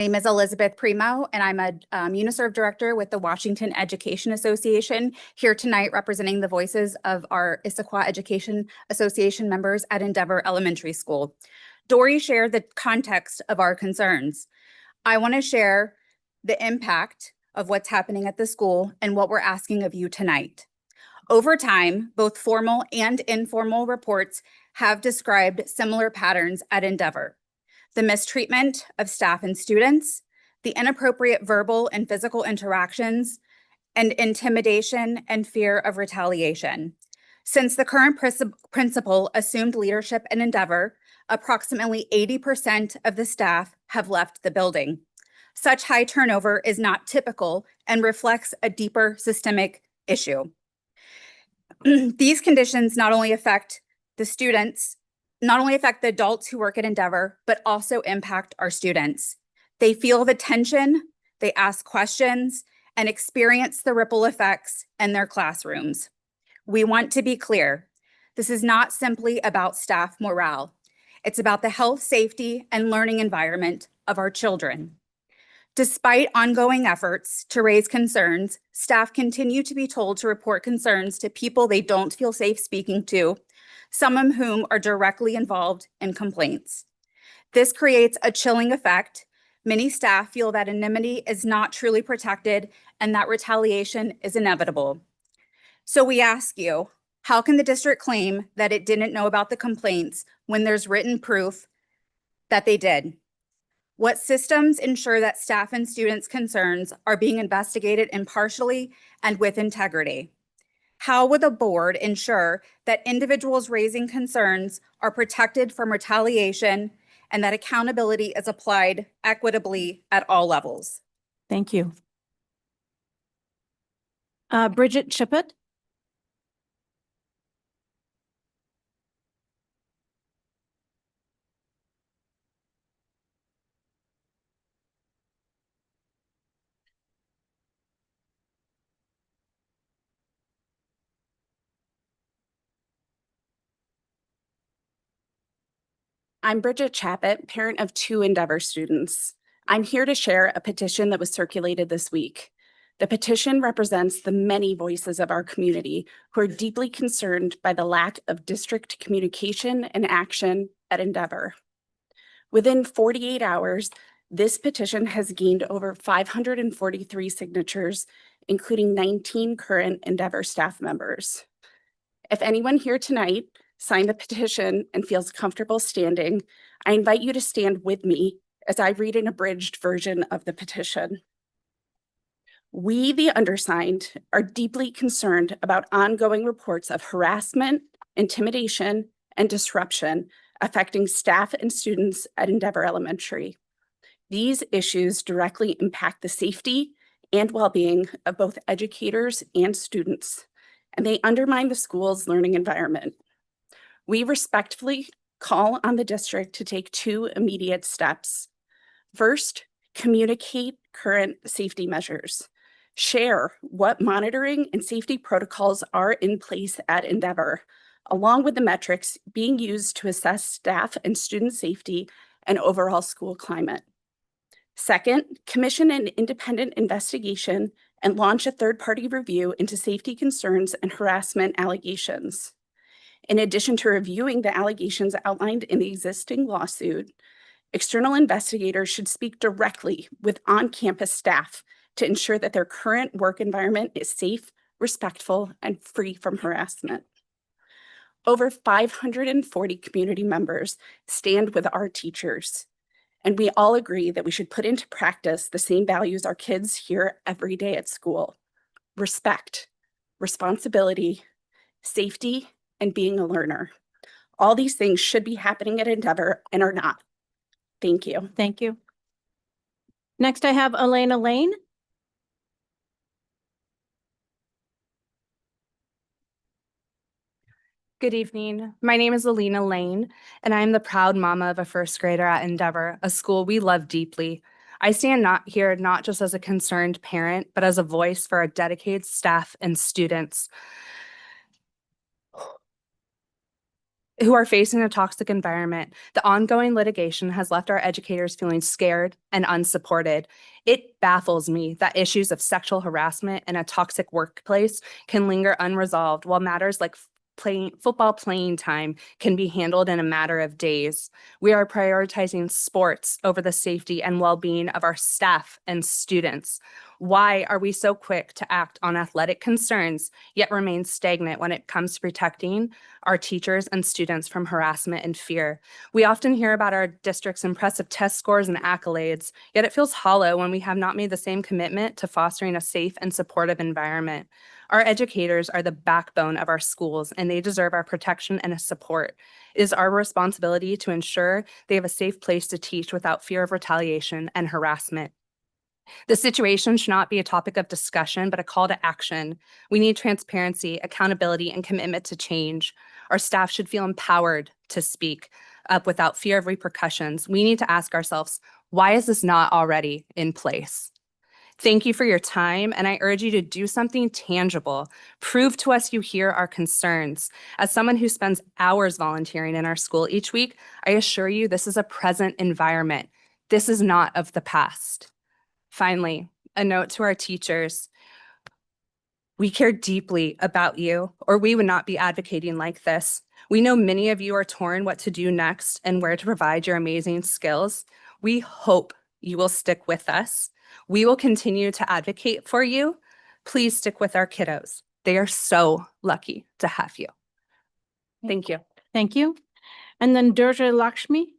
My name is Elizabeth Primo, and I'm a UniServe director with the Washington Education Association, here tonight representing the voices of our Issaquah Education Association members at Endeavor Elementary School. Dory shared the context of our concerns. I want to share the impact of what's happening at the school and what we're asking of you tonight. Over time, both formal and informal reports have described similar patterns at Endeavor. The mistreatment of staff and students, the inappropriate verbal and physical interactions, and intimidation and fear of retaliation. Since the current principal assumed leadership in Endeavor, approximately 80% of the staff have left the building. Such high turnover is not typical and reflects a deeper systemic issue. These conditions not only affect the adults who work at Endeavor, but also impact our students. They feel the tension, they ask questions, and experience the ripple effects in their classrooms. We want to be clear, this is not simply about staff morale. It's about the health, safety, and learning environment of our children. Despite ongoing efforts to raise concerns, staff continue to be told to report concerns to people they don't feel safe speaking to, some of whom are directly involved in complaints. This creates a chilling effect. Many staff feel that anonymity is not truly protected and that retaliation is inevitable. So we ask you, how can the district claim that it didn't know about the complaints when there's written proof that they did? What systems ensure that staff and students' concerns are being investigated impartially and with integrity? How will the board ensure that individuals raising concerns are protected from retaliation and that accountability is applied equitably at all levels? Thank you. Bridget Chippett. I'm Bridget Chappett, parent of 2 Endeavor students. I'm here to share a petition that was circulated this week. The petition represents the many voices of our community who are deeply concerned by the lack of district communication and action at Endeavor. Within 48 hours, this petition has gained over 543 signatures, including 19 current Endeavor staff members. If anyone here tonight signed the petition and feels comfortable standing, I invite you to stand with me as I read an abridged version of the petition. We, the undersigned, are deeply concerned about ongoing reports of harassment, intimidation, and disruption affecting staff and students at Endeavor Elementary. These issues directly impact the safety and well-being of both educators and students, and they undermine the school's learning environment. We respectfully call on the district to take 2 immediate steps. First, communicate current safety measures. Share what monitoring and safety protocols are in place at Endeavor, along with the metrics being used to assess staff and student safety and overall school climate. Second, commission an independent investigation and launch a third-party review into safety concerns and harassment allegations. In addition to reviewing the allegations outlined in the existing lawsuit, external investigators should speak directly with on-campus staff to ensure that their current work environment is safe, respectful, and free from harassment. Over 540 community members stand with our teachers, and we all agree that we should put into practice the same values our kids hear every day at school: respect, responsibility, safety, and being a learner. All these things should be happening at Endeavor and are not. Thank you. Thank you. Next, I have Elena Lane. Good evening. My name is Alina Lane, and I am the proud mama of a first grader at Endeavor, a school we love deeply. I stand here not just as a concerned parent, but as a voice for our dedicated staff and students. who are facing a toxic environment. The ongoing litigation has left our educators feeling scared and unsupported. It baffles me that issues of sexual harassment in a toxic workplace can linger unresolved, while matters like football playing time can be handled in a matter of days. We are prioritizing sports over the safety and well-being of our staff and students. Why are we so quick to act on athletic concerns, yet remain stagnant when it comes to protecting our teachers and students from harassment and fear? We often hear about our district's impressive test scores and accolades, yet it feels hollow when we have not made the same commitment to fostering a safe and supportive environment. Our educators are the backbone of our schools, and they deserve our protection and support. It is our responsibility to ensure they have a safe place to teach without fear of retaliation and harassment. The situation should not be a topic of discussion, but a call to action. We need transparency, accountability, and commitment to change. Our staff should feel empowered to speak up without fear of repercussions. We need to ask ourselves, why is this not already in place? Thank you for your time, and I urge you to do something tangible. Prove to us you hear our concerns. As someone who spends hours volunteering in our school each week, I assure you this is a present environment. This is not of the past. Finally, a note to our teachers. We care deeply about you, or we would not be advocating like this. We know many of you are torn what to do next and where to provide your amazing skills. We hope you will stick with us. We will continue to advocate for you. Please stick with our kiddos. They are so lucky to have you. Thank you. Thank you. And then Durga Lakshmi.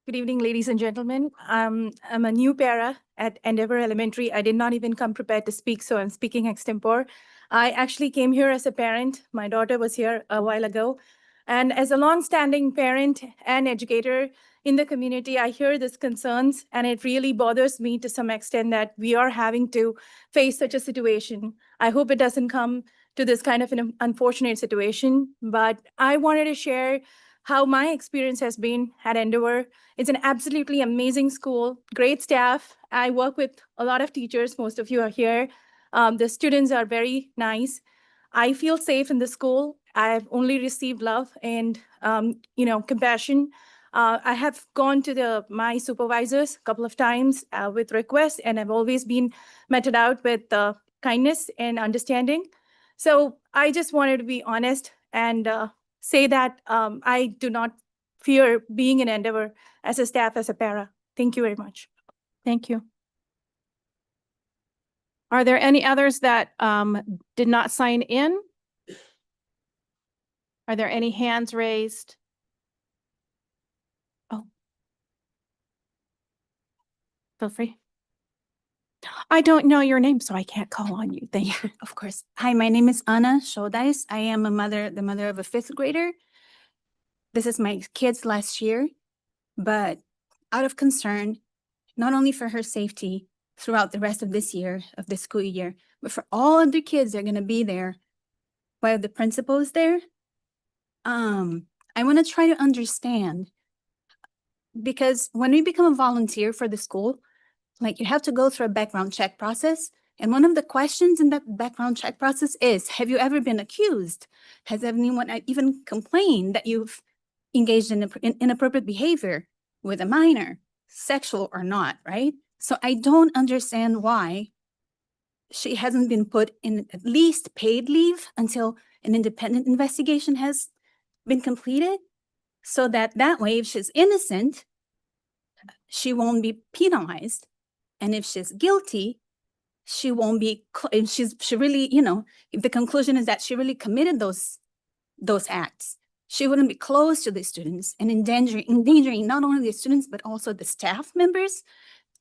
Good evening, ladies and gentlemen. I'm a new para at Endeavor Elementary. I did not even come prepared to speak, so I'm speaking extempore. I actually came here as a parent. My daughter was here a while ago. And as a longstanding parent and educator in the community, I hear these concerns, and it really bothers me to some extent that we are having to face such a situation. I hope it doesn't come to this kind of an unfortunate situation, but I wanted to share how my experience has been at Endeavor. It's an absolutely amazing school, great staff. I work with a lot of teachers. Most of you are here. The students are very nice. I feel safe in the school. I've only received love and compassion. I have gone to my supervisors a couple of times with requests, and I've always been meted out with kindness and understanding. So I just wanted to be honest and say that I do not fear being in Endeavor as a staff, as a para. Thank you very much. Thank you. Are there any others that did not sign in? Are there any hands raised? Oh. Feel free. I don't know your name, so I can't call on you. Thank you. Of course. Hi, my name is Anna Shodais. I am the mother of a fifth grader. This is my kid's last year, but out of concern, not only for her safety throughout the rest of this year, of the school year, but for all other kids that are going to be there while the principal is there. I want to try to understand, because when we become a volunteer for the school, like you have to go through a background check process. And one of the questions in that background check process is, have you ever been accused? Has anyone even complained that you've engaged in inappropriate behavior with a minor, sexual or not, right? So I don't understand why she hasn't been put in at least paid leave until an independent investigation has been completed, so that way, if she's innocent, she won't be penalized. And if she's guilty, she won't be, if she really, if the conclusion is that she really committed those acts, she wouldn't be close to the students and endangering not only the students, but also the staff members,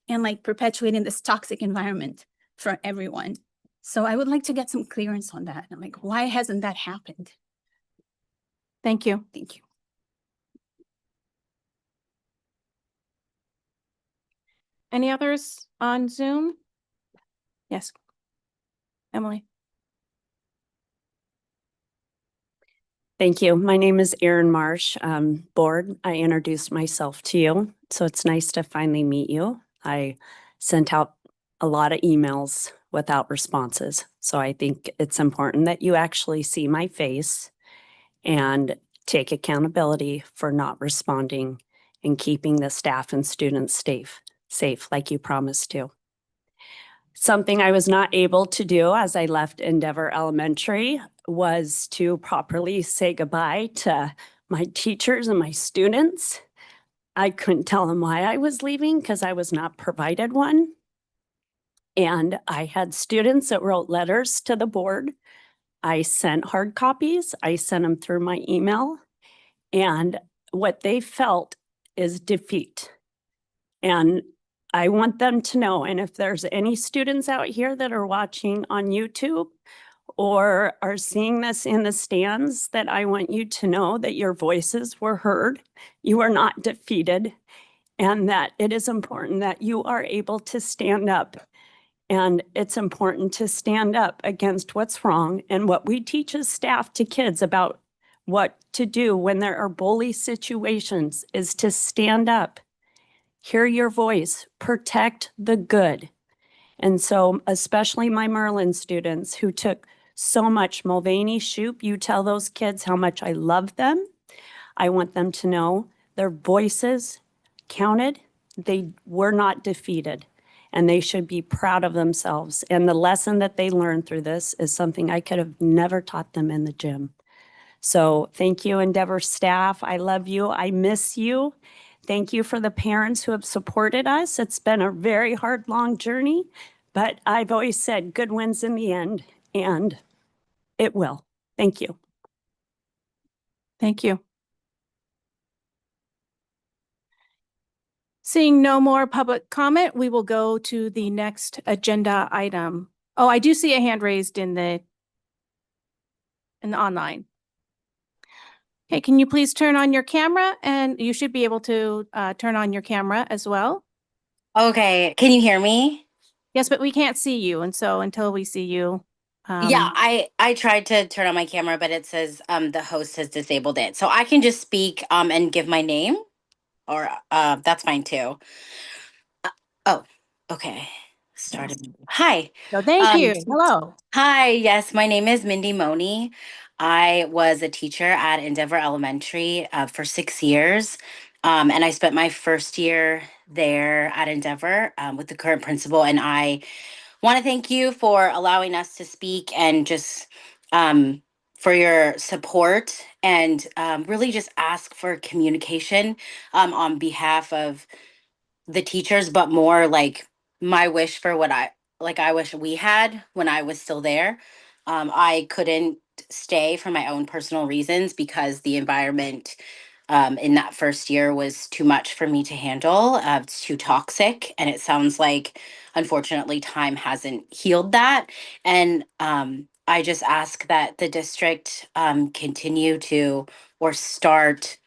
and like perpetuating this toxic environment for everyone. So I would like to get some clearance on that. And like, why hasn't that happened? Thank you. Thank you. Any others on Zoom? Yes. Emily. Thank you. My name is Erin Marsh. Board, I introduced myself to you, so it's nice to finally meet you. I sent out a lot of emails without responses. So I think it's important that you actually see my face and take accountability for not responding and keeping the staff and students safe like you promised to. Something I was not able to do as I left Endeavor Elementary was to properly say goodbye to my teachers and my students. I couldn't tell them why I was leaving because I was not provided one. And I had students that wrote letters to the board. I sent hard copies. I sent them through my email. And what they felt is defeat. And I want them to know, and if there's any students out here that are watching on YouTube or are seeing this in the stands, that I want you to know that your voices were heard. You are not defeated, and that it is important that you are able to stand up. And it's important to stand up against what's wrong and what we teach as staff to kids about what to do when there are bully situations is to stand up, hear your voice, protect the good. And so especially my Merlin students who took so much, Mulvaney, Shoup, you tell those kids how much I love them. I want them to know their voices counted. They were not defeated, and they should be proud of themselves. And the lesson that they learned through this is something I could have never taught them in the gym. So thank you, Endeavor staff. I love you. I miss you. Thank you for the parents who have supported us. It's been a very hard, long journey, but I've always said good wins in the end, and it will. Thank you. Thank you. Seeing no more public comment, we will go to the next agenda item. Oh, I do see a hand raised in the online. Okay, can you please turn on your camera? And you should be able to turn on your camera as well. Okay, can you hear me? Yes, but we can't see you. And so until we see you. Yeah, I tried to turn on my camera, but it says the host has disabled it. So I can just speak and give my name, or that's fine too. Oh, okay. Started. Hi. So thank Um, you. Hello. Hi, yes, my name is Mindy Money. I was a teacher at Endeavor Elementary for 6 years. And I spent my first year there at Endeavor with the current principal. And I want to thank you for allowing us to speak and just for your support and really just ask for communication on behalf of the teachers, but more like my wish for what I wish we had when I was still there. I couldn't stay for my own personal reasons because the environment in that first year was too much for me to handle. It's too toxic, and it sounds like, unfortunately, time hasn't healed that. And I just ask that the district continue to or start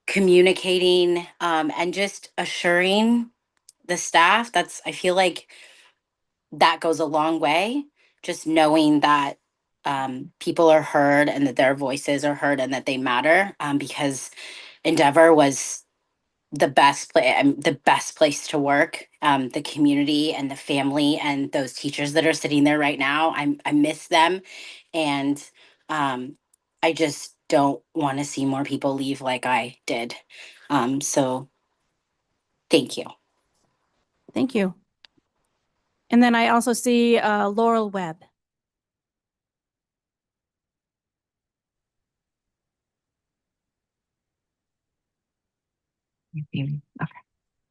communicating and just assuring the staff. I feel like that goes a long way, just knowing that people are heard and that their voices are heard and that they matter, because Endeavor was the best place to work. The community and the family and those teachers that are sitting there right now, I miss them, and I just don't want to see more people leave like I did. So thank you. Thank you. And then I also see Laurel Webb. Okay.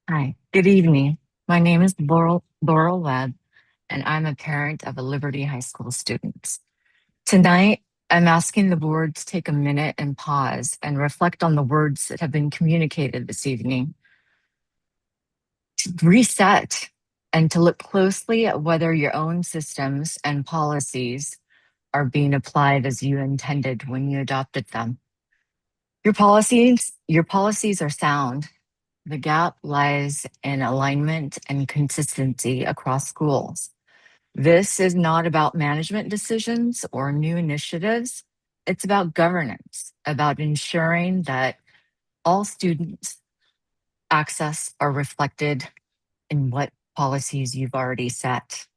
Hi, good evening. My name is Laurel Webb, and I'm a parent of a Liberty High School student. Tonight, I'm asking the board to take a minute and pause and reflect on the words that have been communicated this evening. To reset and to look closely at whether your own systems and policies are being applied as you intended when you adopted them. Your policies are sound. The gap lies in alignment and consistency across schools. This is not about management decisions or new initiatives. It's about governance, about ensuring that all students' access are reflected in what policies you've already set.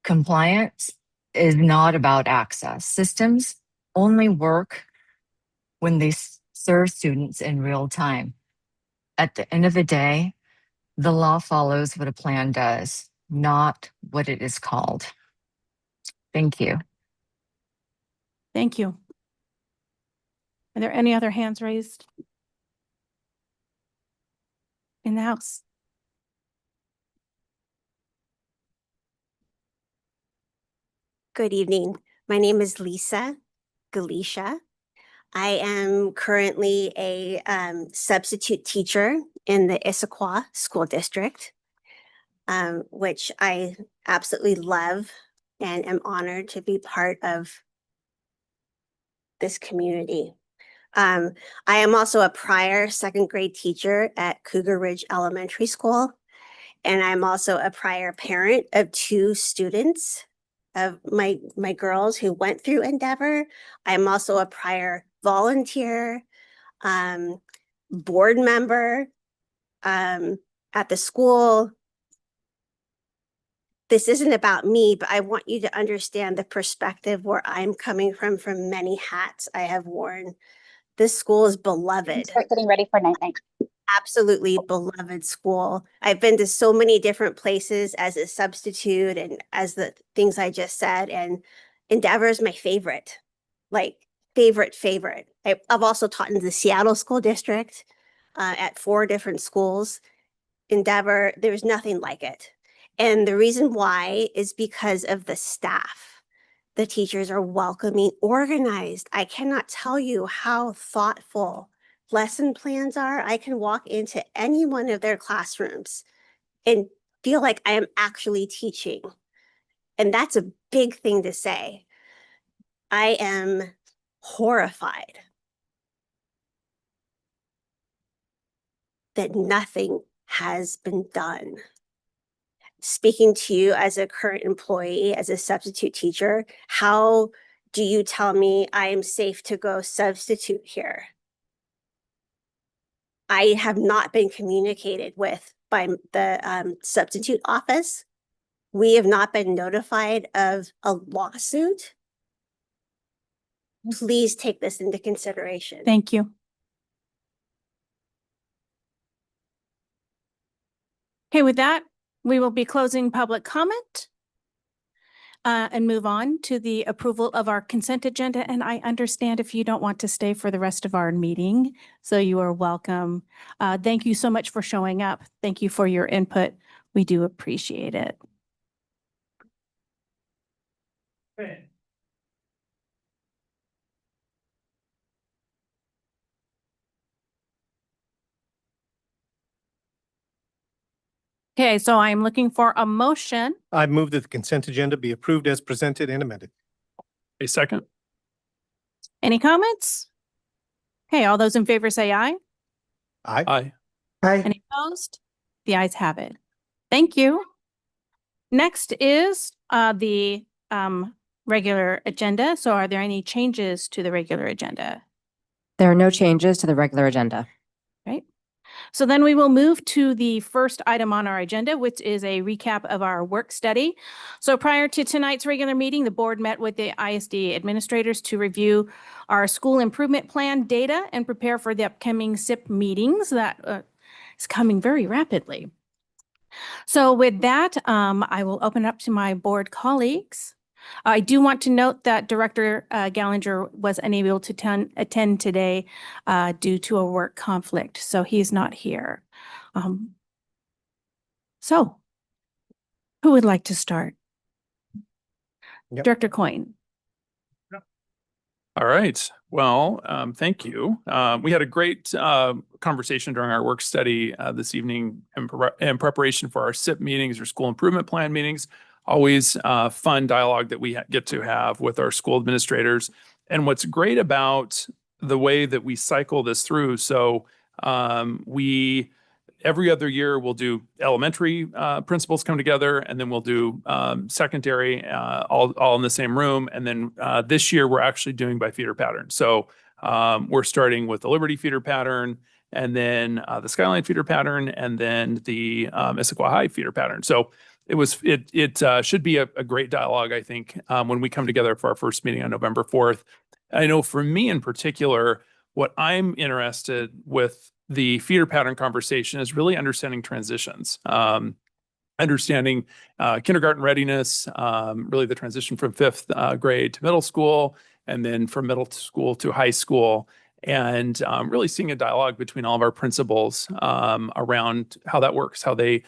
Compliance is not about access. Systems only work when they serve students in real time. At the end of the day, the law follows what a plan does, not what it is called. Thank you. Thank you. Are there any other hands raised in the house? Good evening. My name is Lisa Galicia. I am currently a substitute teacher in the Issaquah School District, which I absolutely love and am honored to be part of this community. I am also a prior second grade teacher at Cougar Ridge Elementary School, and I'm also a prior parent of 2 students of my girls who went through Endeavor. I'm also a prior volunteer, board member at the school. This isn't about me, but I want you to understand the perspective where I'm coming from many hats I have worn. This school is beloved. Start getting ready for night. Absolutely beloved school. I've been to so many different places as a substitute and as the things I just said, and Endeavor is my favorite, like favorite. I've also taught in the Seattle School District at 4 different schools. Endeavor, there's nothing like it. And the reason why is because of the staff. The teachers are welcoming, organized. I cannot tell you how thoughtful lesson plans are. I can walk into any one of their classrooms and feel like I am actually teaching. And that's a big thing to say. I am horrified that nothing has been done. Speaking to you as a current employee, as a substitute teacher, how do you tell me I am safe to go substitute here? I have not been communicated with by the substitute office. We have not been notified of a lawsuit. Please take this into consideration. Thank you. Okay, with that, we will be closing public comment and move on to the approval of our consent agenda. And I understand if you don't want to stay for the rest of our meeting, so you are welcome. Thank you so much for showing up. Thank you for your input. We do appreciate it. Okay, so I'm looking for a motion. I move that the consent agenda be approved as presented and amended. A second. Any comments? Okay, all those in favor say aye. Aye. Aye. Any opposed? The ayes have it. Thank you. Next is the regular agenda. So are there any changes to the regular agenda? There are no changes to the regular agenda. Right. So then we will move to the first item on our agenda, which is a recap of our work study. So prior to tonight's regular meeting, the board met with the ISD administrators to review our school improvement plan data and prepare for the upcoming SIP meetings that is coming very rapidly. So with that, I will open up to my board colleagues. I do want to note that Director Gallinger was unable to attend today due to a work conflict, so he's not here. So who would like to start? Yep. Director Coyne. All right. Well, thank you. We had a great conversation during our work study this evening in preparation for our SIP meetings or school improvement plan meetings. Always fun dialogue that we get to have with our school administrators. And what's great about the way that we cycle this through, so every other year we'll do elementary principals come together, and then we'll do secondary all in the same room. And then this year we're actually doing by feeder pattern. So we're starting with the Liberty feeder pattern, and then the Skyline feeder pattern, and then the Issaquah High feeder pattern. So it should be a great dialogue, I think, when we come together for our first meeting on November 4th. I know for me in particular, what I'm interested with the feeder pattern conversation is really understanding transitions. Understanding kindergarten readiness, really the transition from fifth grade to middle school, and then from middle school to high school, and really seeing a dialogue between all of our principals around how that works, how they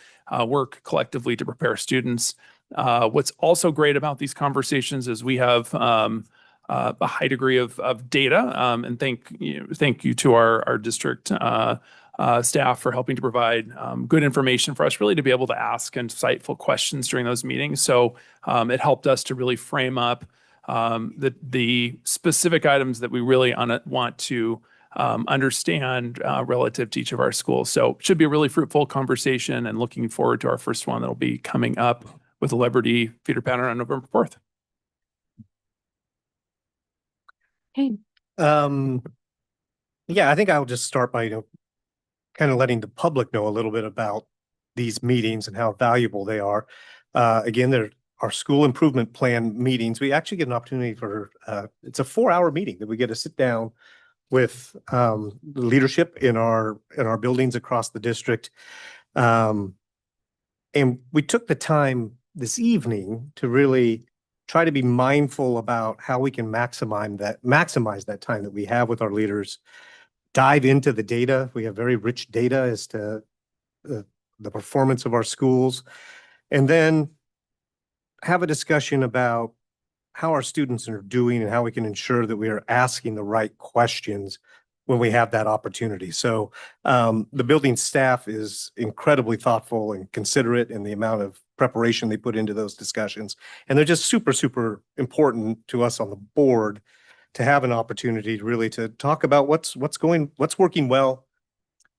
work collectively to prepare students. What's also great about these conversations is we have a high degree of data, and thank you to our district staff for helping to provide good information for us really to be able to ask insightful questions during those meetings. So it helped us to really frame up the specific items that we really want to understand relative to each of our schools. So it should be a really fruitful conversation, and looking forward to our first one that'll be coming up with the Liberty feeder pattern on November 4th. Okay. Yeah, I think I'll just start by, kind of letting the public know a little bit about these meetings and how valuable they are. Again, there are school improvement plan meetings. We actually get an opportunity for, it's a 4-hour meeting that we get to sit down with the leadership in our buildings across the district. And we took the time this evening to really try to be mindful about how we can maximize that time that we have with our leaders, dive into the data. We have very rich data as to the performance of our schools, and then have a discussion about how our students are doing and how we can ensure that we are asking the right questions when we have that opportunity. So the building staff is incredibly thoughtful and considerate in the amount of preparation they put into those discussions. And they're just super, super important to us on the board to have an opportunity to really to talk about what's working well,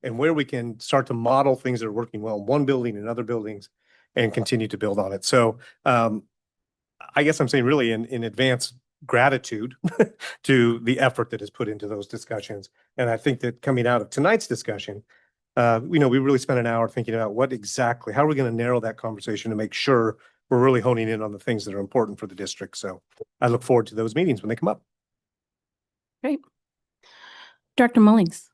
and where we can start to model things that are working well in one building and other buildings and continue to build on it. So I guess I'm saying really in advance gratitude to the effort that is put into those discussions. And I think that coming out of tonight's discussion, we really spent an hour thinking about how are we going to narrow that conversation to make sure we're really honing in on the things that are important for the district. So I look forward to those meetings when they come up. Great. Dr. Mullings.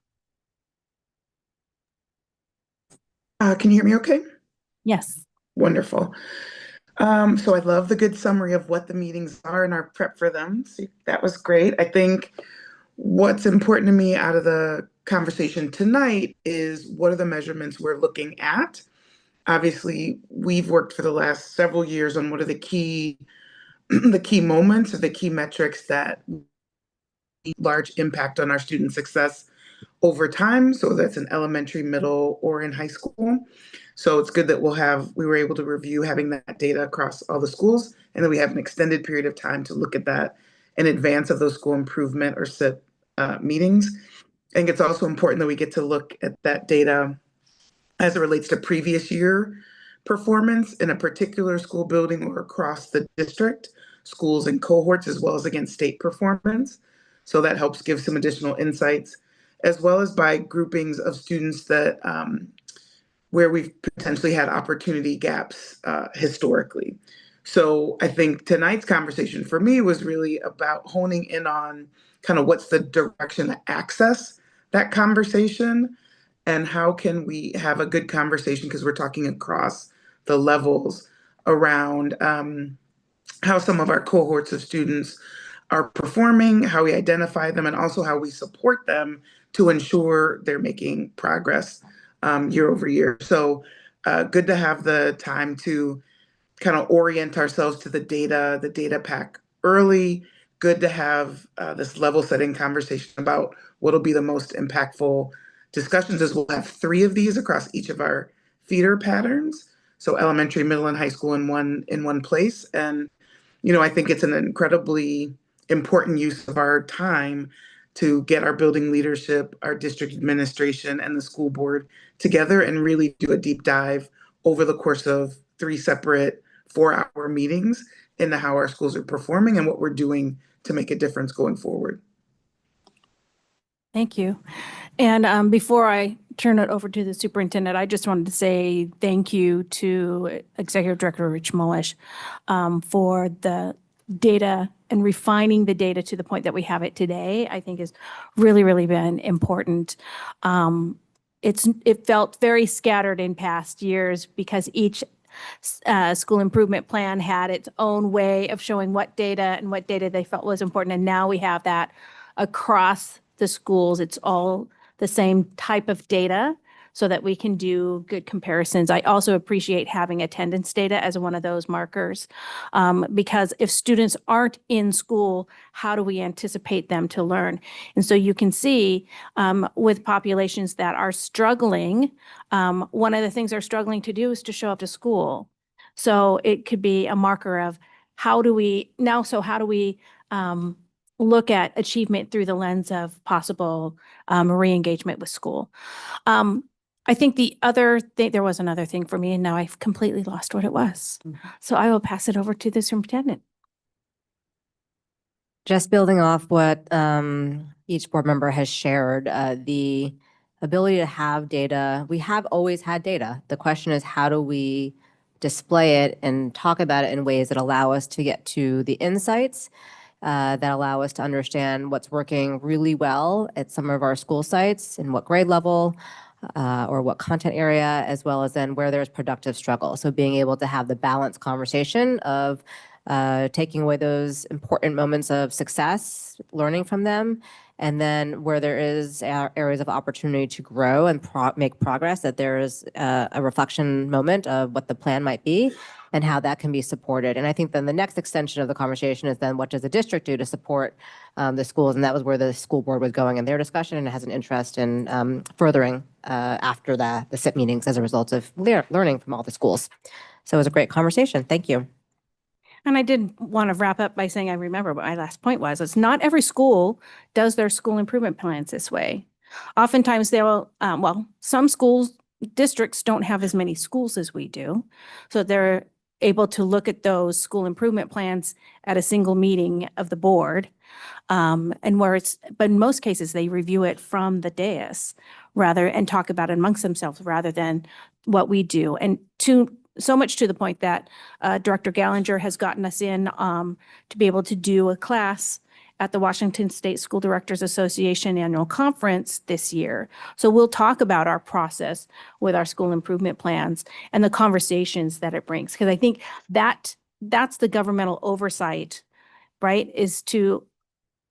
Can you hear me okay? Yes. Wonderful. So I love the good summary of what the meetings are and our prep for them. So that was great. I think what's important to me out of the conversation tonight is what are the measurements we're looking at? Obviously, we've worked for the last several years on what are the key moments or the key metrics that large impact on our student success over time. So that's in elementary, middle, or in high school. So it's good that we were able to review having that data across all the schools, and then we have an extended period of time to look at that in advance of those school improvement or SIP meetings. I think it's also important that we get to look at that data as it relates to previous year performance in a particular school building or across the district, schools and cohorts, as well as against state performance. So that helps give some additional insights, as well as by groupings of students that where we've potentially had opportunity gaps historically. So I think tonight's conversation for me was really about honing in on kind of what's the direction to access that conversation, and how can we have a good conversation, because we're talking across the levels around how some of our cohorts of students are performing, how we identify them, and also how we support them to ensure they're making progress year over year. So good to have the time to kind of orient ourselves to the data pack early. Good to have this level setting conversation about what'll be the most impactful discussions, as we'll have 3 of these across each of our feeder patterns. So elementary, middle, and high school in one place. And, I think it's an incredibly important use of our time to get our building leadership, our district administration, and the school board together and really do a deep dive over the course of 3 separate 4-hour meetings into how our schools are performing and what we're doing to make a difference going forward. Thank you. And before I turn it over to the superintendent, I just wanted to say thank you to Executive Director Rich Mullish for the data and refining the data to the point that we have it today. I think has really, really been important. It felt very scattered in past years because each school improvement plan had its own way of showing what data and what data they felt was important. And now we have that across the schools. It's all the same type of data so that we can do good comparisons. I also appreciate having attendance data as one of those markers because if students aren't in school, how do we anticipate them to learn? And so you can see with populations that are struggling, one of the things they're struggling to do is to show up to school. So it could be a marker of how do we look at achievement through the lens of possible re-engagement with school. I think there was another thing for me, and now I've completely lost what it was. So I will pass it over to the superintendent. Just building off what each board member has shared, the ability to have data, we have always had data. The question is, how do we display it and talk about it in ways that allow us to get to the insights that allow us to understand what's working really well at some of our school sites, in what grade level, or what content area, as well as then where there's productive struggle. So being able to have the balanced conversation of taking away those important moments of success, learning from them, and then where there is areas of opportunity to grow and make progress, that there is a reflection moment of what the plan might be and how that can be supported. And I think then the next extension of the conversation is then what does the district do to support the schools? And that was where the school board was going in their discussion, and it has an interest in furthering after the SIP meetings as a result of learning from all the schools. So it was a great conversation. Thank you. And I did want to wrap up by saying I remember what my last point was. It's not every school does their school improvement plans this way. Oftentimes some districts don't have as many schools as we do. So they're able to look at those school improvement plans at a single meeting of the board. But in most cases, they review it from the dais and talk about it amongst themselves rather than what we do. And so much to the point that Director Gallinger has gotten us in to be able to do a class at the Washington State School Directors Association annual conference this year. So we'll talk about our process with our school improvement plans and the conversations that it brings. Because I think that's the governmental oversight, right?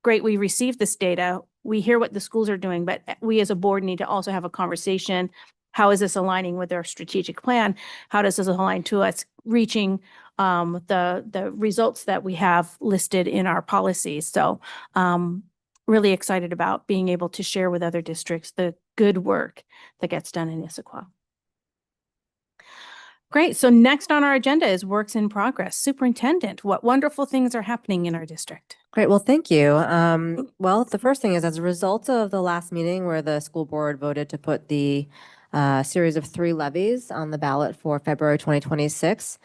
Great, we received this data, we hear what the schools are doing, but we as a board need to also have a conversation. How is this aligning with our strategic plan? How does this align to us reaching the results that we have listed in our policies? So really excited about being able to share with other districts the good work that gets done in Issaquah. Great. So next on our agenda is works in progress. Superintendent, what wonderful things are happening in our district? Great. Well, thank you. Well, the first thing is, as a result of the last meeting where the school board voted to put the series of 3 levies on the ballot for February 2026.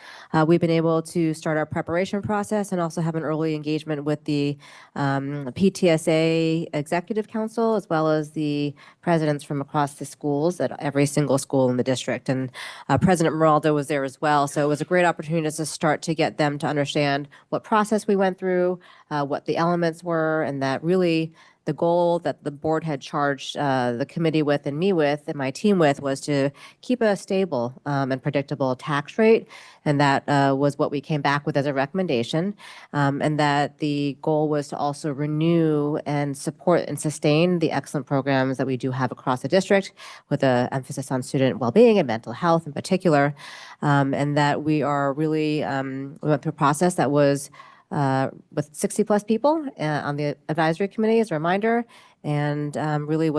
We've been able to start our preparation process and also have an early engagement with the PTSA Executive Council, as well as the presidents from across the schools at every single school in the district. And President Meraldo was there as well. So it was a great opportunity to start to get them to understand what process we went through, what the elements were, and that really the goal that the board had charged the committee with and me with and my team with was to keep a stable and predictable tax rate. And that was what we came back with as a recommendation. And that the goal was to also renew and support and sustain the excellent programs that we do have across the district, with an emphasis on student well-being and mental health in particular. And that we are really, we went through a process that was with 60 plus people on the advisory committee as a reminder, and really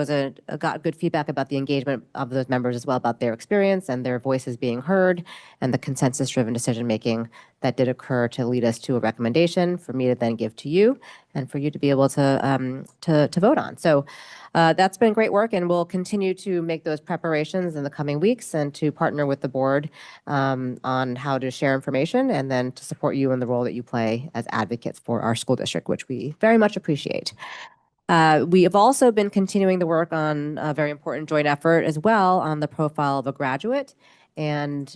got good feedback about the engagement of those members as well, about their experience and their voices being heard, and the consensus driven decision making that did occur to lead us to a recommendation for me to then give to you and for you to be able to vote on. So that's been great work, and we'll continue to make those preparations in the coming weeks and to partner with the board on how to share information and then to support you in the role that you play as advocates for our school district, which we very much appreciate. We have also been continuing the work on a very important joint effort as well on the profile of a graduate and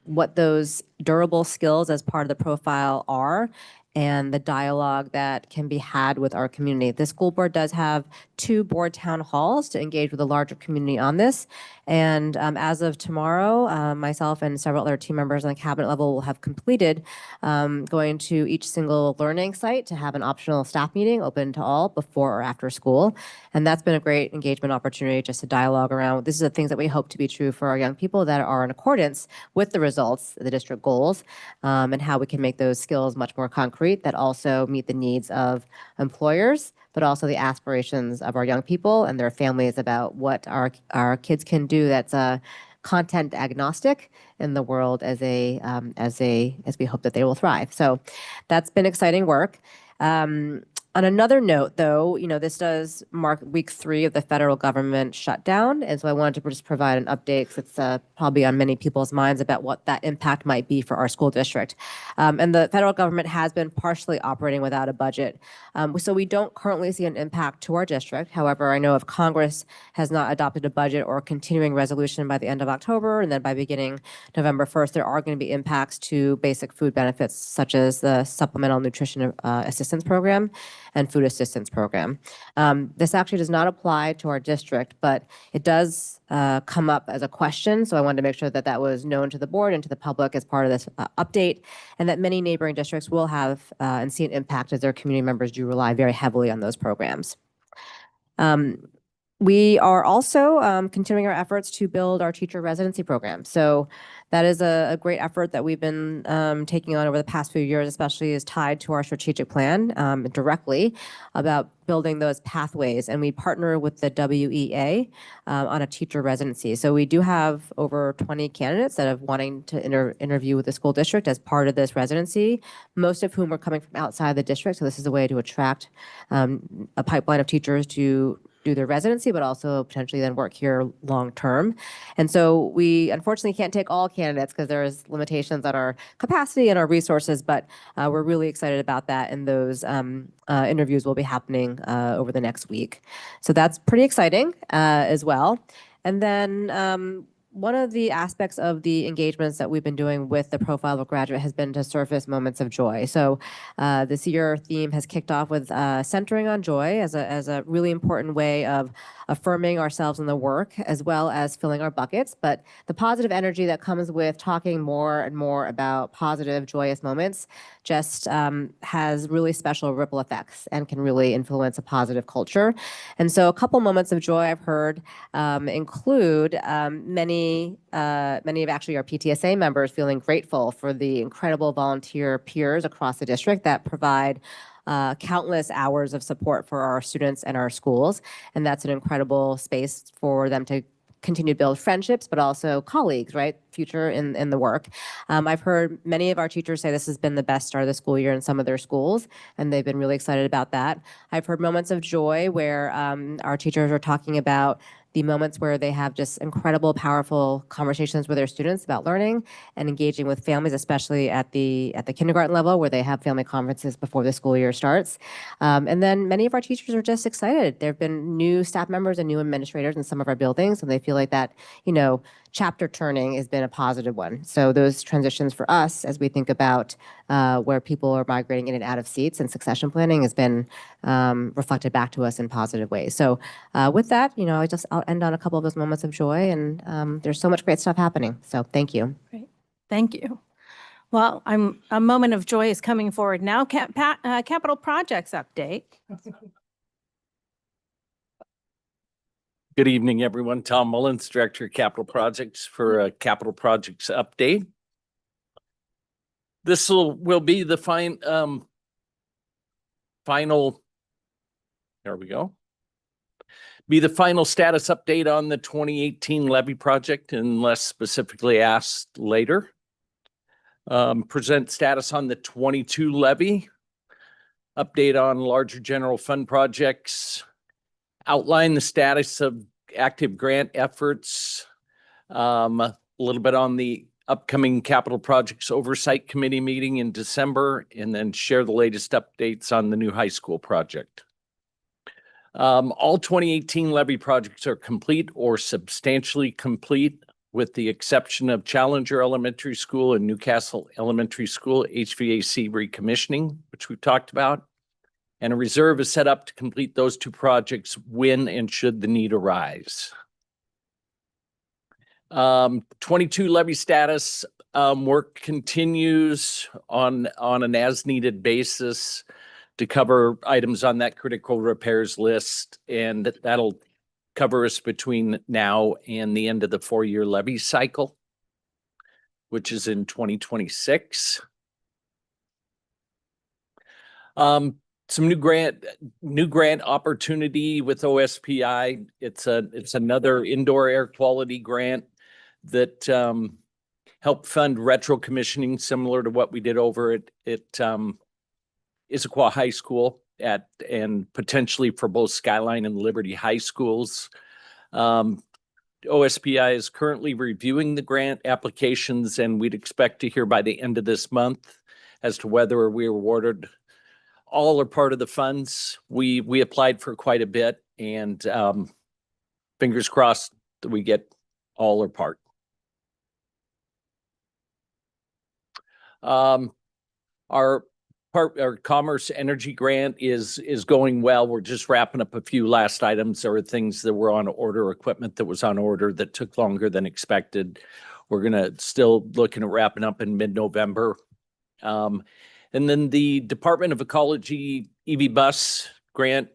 what those durable skills as part of the profile are and the dialogue that can be had with our community. The school board does have 2 board town halls to engage with the larger community on this. And as of tomorrow, myself and several other team members on the cabinet level will have completed going to each single learning site to have an optional staff meeting open to all before or after school. And that's been a great engagement opportunity just to dialogue around. This is the things that we hope to be true for our young people that are in accordance with the results, the district goals, and how we can make those skills much more concrete that also meet the needs of employers, but also the aspirations of our young people and their families about what our kids can do that's content agnostic in the world as we hope that they will thrive. So that's been exciting work. On another note, though, this does mark week 3 of the federal government shutdown. And so I wanted to just provide an update because it's probably on many people's minds about what that impact might be for our school district. And the federal government has been partially operating without a budget. So we don't currently see an impact to our district. However, I know if Congress has not adopted a budget or continuing resolution by the end of October, and then by beginning November 1st, there are going to be impacts to basic food benefits, such as the Supplemental Nutrition Assistance Program and Food Assistance Program. This actually does not apply to our district, but it does come up as a question. So I wanted to make sure that that was known to the board and to the public as part of this update, and that many neighboring districts will have and see an impact as their community members do rely very heavily on those programs. We are also continuing our efforts to build our teacher residency program. So that is a great effort that we've been taking on over the past few years, especially is tied to our strategic plan directly about building those pathways. And we partner with the WEA on a teacher residency. So we do have over 20 candidates that are wanting to interview with the school district as part of this residency, most of whom are coming from outside the district. So this is a way to attract a pipeline of teachers to do their residency, but also potentially then work here long term. And so we unfortunately can't take all candidates because there's limitations on our capacity and our resources, but we're really excited about that. And those interviews will be happening over the next week. So that's pretty exciting as well. And then one of the aspects of the engagements that we've been doing with the profile of a graduate has been to surface moments of joy. So this year theme has kicked off with centering on joy as a really important way of affirming ourselves in the work as well as filling our buckets. But the positive energy that comes with talking more and more about positive, joyous moments just has really special ripple effects and can really influence a positive culture. And so a couple moments of joy I've heard include many of actually our PTSA members feeling grateful for the incredible volunteer peers across the district that provide countless hours of support for our students and our schools. And that's an incredible space for them to continue to build friendships, but also colleagues, right? Future in the work. I've heard many of our teachers say this has been the best start of the school year in some of their schools, and they've been really excited about that. I've heard moments of joy where our teachers are talking about the moments where they have just incredible, powerful conversations with their students about learning and engaging with families, especially at the kindergarten level where they have family conferences before the school year starts. And then many of our teachers are just excited. There have been new staff members and new administrators in some of our buildings, and they feel like that, chapter turning has been a positive one. So those transitions for us, as we think about where people are migrating in and out of seats and succession planning, has been reflected back to us in positive ways. So with that, I'll end on a couple of those moments of joy, and there's so much great stuff happening. So thank you. Great. Thank you. Well, a moment of joy is coming forward now. Capital projects update. Good evening, everyone. Tom Mullins, Director of Capital Projects for a Capital Projects update. This will be the final, there we go. Be the final status update on the 2018 levy project unless specifically asked later. Present status on the 22 levy, update on larger general fund projects, outline the status of active grant efforts, a little bit on the upcoming Capital Projects Oversight Committee meeting in December, and then share the latest updates on the new high school project. All 2018 levy projects are complete or substantially complete, with the exception of Challenger Elementary School and Newcastle Elementary School HVAC recommissioning, which we've talked about. And a reserve is set up to complete those two projects when and should the need arise. 22 levy status work continues on an as-needed basis to cover items on that critical repairs list, and that'll cover us between now and the end of the 4-year levy cycle, which is in 2026. Some new grant opportunity with OSPI. It's another indoor air quality grant that helped fund retro commissioning, similar to what we did over at Issaquah High School and potentially for both Skyline and Liberty High Schools. OSPI is currently reviewing the grant applications, and we'd expect to hear by the end of this month as to whether we were awarded all or part of the funds. We applied for quite a bit, and fingers crossed that we get all or part. Our Commerce Energy Grant is going well. We're just wrapping up a few last items. There were things that were on order, equipment that was on order that took longer than expected. We're gonna still looking at wrapping up in mid-November. And then the Department of Ecology EV bus grant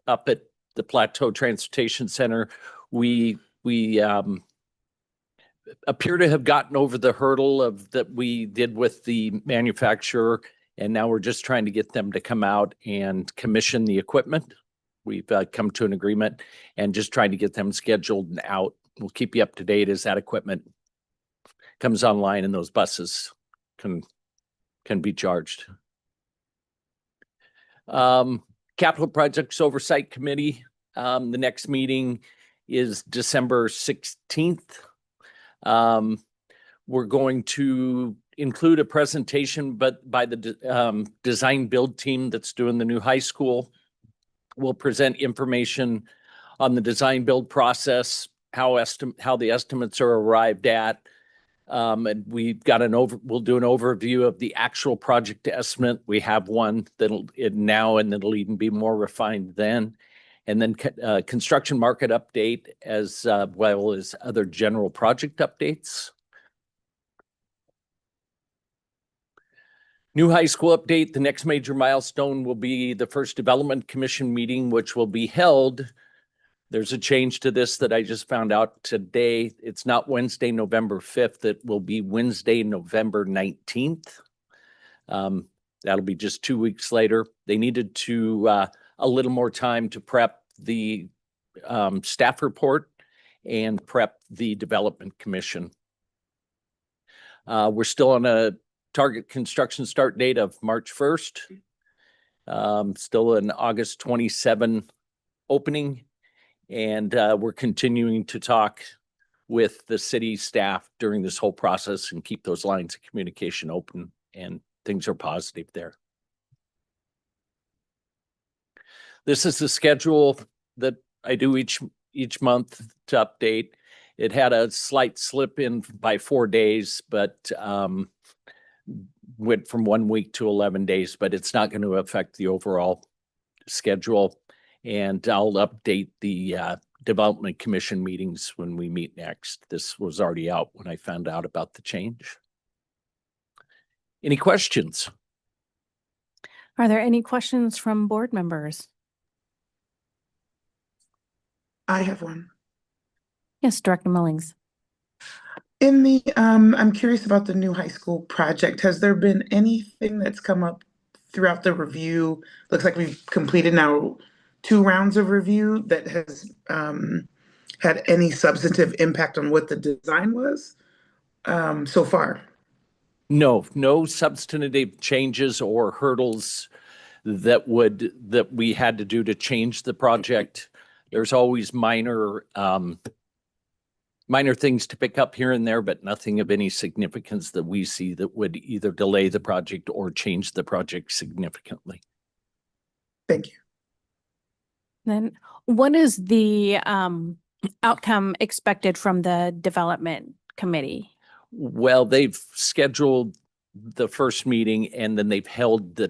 up at the Plateau Transportation Center. We appear to have gotten over the hurdle of that we did with the manufacturer, and now we're just trying to get them to come out and commission the equipment. We've come to an agreement and just trying to get them scheduled and out. We'll keep you up to date as that equipment comes online and those buses can be charged. Capital Projects Oversight Committee, the next meeting is December 16th. We're going to include a presentation by the design build team that's doing the new high school. We'll present information on the design build process, how the estimates are arrived at. And we've got we'll do an overview of the actual project estimate. We have one that'll even be more refined then. And then construction market update as well as other general project updates. New high school update. The next major milestone will be the first development commission meeting, which will be held. There's a change to this that I just found out today. It's not Wednesday, November 5th. It will be Wednesday, November 19th. That'll be just 2 weeks later. They needed to a little more time to prep the staff report and prep the development commission. We're still on a target construction start date of March 1st. Still an August 27 opening. And we're continuing to talk with the city staff during this whole process and keep those lines of communication open, and things are positive there. This is the schedule that I do each month to update. It had a slight slip in by 4 days, but went from 1 week to 11 days, but it's not going to affect the overall schedule. And I'll update the development commission meetings when we meet next. This was already out when I found out about the change. Any questions? Are there any questions from board members? I have one. Yes, Director Mullings. In the, I'm curious about the new high school project. Has there been anything that's come up throughout the review? Looks like we've completed now 2 rounds of review that has had any substantive impact on what the design was so far? No substantive changes or hurdles that we had to do to change the project. There's always minor things to pick up here and there, but nothing of any significance that we see that would either delay the project or change the project significantly. Thank you. Then what is the outcome expected from the development committee? Well, they've scheduled the first meeting and then they've held the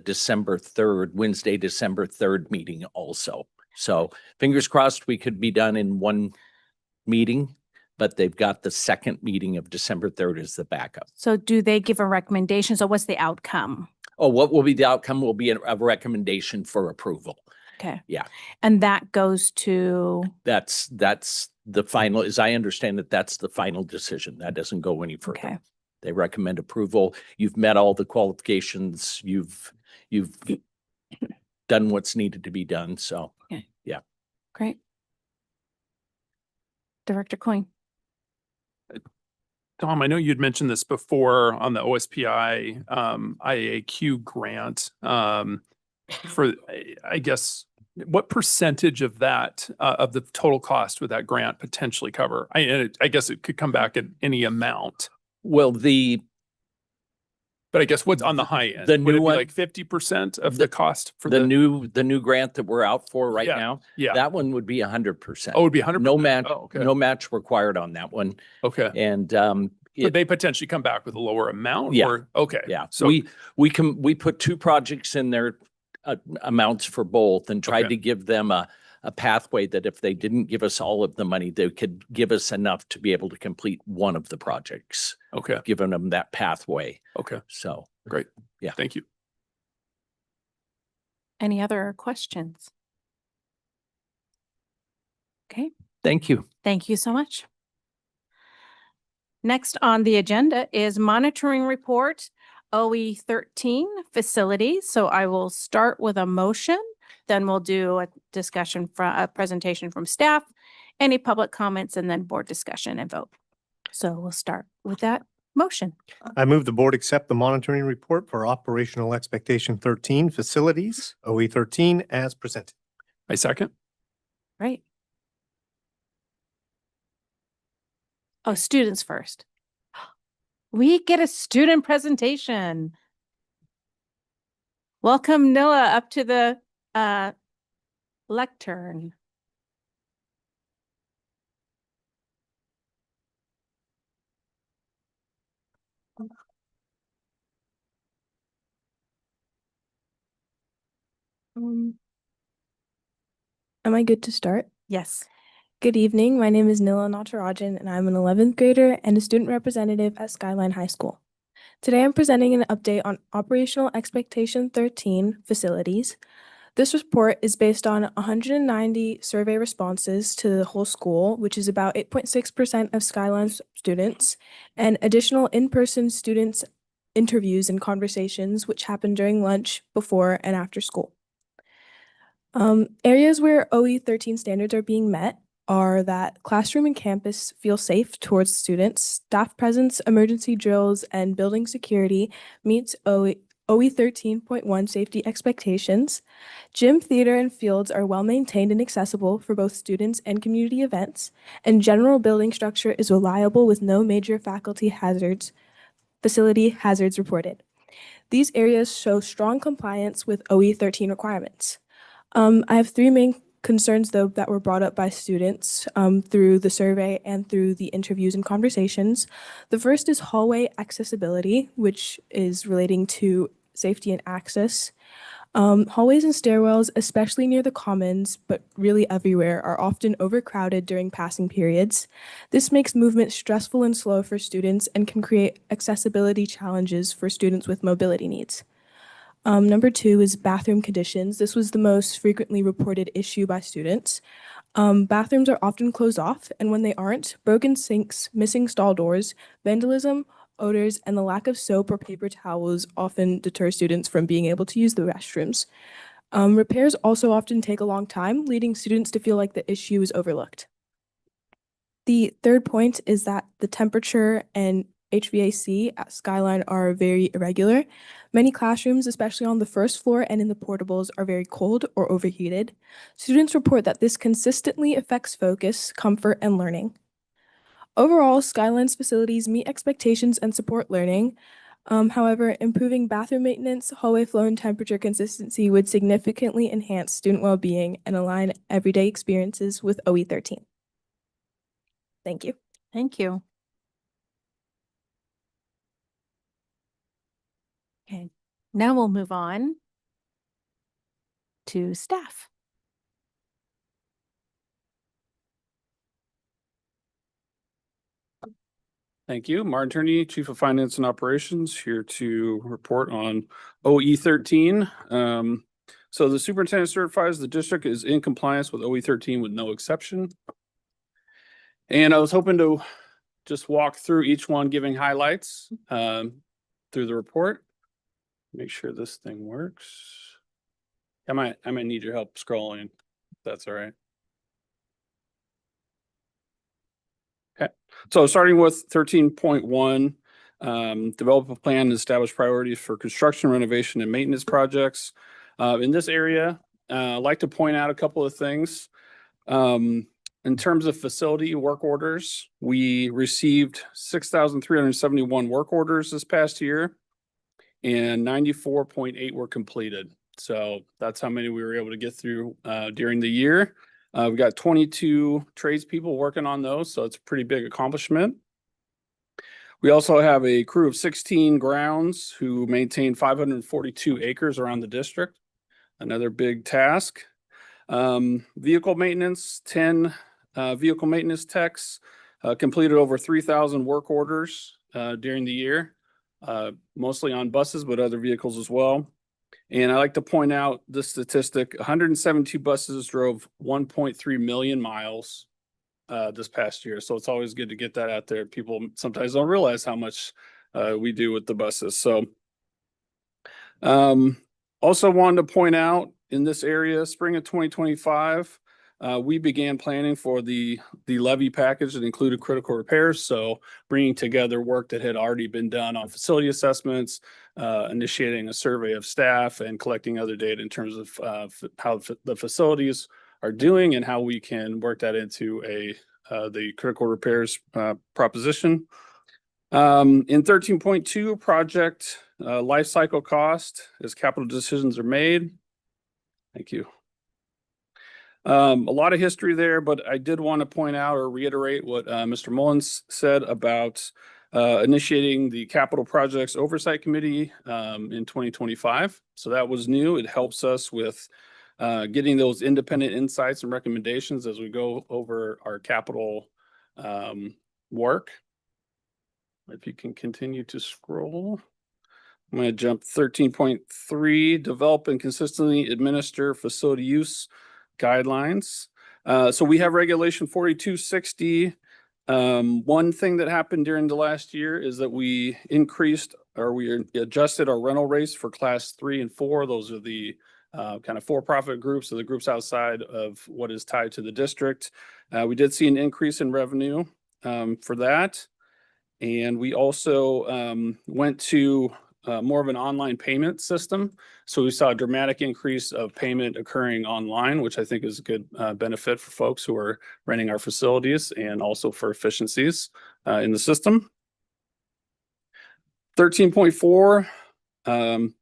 Wednesday, December 3rd meeting also. So fingers crossed we could be done in one meeting, but they've got the second meeting of December 3rd as the backup. So do they give a recommendation? So what's the outcome? Oh, what will be the outcome will be a recommendation for approval. Okay. Yeah. And that goes to, That's the final, as I understand it, that's the final decision. That doesn't go any further. okay. They recommend approval. You've met all the qualifications. You've done what's needed to be done. So, Okay. yeah. Great. Director Coyne. Tom, I know you'd mentioned this before on the OSPI IAQ grant. For, I guess, what percentage of that, of the total cost would that grant potentially cover? I guess it could come back at any amount, Well, but I guess what's on the high end? the Would new it be one- like 50% of the cost for the new grant that we're out for right Yeah, now, yeah. that one would be 100%. Oh, it'd be 100%. No match, Oh, okay. no match required on that one. Okay. And Could they potentially come back with a lower amount? Yeah. Or, okay. yeah, So we put two projects in there, amounts for both, and tried Okay. to give them a pathway that if they didn't give us all of the money, they could give us enough to be able to complete one of the projects, okay. giving them that pathway. Okay. So, Great. Yeah. Thank you. Any other questions? Okay. thank you. Thank you so much. Next on the agenda is monitoring report OE 13 facilities. So I will start with a motion, then we'll do a discussion from a presentation from staff, any public comments, and then board discussion and vote. So we'll start with that motion. I move the board accept the monitoring report for operational expectation 13 facilities, OE 13 as presented. I second. Right. Oh, students first. We get a student presentation. Welcome Noah up to the lectern. Am I good to start? Yes. Good evening. My name is Nila Natarajan, and I'm an 11th grader and a student representative at Skyline High School. Today, I'm presenting an update on Operational Expectation 13 facilities. This report is based on 190 survey responses to the whole school, which is about 8.6% of Skyline's students, and additional in-person students interviews and conversations, which happen during lunch, before, and after school. Areas where OE 13 standards are being met are that classroom and campus feel safe towards students, staff presence, emergency drills, and building security meets OE 13.1 safety expectations. Gym, theater, and fields are well maintained and accessible for both students and community events, and general building structure is reliable with no major facility hazards reported. These areas show strong compliance with OE 13 requirements. I have three main concerns, though, that were brought up by students through the survey and through the interviews and conversations. The first is hallway accessibility, which is relating to safety and access. Hallways and stairwells, especially near the commons, but really everywhere, are often overcrowded during passing periods. This makes movement stressful and slow for students and can create accessibility challenges for students with mobility needs. Number two is bathroom conditions. This was the most frequently reported issue by students. Bathrooms are often closed off, and when they aren't, broken sinks, missing stall doors, vandalism, odors, and the lack of soap or paper towels often deter students from being able to use the restrooms. Repairs also often take a long time, leading students to feel like the issue is overlooked. The third point is that the temperature and HVAC at Skyline are very irregular. Many classrooms, especially on the first floor and in the portables, are very cold or overheated. Students report that this consistently affects focus, comfort, and learning. Overall, Skyline's facilities meet expectations and support learning. However, improving bathroom maintenance, hallway flow, and temperature consistency would significantly enhance student well-being and align everyday experiences with OE 13. Thank you. Thank you. Okay, now we'll move on to staff. Thank you. Martin Turney, Chief of Finance and Operations, here to report on OE 13. So the superintendent certifies the district is in compliance with OE 13 with no exception. And I was hoping to just walk through each one, giving highlights through the report. Make sure this thing works. I might need your help scrolling, if that's all right. Okay, so starting with 13.1, develop a plan and establish priorities for construction, renovation, and maintenance projects. In this area, I'd like to point out a couple of things. In terms of facility work orders, we received 6,371 work orders this past year, and 94.8 were completed. So that's how many we were able to get through during the year. We've got 22 tradespeople working on those, so it's a pretty big accomplishment. We also have a crew of 16 grounds who maintain 542 acres around the district. Another big task. Vehicle maintenance, 10 vehicle maintenance techs completed over 3,000 work orders during the year, mostly on buses, but other vehicles as well. And I like to point out this statistic: 172 buses drove 1.3 million miles this past year. So it's always good to get that out there. People sometimes don't realize how much we do with the buses. So also wanted to point out in this area, spring of 2025, we began planning for the levy package that included critical repairs. So bringing together work that had already been done on facility assessments, initiating a survey of staff, and collecting other data in terms of how the facilities are doing and how we can work that into the critical repairs proposition. In 13.2, project life cycle cost as capital decisions are made. Thank you. A lot of history there, but I did want to point out or reiterate what Mr. Mullins said about initiating the Capital Projects Oversight Committee in 2025. So that was new. It helps us with getting those independent insights and recommendations as we go over our capital work. If you can continue to scroll. I'm going to jump 13.3, develop and consistently administer facility use guidelines. So we have regulation 4260. One thing that happened during the last year is that we increased or we adjusted our rental rates for class 3 and 4. Those are the kind of for-profit groups, so the groups outside of what is tied to the district. We did see an increase in revenue for that. And we also went to more of an online payment system. So we saw a dramatic increase of payment occurring online, which I think is a good benefit for folks who are renting our facilities and also for efficiencies in the system. 13.4,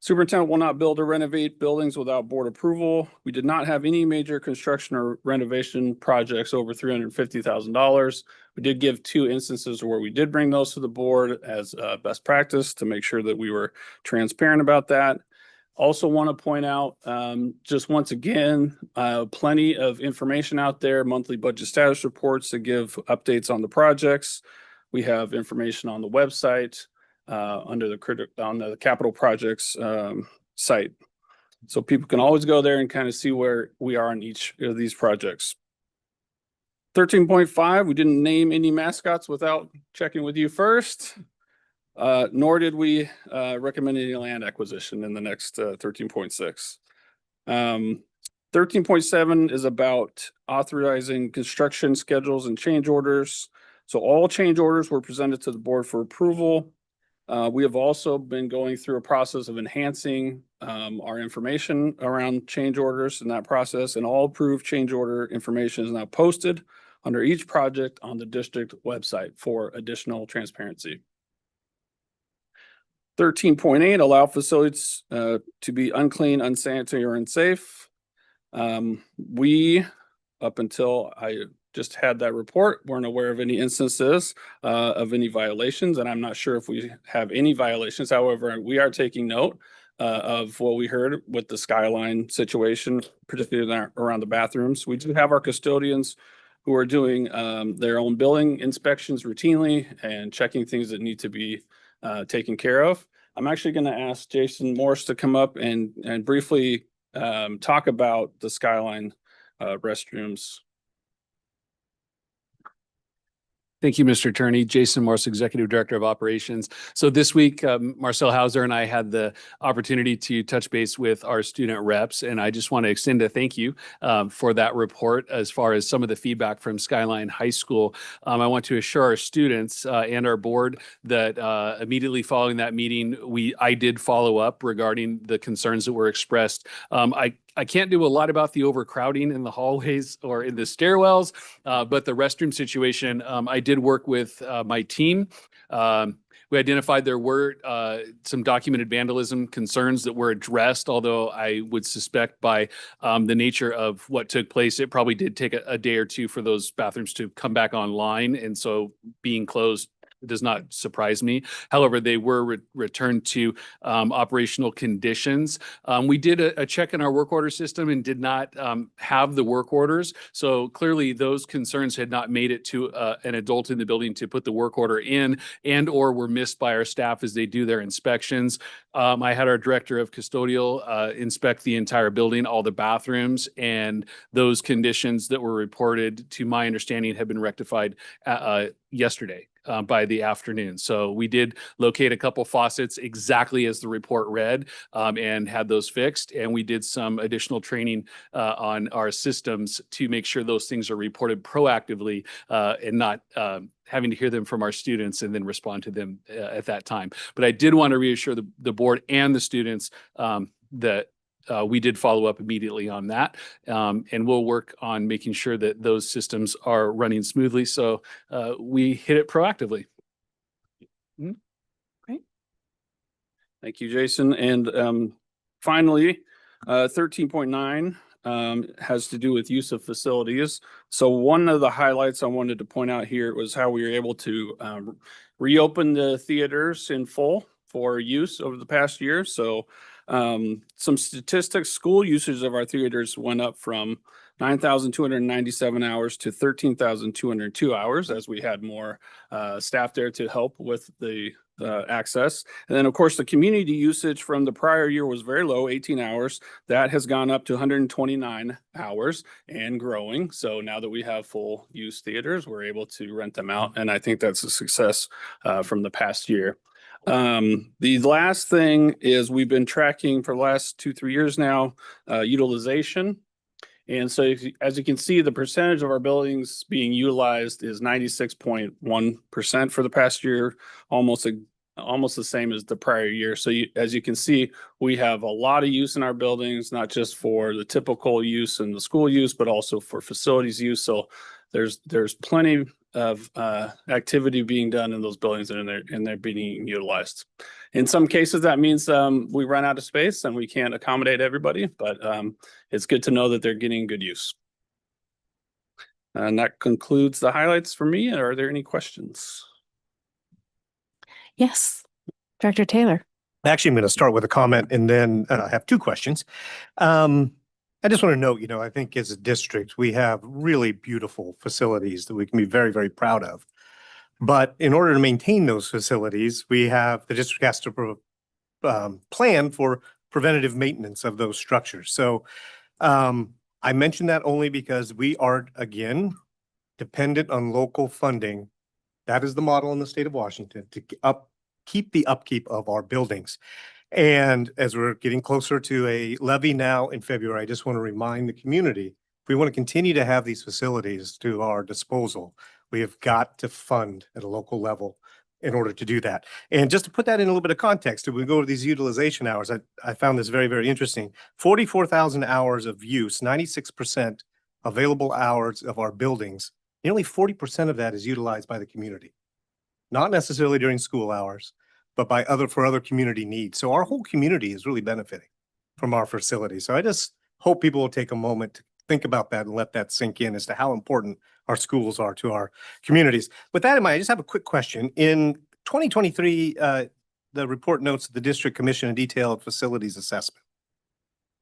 superintendent will not build or renovate buildings without board approval. We did not have any major construction or renovation projects over $350,000. We did give 2 instances where we did bring those to the board as best practice to make sure that we were transparent about that. Also want to point out, just once again, plenty of information out there, monthly budget status reports that give updates on the projects. We have information on the website under the capital projects site. So people can always go there and kind of see where we are on each of these projects. 13.5, we didn't name any mascots without checking with you first, nor did we recommend any land acquisition in the next 13.6. 13.7 is about authorizing construction schedules and change orders. So all change orders were presented to the board for approval. We have also been going through a process of enhancing our information around change orders in that process, and all approved change order information is now posted under each project on the district website for additional transparency. 13.8, allow facilities to be unclean, unsanitary, or unsafe. We, up until I just had that report, weren't aware of any instances of any violations, and I'm not sure if we have any violations. However, we are taking note of what we heard with the skyline situation, particularly around the bathrooms. We do have our custodians who are doing their own building inspections routinely and checking things that need to be taken care of. I'm actually going to ask Jason Morse to come up and briefly talk about the skyline restrooms. Thank you, Mr. Attorney. Jason Morse, Executive Director of Operations. So this week, Marcel Hauser and I had the opportunity to touch base with our student reps, and I just want to extend a thank you for that report as far as some of the feedback from Skyline High School. I want to assure our students and our board that immediately following that meeting, I did follow up regarding the concerns that were expressed. I can't do a lot about the overcrowding in the hallways or in the stairwells, but the restroom situation, I did work with my team. We identified there were some documented vandalism concerns that were addressed, although I would suspect by the nature of what took place, it probably did take a day or two for those bathrooms to come back online. And so being closed does not surprise me. However, they were returned to operational conditions. We did a check in our work order system and did not have the work orders. So clearly those concerns had not made it to an adult in the building to put the work order in and or were missed by our staff as they do their inspections. I had our director of custodial inspect the entire building, all the bathrooms, and those conditions that were reported, to my understanding, have been rectified yesterday. By the afternoon. So we did locate a couple faucets exactly as the report read and had those fixed. And we did some additional training on our systems to make sure those things are reported proactively and not having to hear them from our students and then respond to them at that time. But I did want to reassure the board and the students that we did follow up immediately on that, and we'll work on making sure that those systems are running smoothly. So we hit it proactively. Great. Thank you, Jason. And finally, 13.9 has to do with use of facilities. So one of the highlights I wanted to point out here was how we were able to reopen the theaters in full for use over the past year. So some statistics, school usage of our theaters went up from 9,297 hours to 13,202 hours as we had more staff there to help with the access. And then, of course, the community usage from the prior year was very low, 18 hours. That has gone up to 129 hours and growing. So now that we have full use theaters, we're able to rent them out. And I think that's a success from the past year. The last thing is we've been tracking for the last 2-3 years now, utilization. And so as you can see, the percentage of our buildings being utilized is 96.1% for the past year, almost the same as the prior year. So as you can see, we have a lot of use in our buildings, not just for the typical use and the school use, but also for facilities use. So there's plenty of activity being done in those buildings and they're being utilized. In some cases, that means we run out of space and we can't accommodate everybody, but it's good to know that they're getting good use. And that concludes the highlights for me. Are there any questions? Yes, Director Taylor. Actually, I'm going to start with a comment and then I have two questions. I just want to note, I think as a district, we have really beautiful facilities that we can be very, very proud of. But in order to maintain those facilities, the district has to plan for preventative maintenance of those structures. So I mention that only because we are, again, dependent on local funding. That is the model in the state of Washington to keep the upkeep of our buildings. And as we're getting closer to a levy now in February, I just want to remind the community, if we want to continue to have these facilities to our disposal, we have got to fund at a local level in order to do that. And just to put that in a little bit of context, if we go to these utilization hours, I found this very, very interesting. 44,000 hours of use, 96% available hours of our buildings, nearly 40% of that is utilized by the community. Not necessarily during school hours, but for other community needs. So our whole community is really benefiting from our facility. So I just hope people will take a moment to think about that and let that sink in as to how important our schools are to our communities. With that in mind, I just have a quick question. In 2023, the report notes that the district commissioned a detailed facilities assessment.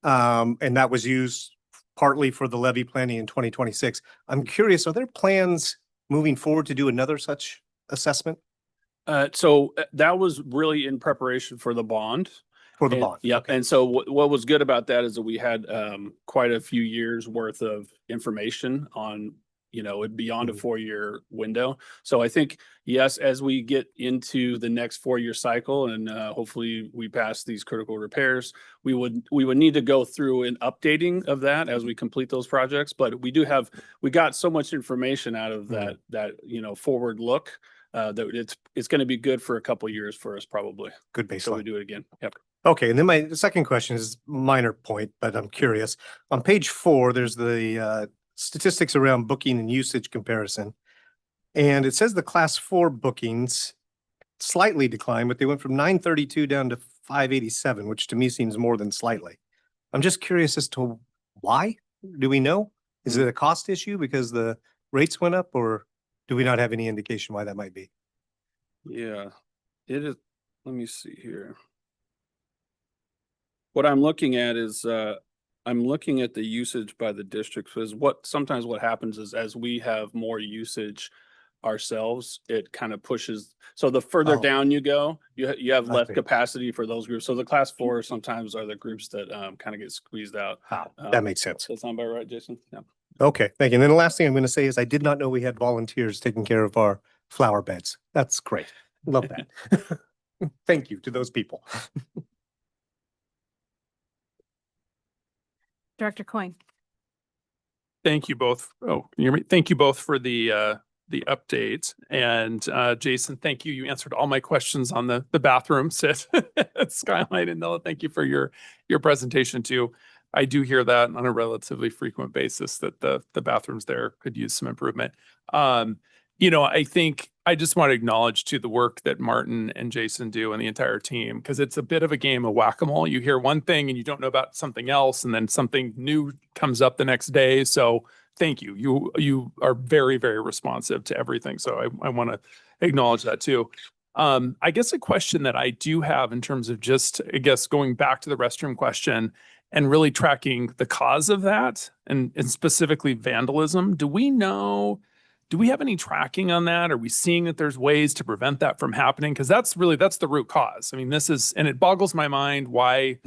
And that was used partly for the levy planning in 2026. I'm curious, are there plans moving forward to do another such assessment? So that was really in preparation for the bond. For the bond. Yep. Okay. And so what was good about that is that we had quite a few years worth of information on, it beyond a 4-year window. So I think, yes, as we get into the next 4-year cycle and hopefully we pass these critical repairs, we would need to go through an updating of that as we complete those projects. But we got so much information out of that forward look that it's going to be good for a couple of years for us probably. Good baseline. So we do it again. Yep. Okay, and then my second question is a minor point, but I'm curious. On page 4, there's the statistics around booking and usage comparison. And it says the class 4 bookings slightly declined, but they went from 932 down to 587, which to me seems more than slightly. I'm just curious as to why. Do we know? Is it a cost issue because the rates went up, or do we not have any indication why that might be? Yeah, it is. Let me see here. What I'm looking at is I'm looking at the usage by the districts, because sometimes what happens is as we have more usage ourselves, it kind of pushes. So the further down you go, you have less capacity for those groups. So the class 4 sometimes are the groups that kind of get squeezed out. That makes sense. That sound about right, Jason? Yeah. Okay, thank you. And then the last thing I'm going to say is I did not know we had volunteers taking care of our flower beds. That's great. Love that. Thank you to those people. Director Coyne. Thank you both. Oh, can you hear me? Thank you both for the update. And Jason, thank you. You answered all my questions on the bathrooms at Skyline and Noah. Thank you for your presentation too. I do hear that on a relatively frequent basis that the bathrooms there could use some improvement. I think I just want to acknowledge the work that Martin and Jason do and the entire team, because it's a bit of a game of whack-a-mole. You hear one thing and you don't know about something else, and then something new comes up the next day. So thank you. You are very, very responsive to everything. So I want to acknowledge that too. I guess a question that I do have in terms of just, I guess, going back to the restroom question and really tracking the cause of that and specifically vandalism. Do we have any tracking on that? Are we seeing that there's ways to prevent that from happening? Because that's the root cause. I mean, and it boggles my mind why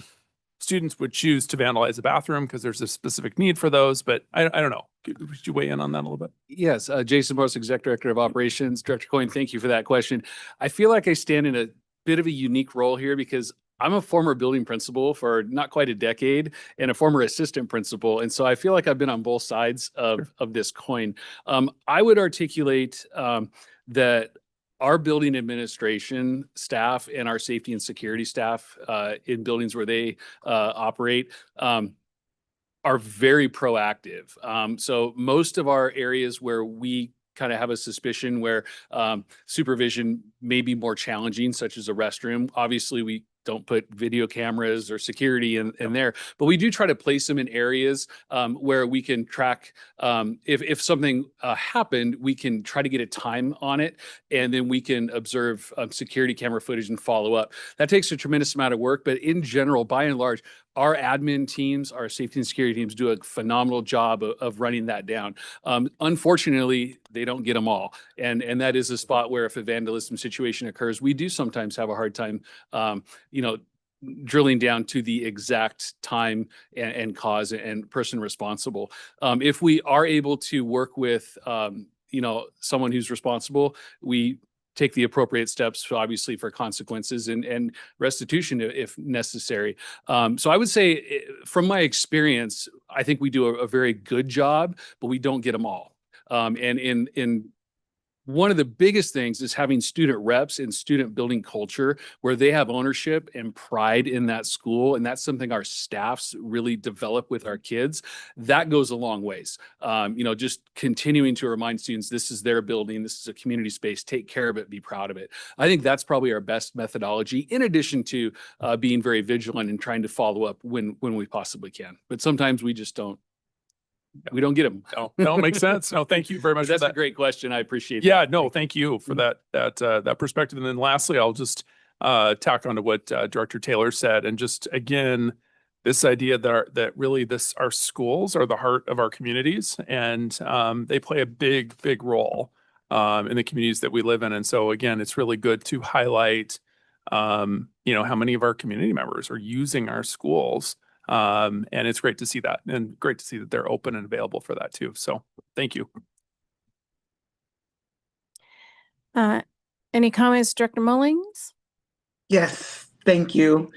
students would choose to vandalize a bathroom, because there's a specific need for those, but I don't know. Would you weigh in on that a little bit? Yes, Jason Morse, Exec Director of Operations. Director Coyne, thank you for that question. I feel like I stand in a bit of a unique role here because I'm a former building principal for not quite a decade and a former assistant principal. And so I feel like I've been on both sides of this coin. I would articulate that our building administration staff and our safety and security staff in buildings where they operate are very proactive. So most of our areas where we kind of have a suspicion where supervision may be more challenging, such as a restroom. Obviously, we don't put video cameras or security in there, but we do try to place them in areas where we can track. If something happened, we can try to get a time on it, and then we can observe security camera footage and follow up. That takes a tremendous amount of work, but in general, by and large, our admin teams, our safety and security teams do a phenomenal job of running that down. Unfortunately, they don't get them all. And that is a spot where if a vandalism situation occurs, we do sometimes have a hard time, drilling down to the exact time and cause and person responsible. If we are able to work with, someone who's responsible, we take the appropriate steps, obviously, for consequences and restitution if necessary. So I would say, from my experience, I think we do a very good job, but we don't get them all. And in one of the biggest things is having student reps and student building culture where they have ownership and pride in that school. And that's something our staffs really develop with our kids. That goes a long ways. Just continuing to remind students, this is their building, this is a community space, take care of it, be proud of it. I think that's probably our best methodology, in addition to being very vigilant and trying to follow up when we possibly can. But sometimes we just don't. We don't get them. No, makes sense. No, thank you very much. That's for that. a great question. I appreciate Yeah, that. no, thank you for that perspective. And then lastly, I'll just tack on to what Director Taylor said, and just again, this idea that really our schools are the heart of our communities, and they play a big role in the communities that we live in. And so again, it's really good to highlight how many of our community members are using our schools. And it's great to see that, and great to see that they're open and available for that too. So thank you. Any comments, Director Mullings? Yes, thank you.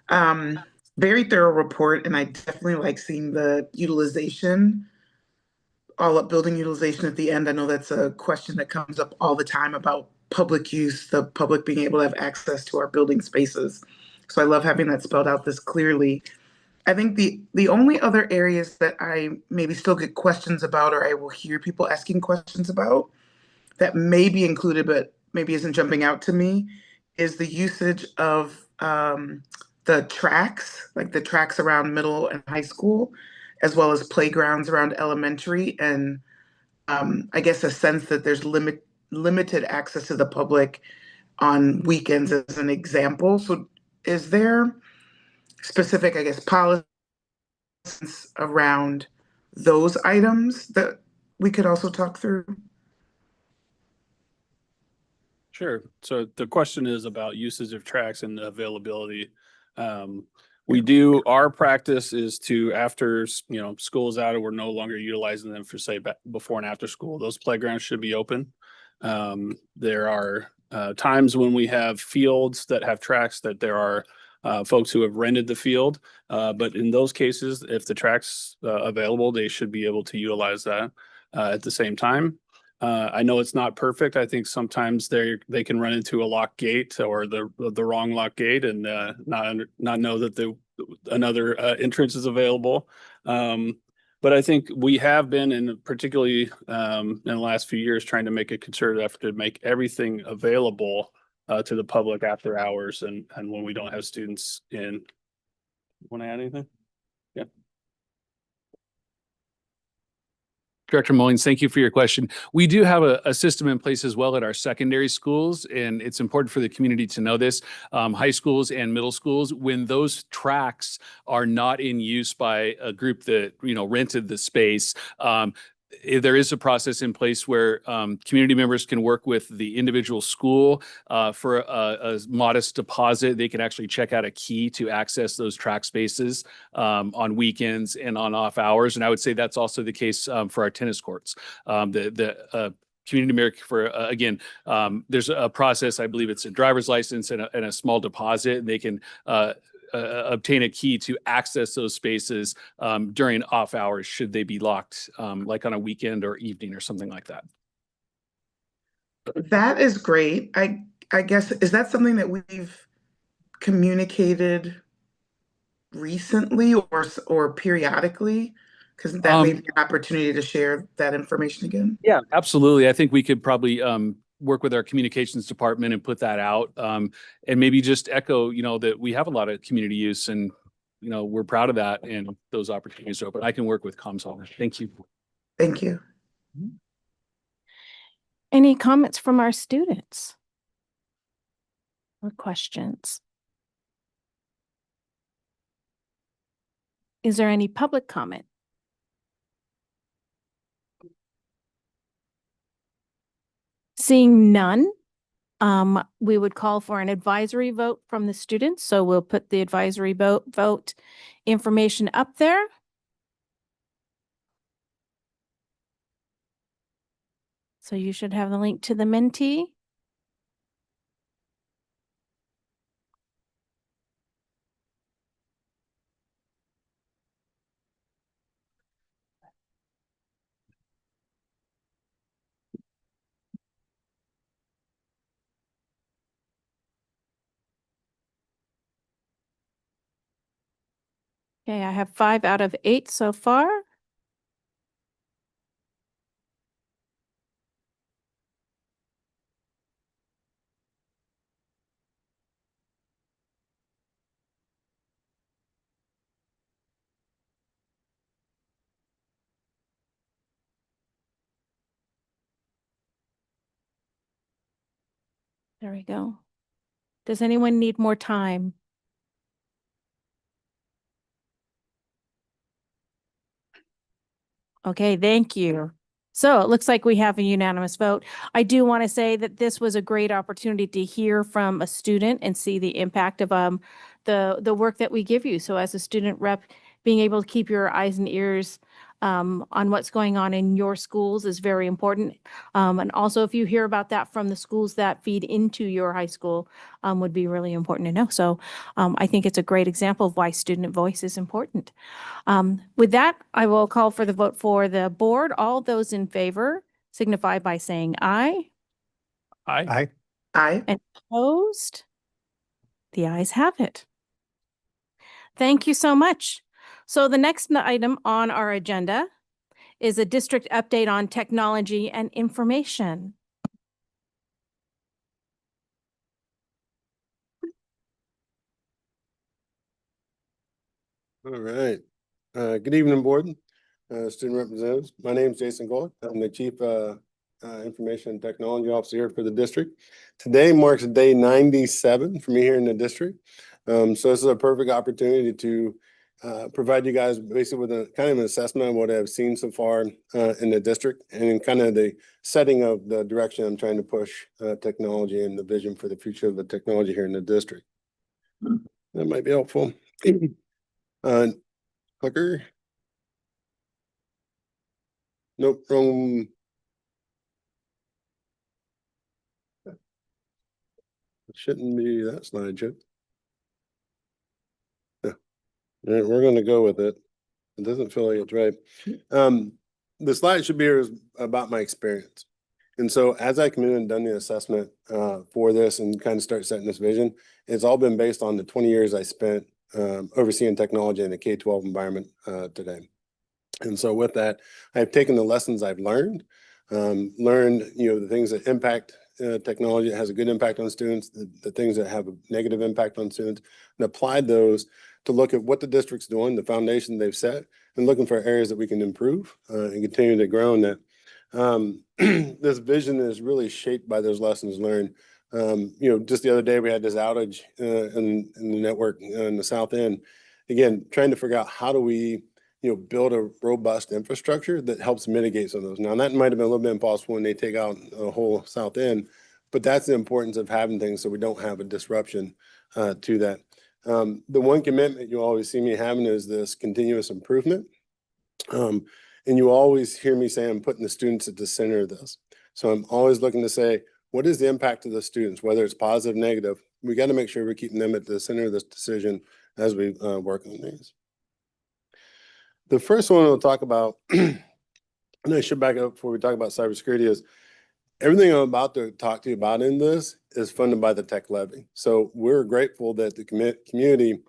Very thorough report, and I definitely like seeing the utilization, all up building utilization at the end. I know that's a question that comes up all the time about public use, the public being able to have access to our building spaces. So I love having that spelled out this clearly. I think the only other areas that I maybe still get questions about, or I will hear people asking questions about, that may be included but maybe isn't jumping out to me, is the usage of the tracks, like the tracks around middle and high school, as well as playgrounds around elementary, and I guess a sense that there's limited access to the public on weekends as an example. So is there specific, I guess, policies around those items that we could also talk through? Sure. So the question is about usage of tracks and availability. Our practice is to, after, school's out and we're no longer utilizing them for, say, before and after school, those playgrounds should be open. There are times when we have fields that have tracks that there are folks who have rented the field. But in those cases, if the track's available, they should be able to utilize that at the same time. I know it's not perfect. I think sometimes they can run into a locked gate or the wrong lock gate and not know that another entrance is available. But I think we have been, and particularly in the last few years, trying to make a concerted effort to make everything available to the public after hours and when we don't have students in. Want to add anything? Yeah. Director Mullings, thank you for your question. We do have a system in place as well at our secondary schools, and it's important for the community to know this. High schools and middle schools, when those tracks are not in use by a group that rented the space, there is a process in place where community members can work with the individual school for a modest deposit. They can actually check out a key to access those track spaces on weekends and on off hours. And I would say that's also the case for our tennis courts. The community member there's a process. I believe it's a driver's license and a small deposit, and they can obtain a key to access those spaces during off hours should they be locked, like on a weekend or evening or something like that. That is great. I guess, is that something that we've communicated recently or periodically? Because that may be an opportunity to share that information again. Yeah, absolutely. I think we could probably work with our communications department and put that out, and maybe just echo, that we have a lot of community use, and we're proud of that, and those opportunities are open. I can work with ComSol. Thank you. Thank you. Any comments from our students or questions? Is there any public comment? Seeing none, we would call for an advisory vote from the students. So we'll put the advisory vote information up there. So you should have the link to the Mentee. Okay, I have 5 out of 8 so far. There we go. Does anyone need more time? Okay, thank you. So it looks like we have a unanimous vote. I do want to say that this was a great opportunity to hear from a student and see the impact of the work that we give you. So as a student rep, being able to keep your eyes and ears on what's going on in your schools is very important. And also, if you hear about that from the schools that feed into your high school, would be really important to know. So I think it's a great example of why student voice is important. With that, I will call for the vote for the board. All those in favor signify by saying aye. Aye. Aye. Aye. And opposed? The ayes have it. Thank you so much. So the next item on our agenda is a district update on technology and information. All right. Good evening, board, student representatives. My name is Jason Golick. I'm the Chief Information and Technology Officer here for the district. Today marks day 97 for me here in the district. So this is a perfect opportunity to provide you guys basically with a kind of an assessment of what I've seen so far in the district and kind of the setting of the direction I'm trying to push technology and the vision for the future of the technology here in the district. That might be helpful. Clicker. Nope, wrong. It shouldn't be that slide, should. Yeah. All right, we're gonna go with it. It doesn't feel like it's right. The slide should be about my experience. And so as I come in and done the assessment for this and kind of start setting this vision, it's all been based on the 20 years I spent overseeing technology in the K-12 environment today. And so with that, I've taken the lessons I've learned, the things that impact technology that has a good impact on students, the things that have a negative impact on students, and applied those to look at what the district's doing, the foundation they've set, and looking for areas that we can improve and continue to grow in that. This vision is really shaped by those lessons learned. Just the other day we had this outage in the network in the south end. Again, trying to figure out how do we build a robust infrastructure that helps mitigate some of those. Now, that might have been a little bit impossible when they take out the whole south end, but that's the importance of having things so we don't have a disruption to that. The one commitment you always see me having is this continuous improvement. And you always hear me say I'm putting the students at the center of this. So I'm always looking to say, what is the impact of the students, whether it's positive, negative? We got to make sure we're keeping them at the center of this decision as we work on these. The first one we'll talk about, and I should back up before we talk about cybersecurity, is everything I'm about to talk to you about in this is funded by the tech levy. So we're grateful that the community,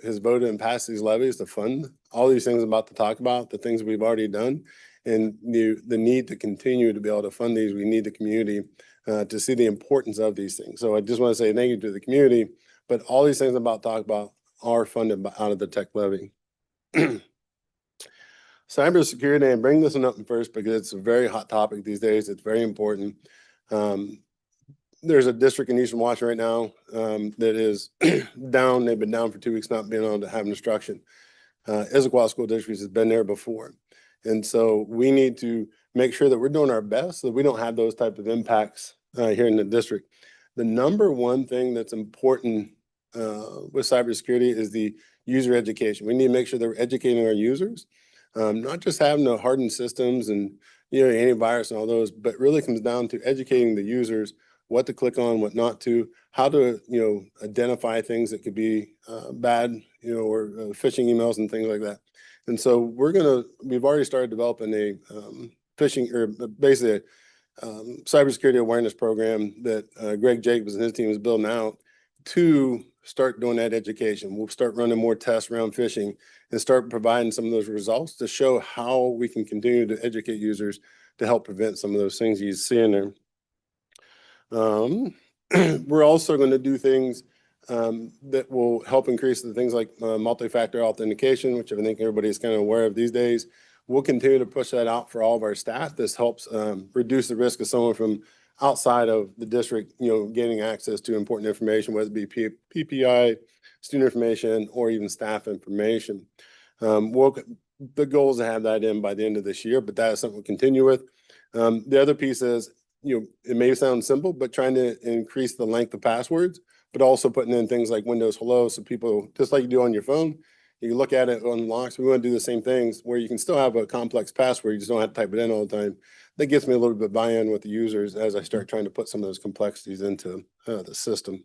has voted and passed these levies to fund all these things I'm about to talk about, the things we've already done, and the need to continue to be able to fund these. We need the community to see the importance of these things. So I just want to say thank you to the community, but all these things I'm about to talk about are funded out of the tech levy. Cybersecurity, I bring this one up first because it's a very hot topic these days. It's very important. There's a district in Eastern Washington right now that is down. They've been down for 2 weeks, not being able to have instruction. Issaquah School District has been there before. And so we need to make sure that we're doing our best so that we don't have those type of impacts here in the district. The number one thing that's important with cybersecurity is the user education. We need to make sure that we're educating our users. Not just having the hardened systems and antivirus and all those, but really comes down to educating the users what to click on, what not to, how to identify things that could be bad, or phishing emails and things like that. And so we've already started developing a phishing or basically a cybersecurity awareness program that Greg Jacobs and his team is building out to start doing that education. We'll start running more tests around phishing and start providing some of those results to show how we can continue to educate users to help prevent some of those things you see in there. We're also going to do things that will help increase the things like multi-factor authentication, which I think everybody's kind of aware of these days. We'll continue to push that out for all of our staff. This helps reduce the risk of someone from outside of the district, gaining access to important information, whether it be PPI, student information, or even staff information. The goal is to have that in by the end of this year, but that is something we'll continue with. The other piece is, it may sound simple, but trying to increase the length of passwords, but also putting in things like Windows Hello, so people, just like you do on your phone, you look at it on locks. We want to do the same things where you can still have a complex password. You just don't have to type it in all the time. That gets me a little bit buy-in with the users as I start trying to put some of those complexities into the system.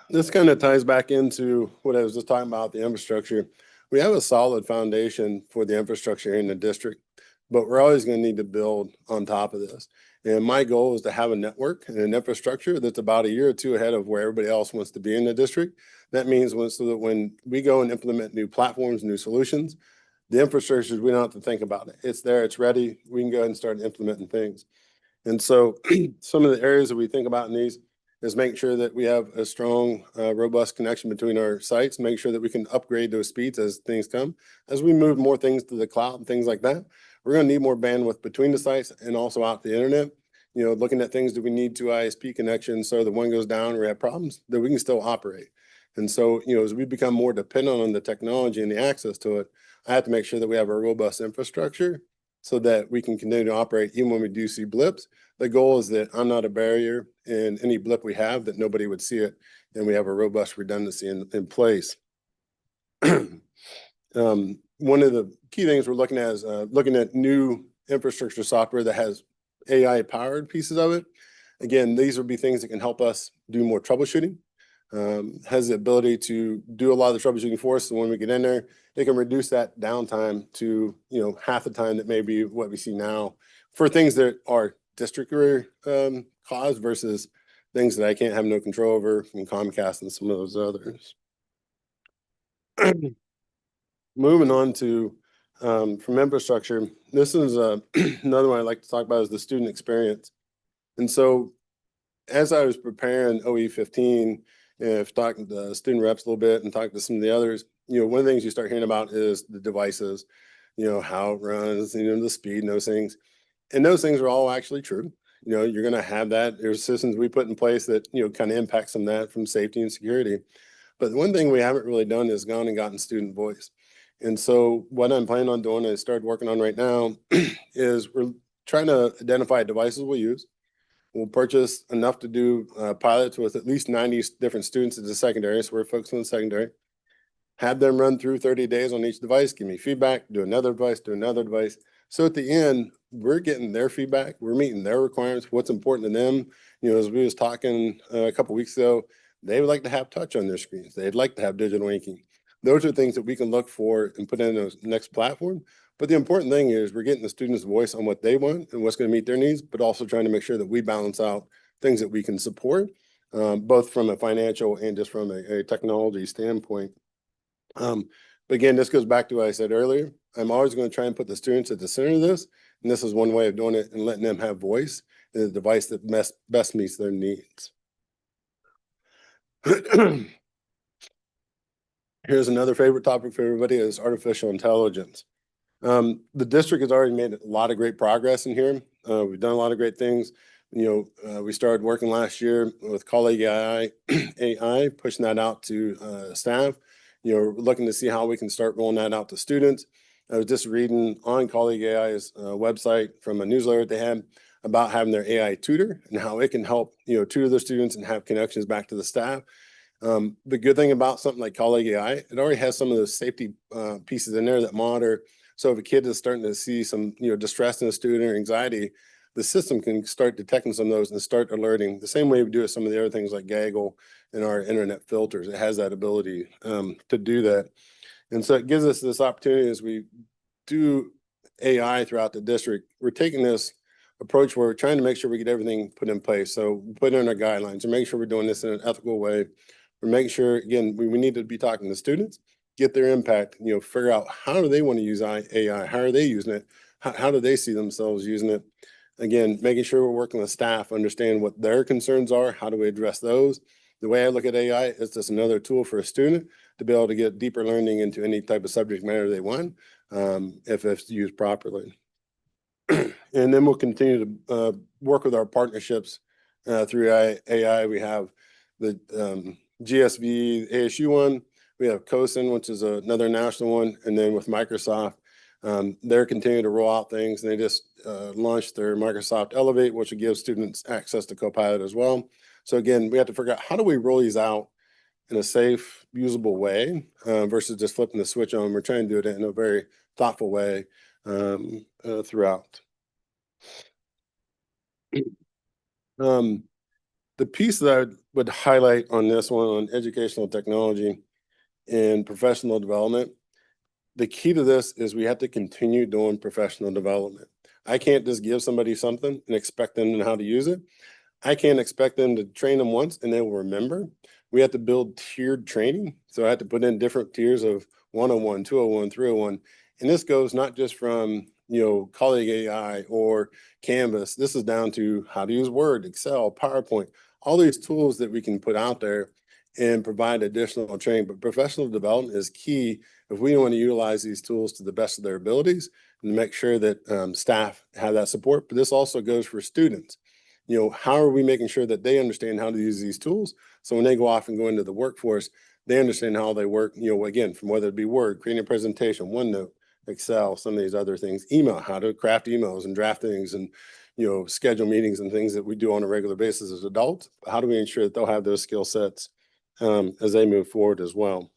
This kind of ties back into what I was just talking about, the infrastructure. We have a solid foundation for the infrastructure in the district, but we're always going to need to build on top of this. And my goal is to have a network and an infrastructure that's about a year or two ahead of where everybody else wants to be in the district. That means so that when we go and implement new platforms, new solutions, the infrastructure, we don't have to think about it. It's there, it's ready. We can go ahead and start implementing things. And so some of the areas that we think about in these is making sure that we have a strong, robust connection between our sites, make sure that we can upgrade those speeds as things come. As we move more things to the cloud and things like that, we're going to need more bandwidth between the sites and also out the internet. Looking at things, do we need 2 ISP connections so the one goes down or we have problems, that we can still operate. And so, as we become more dependent on the technology and the access to it, I have to make sure that we have a robust infrastructure so that we can continue to operate even when we do see blips. The goal is that I'm not a barrier in any blip we have, that nobody would see it, and we have a robust redundancy in place. One of the key things we're looking at is looking at new infrastructure software that has AI powered pieces of it. Again, these would be things that can help us do more troubleshooting. Has the ability to do a lot of the troubleshooting for us. So when we get in there, it can reduce that downtime to, half the time that may be what we see now for things that are district caused versus things that I can't have no control over from Comcast and some of those others. Moving on to from infrastructure, this is another one I'd like to talk about is the student experience. And so as I was preparing OE15, if talking to student reps a little bit and talking to some of the others, one of the things you start hearing about is the devices, how it runs, the speed and those things. And those things are all actually true. You're going to have that. There's systems we put in place that, kind of impact some of that from safety and security. But the one thing we haven't really done is gone and gotten student voice. And so what I'm planning on doing, I started working on right now, is we're trying to identify devices we'll use. We'll purchase enough to do pilots with at least 90 different students at the secondary. So we're focused on the secondary. Have them run through 30 days on each device, give me feedback, do another device, do another device. So at the end, we're getting their feedback. We're meeting their requirements, what's important to them. As we was talking a couple of weeks ago, they would like to have touch on their screens. They'd like to have digital inking. Those are things that we can look for and put in the next platform. But the important thing is we're getting the students' voice on what they want and what's going to meet their needs, but also trying to make sure that we balance out things that we can support, both from a financial and just from a technology standpoint. But again, this goes back to what I said earlier. I'm always going to try and put the students at the center of this. And this is one way of doing it and letting them have voice in a device that best meets their needs. Here's another favorite topic for everybody is artificial intelligence. The district has already made a lot of great progress in here. We've done a lot of great things. We started working last year with Colleague AI, pushing that out to staff. Looking to see how we can start rolling that out to students. I was just reading on Colleague AI's website from a newsletter they had about having their AI tutor and how it can help, tutor their students and have connections back to the staff. The good thing about something like Colleague AI, it already has some of those safety pieces in there that monitor. So if a kid is starting to see some, distress in a student or anxiety, the system can start detecting some of those and start alerting the same way we do with some of the other things like Gaggle and our internet filters. It has that ability to do that. And so it gives us this opportunity as we do AI throughout the district. We're taking this approach where we're trying to make sure we get everything put in place. So put in our guidelines and make sure we're doing this in an ethical way. We're making sure, again, we need to be talking to students, get their impact, figure out how do they want to use AI? How are they using it? How do they see themselves using it? Again, making sure we're working with staff, understand what their concerns are, how do we address those? The way I look at AI, it's just another tool for a student to be able to get deeper learning into any type of subject matter they want, if it's used properly. And then we'll continue to work with our partnerships through AI. We have the GSV ASU one. We have COSIN, which is another national one. And then with Microsoft, they're continuing to roll out things. And they just launched their Microsoft Elevate, which will give students access to Copilot as well. So again, we have to figure out how do we roll these out in a safe, usable way versus just flipping the switch on. We're trying to do it in a very thoughtful way throughout. The piece that I would highlight on this one on educational technology and professional development, the key to this is we have to continue doing professional development. I can't just give somebody something and expect them to know how to use it. I can't expect them to train them once and they will remember. We have to build tiered training. So I had to put in different tiers of 101, 201, 301. And this goes not just from, colleague AI or Canvas. This is down to how to use Word, Excel, PowerPoint, all these tools that we can put out there and provide additional training. But professional development is key if we want to utilize these tools to the best of their abilities and make sure that staff have that support. But this also goes for students. How are we making sure that they understand how to use these tools? So when they go off and go into the workforce, they understand how they work, again, from whether it be Word, creating a presentation, OneNote, Excel, some of these other things, email, how to craft emails and draft things and, schedule meetings and things that we do on a regular basis as adults. How do we ensure that they'll have those skill sets as they move forward as well?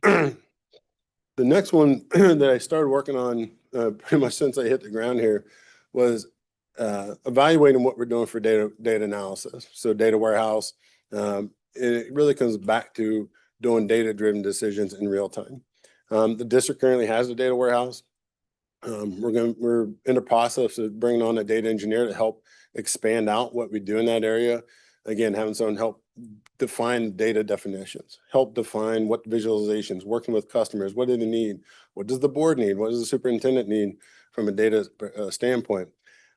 The next one that I started working on pretty much since I hit the ground here was evaluating what we're doing for data analysis. So data warehouse, it really comes back to doing data-driven decisions in real time. The district currently has a data warehouse. We're in the process of bringing on a data engineer to help expand out what we do in that area. Again, having someone help define data definitions, help define what visualizations, working with customers, what do they need? What does the board need? What does the superintendent need from a data standpoint?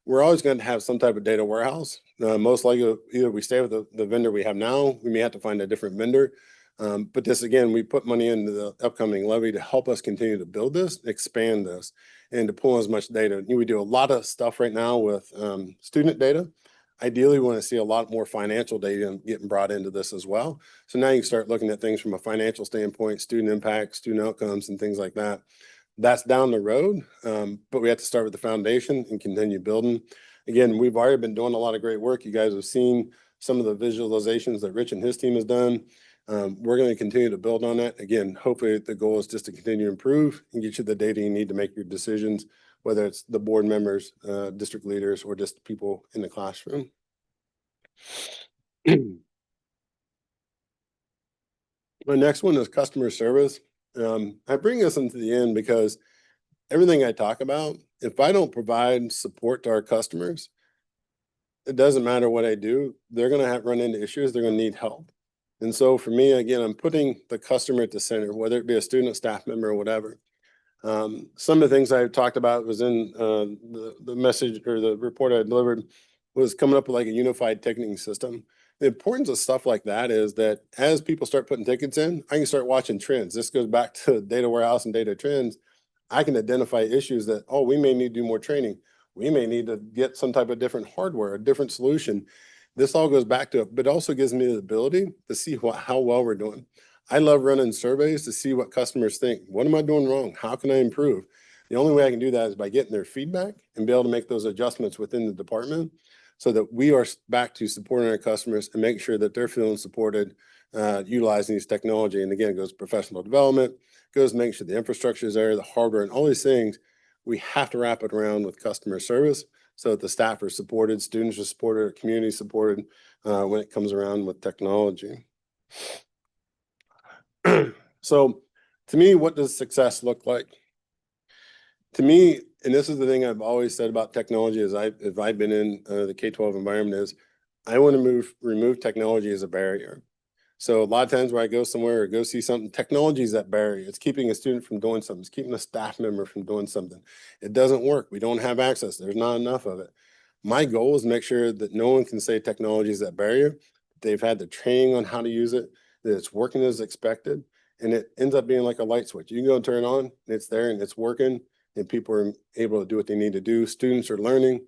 We're always going to have some type of data warehouse. Most likely, either we stay with the vendor we have now, we may have to find a different vendor. But this, again, we put money into the upcoming levy to help us continue to build this, expand this, and to pull as much data. We do a lot of stuff right now with student data. Ideally, we want to see a lot more financial data getting brought into this as well. So now you can start looking at things from a financial standpoint, student impact, student outcomes, and things like that. That's down the road, but we have to start with the foundation and continue building. Again, we've already been doing a lot of great work. You guys have seen some of the visualizations that Rich and his team has done. We're going to continue to build on that. Again, hopefully the goal is just to continue to improve and get you the data you need to make your decisions, whether it's the board members, district leaders, or just people in the classroom. My next one is customer service. I bring this into the end because everything I talk about, if I don't provide support to our customers, it doesn't matter what I do, they're going to run into issues, they're going to need help. And so for me, again, I'm putting the customer at the center, whether it be a student, staff member, or whatever. Some of the things I talked about was in the message or the report I delivered was coming up with like a unified ticketing system. The importance of stuff like that is that as people start putting tickets in, I can start watching trends. This goes back to data warehouse and data trends. I can identify issues that, oh, we may need to do more training. We may need to get some type of different hardware, a different solution. This all goes back to it, but also gives me the ability to see how well we're doing. I love running surveys to see what customers think. What am I doing wrong? How can I improve? The only way I can do that is by getting their feedback and be able to make those adjustments within the department so that we are back to supporting our customers and make sure that they're feeling supported, utilizing these technology. And again, it goes professional development, goes making sure the infrastructure is there, the hardware, and all these things. We have to wrap it around with customer service so that the staff are supported, students are supported, community supported when it comes around with technology. So to me, what does success look like? To me, and this is the thing I've always said about technology is if I've been in the K-12 environment is I want to remove technology as a barrier. So a lot of times when I go somewhere or go see something, technology is that barrier. It's keeping a student from doing something. It's keeping a staff member from doing something. It doesn't work. We don't have access. There's not enough of it. My goal is to make sure that no one can say technology is that barrier. They've had the training on how to use it, that it's working as expected, and it ends up being like a light switch. You can go and turn it on, and it's there and it's working, and people are able to do what they need to do. Students are learning,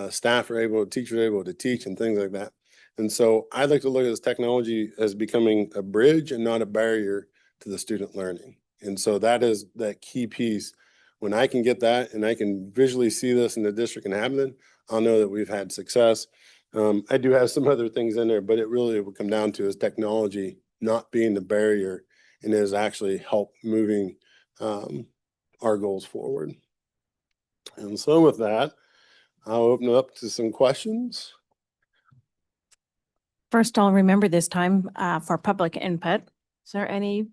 staff are able, teachers are able to teach and things like that. And so I like to look at this technology as becoming a bridge and not a barrier to the student learning. And so that is that key piece. When I can get that and I can visually see this in the district and happening, I'll know that we've had success. I do have some other things in there, but it really would come down to is technology not being the barrier and is actually help moving our goals forward. And so with that, I'll open it up to some questions. First, I'll remember this time for public input. Is there any?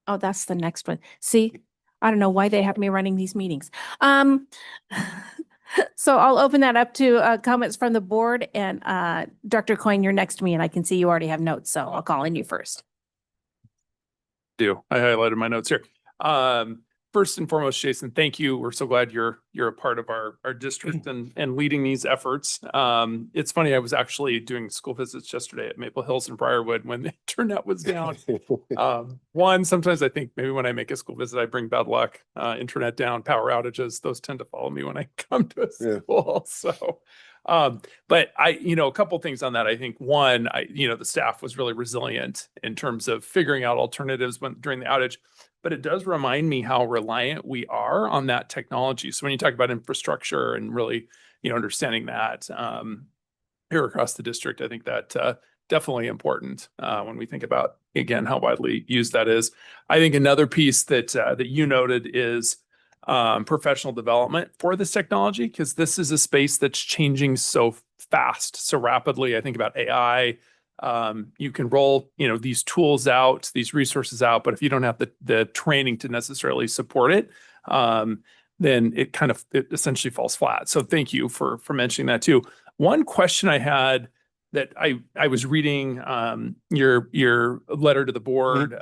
Oh, that's the next one. See, I don't know why they have me running these meetings. So I'll open that up to comments from the board, and Dr. Coyne, you're next to me and I can see you already have notes, so I'll call on you first. I highlighted my notes here. First and foremost, Jason, thank you. We're so glad you're a part of our district and leading these efforts. It's funny, I was actually doing school visits yesterday at Maple Hills and Briarwood when the internet was down. Sometimes I think maybe when I make a school visit, I bring bad luck. Internet down, power outages, those tend to follow me when I come to a school. So but a couple things on that. I think one, the staff was really resilient in terms of figuring out alternatives during the outage. But it does remind me how reliant we are on that technology. So when you talk about infrastructure and really, understanding that here across the district, I think that definitely important when we think about, again, how widely used that is. I think another piece that you noted is professional development for this technology, because this is a space that's changing so fast, so rapidly. I think about AI. You can roll, these tools out, these resources out, but if you don't have the training to necessarily support it, then it essentially falls flat. So thank you for mentioning that too. One question I had that I was reading your letter to the board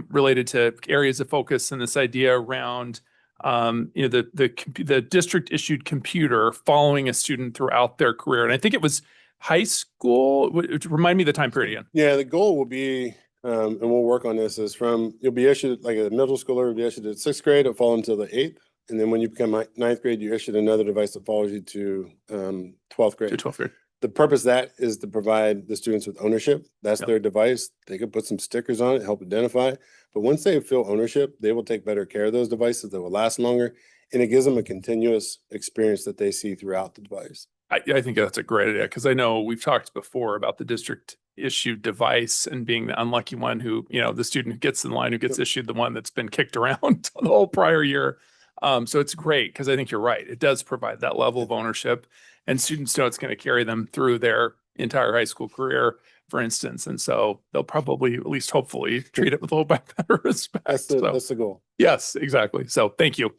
related to areas of focus and this idea around the district issued computer following a student throughout their career, and I think it was high school. Remind me the time period again. Yeah, the goal will be, and we'll work on this, is you'll be issued, like a middle schooler will be issued at 6th grade, it'll fall until the 8th. And then when you become 9th grade, you're issued another device that follows you to 12th grade. To 12th grade. The purpose of that is to provide the students with ownership. That's their device. They can put some stickers on it, help identify. But once they feel ownership, they will take better care of those devices that will last longer. And it gives them a continuous experience that they see throughout the device. I think that's a great idea, because I know we've talked before about the district issued device and being the unlucky one who, the student who gets in line, who gets issued the one that's been kicked around the whole prior year. So it's great, because I think you're right. It does provide that level of ownership, and students know it's going to carry them through their entire high school career, for instance. And so they'll probably, at least hopefully, treat it with a little bit better respect. That's the goal. Yes, exactly. So thank you.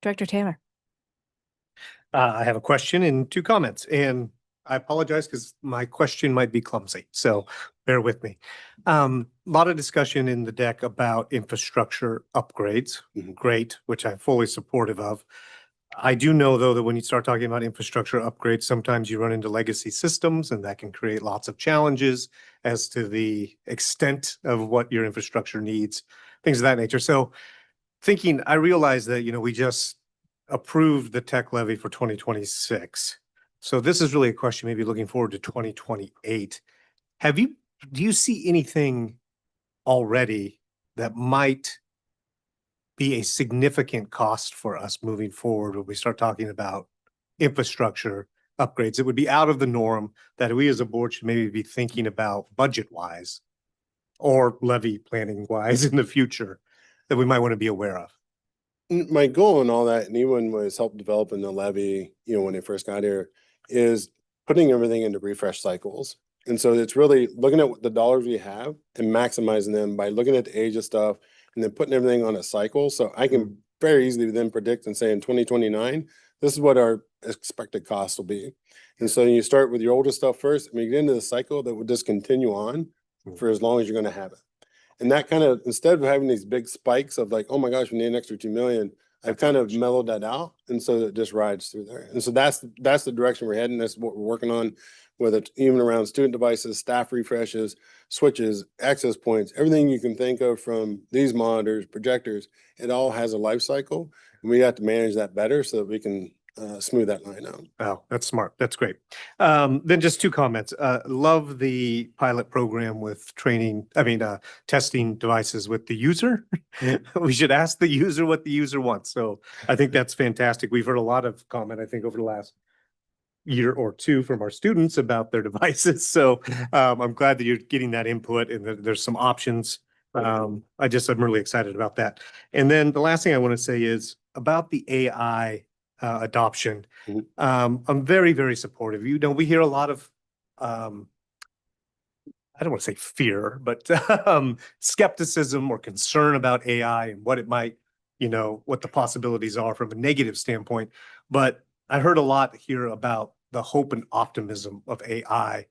Director Taylor. I have a question and 2 comments, and I apologize because my question might be clumsy, so bear with me. A lot of discussion in the deck about infrastructure upgrades. Great, which I'm fully supportive of. I do know, though, that when you start talking about infrastructure upgrades, sometimes you run into legacy systems, and that can create lots of challenges as to the extent of what your infrastructure needs, things of that nature. So I realize that, we just approved the tech levy for 2026. So this is really a question maybe looking forward to 2028. Do you see anything already that might be a significant cost for us moving forward when we start talking about infrastructure upgrades? It would be out of the norm that we as a board should maybe be thinking about budget-wise or levy planning-wise in the future that we might want to be aware of. My goal in all that, and even was help developing the levy, when they first got here, is putting everything into refresh cycles. And so it's really looking at the dollars we have and maximizing them by looking at the age of stuff and then putting everything on a cycle. So I can very easily then predict and say in 2029, this is what our expected cost will be. And so you start with your older stuff first, and you get into the cycle that will just continue on for as long as you're going to have it. And that kind of, instead of having these big spikes of like, oh my gosh, we need an extra 2 million, I've kind of mellowed that out. And so it just rides through there. And so that's the direction we're heading. That's what we're working on, whether it's even around student devices, staff refreshes, switches, access points, everything you can think of from these monitors, projectors, it all has a life cycle. And we have to manage that better so that we can smooth that line out. Oh, that's smart. That's great. Then just two comments. Love the pilot program with testing devices with the user. We should ask the user what the user wants. So I think that's fantastic. We've heard a lot of comment, I think, over the last year or two from our students about their devices. So I'm glad that you're getting that input and that there's some options. I'm really excited about that. And then the last thing I want to say is about the AI adoption. I'm very, very supportive. You know, we hear a lot of, I don't want to say fear, but skepticism or concern about AI and what it might, what the possibilities are from a negative standpoint. But I heard a lot here about the hope and optimism of AI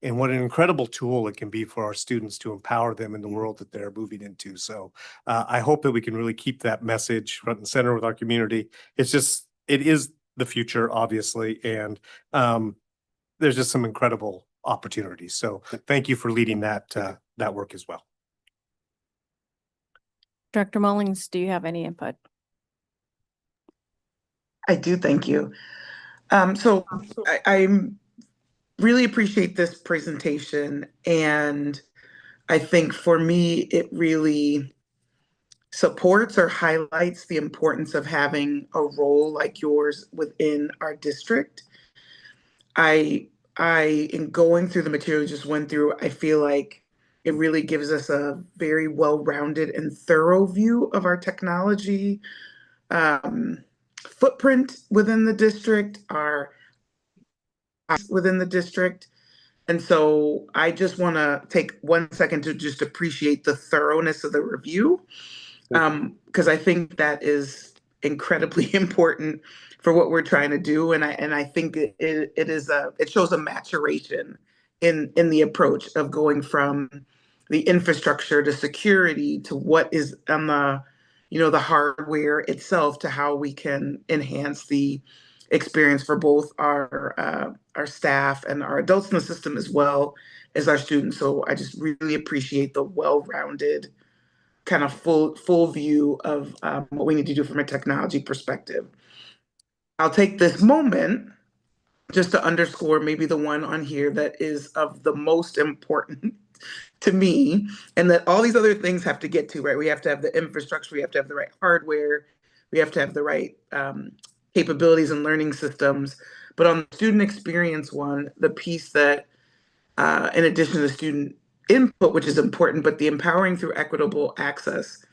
and what an incredible tool it can be for our students to empower them in the world that they're moving into. So I hope that we can really keep that message front and center with our community. It is the future, obviously, and there's just some incredible opportunities. So thank you for leading that work as well. Director Mullings, do you have any input? I do, thank you. I really appreciate this presentation, and I think for me, it really supports or highlights the importance of having a role like yours within our district. In going through the material you just went through, I feel like it really gives us a very well-rounded and thorough view of our technology footprint within the district, within the district. And so I just want to take 1 second to just appreciate the thoroughness of the review, because I think that is incredibly important for what we're trying to do. And I think it shows a maturation in the approach of going from the infrastructure to security to what is on the hardware itself, to how we can enhance the experience for both our staff and our adults in the system, as well as our students. So I just really appreciate the well-rounded kind of full view of what we need to do from a technology perspective. I'll take this moment just to underscore maybe the one on here that is of the most important to me, and that all these other things have to get to, right? We have to have the infrastructure, we have to have the right hardware, we have to have the right capabilities and learning systems. But on the student experience one, the piece that, in addition to the student input, which is important, but the empowering through equitable access,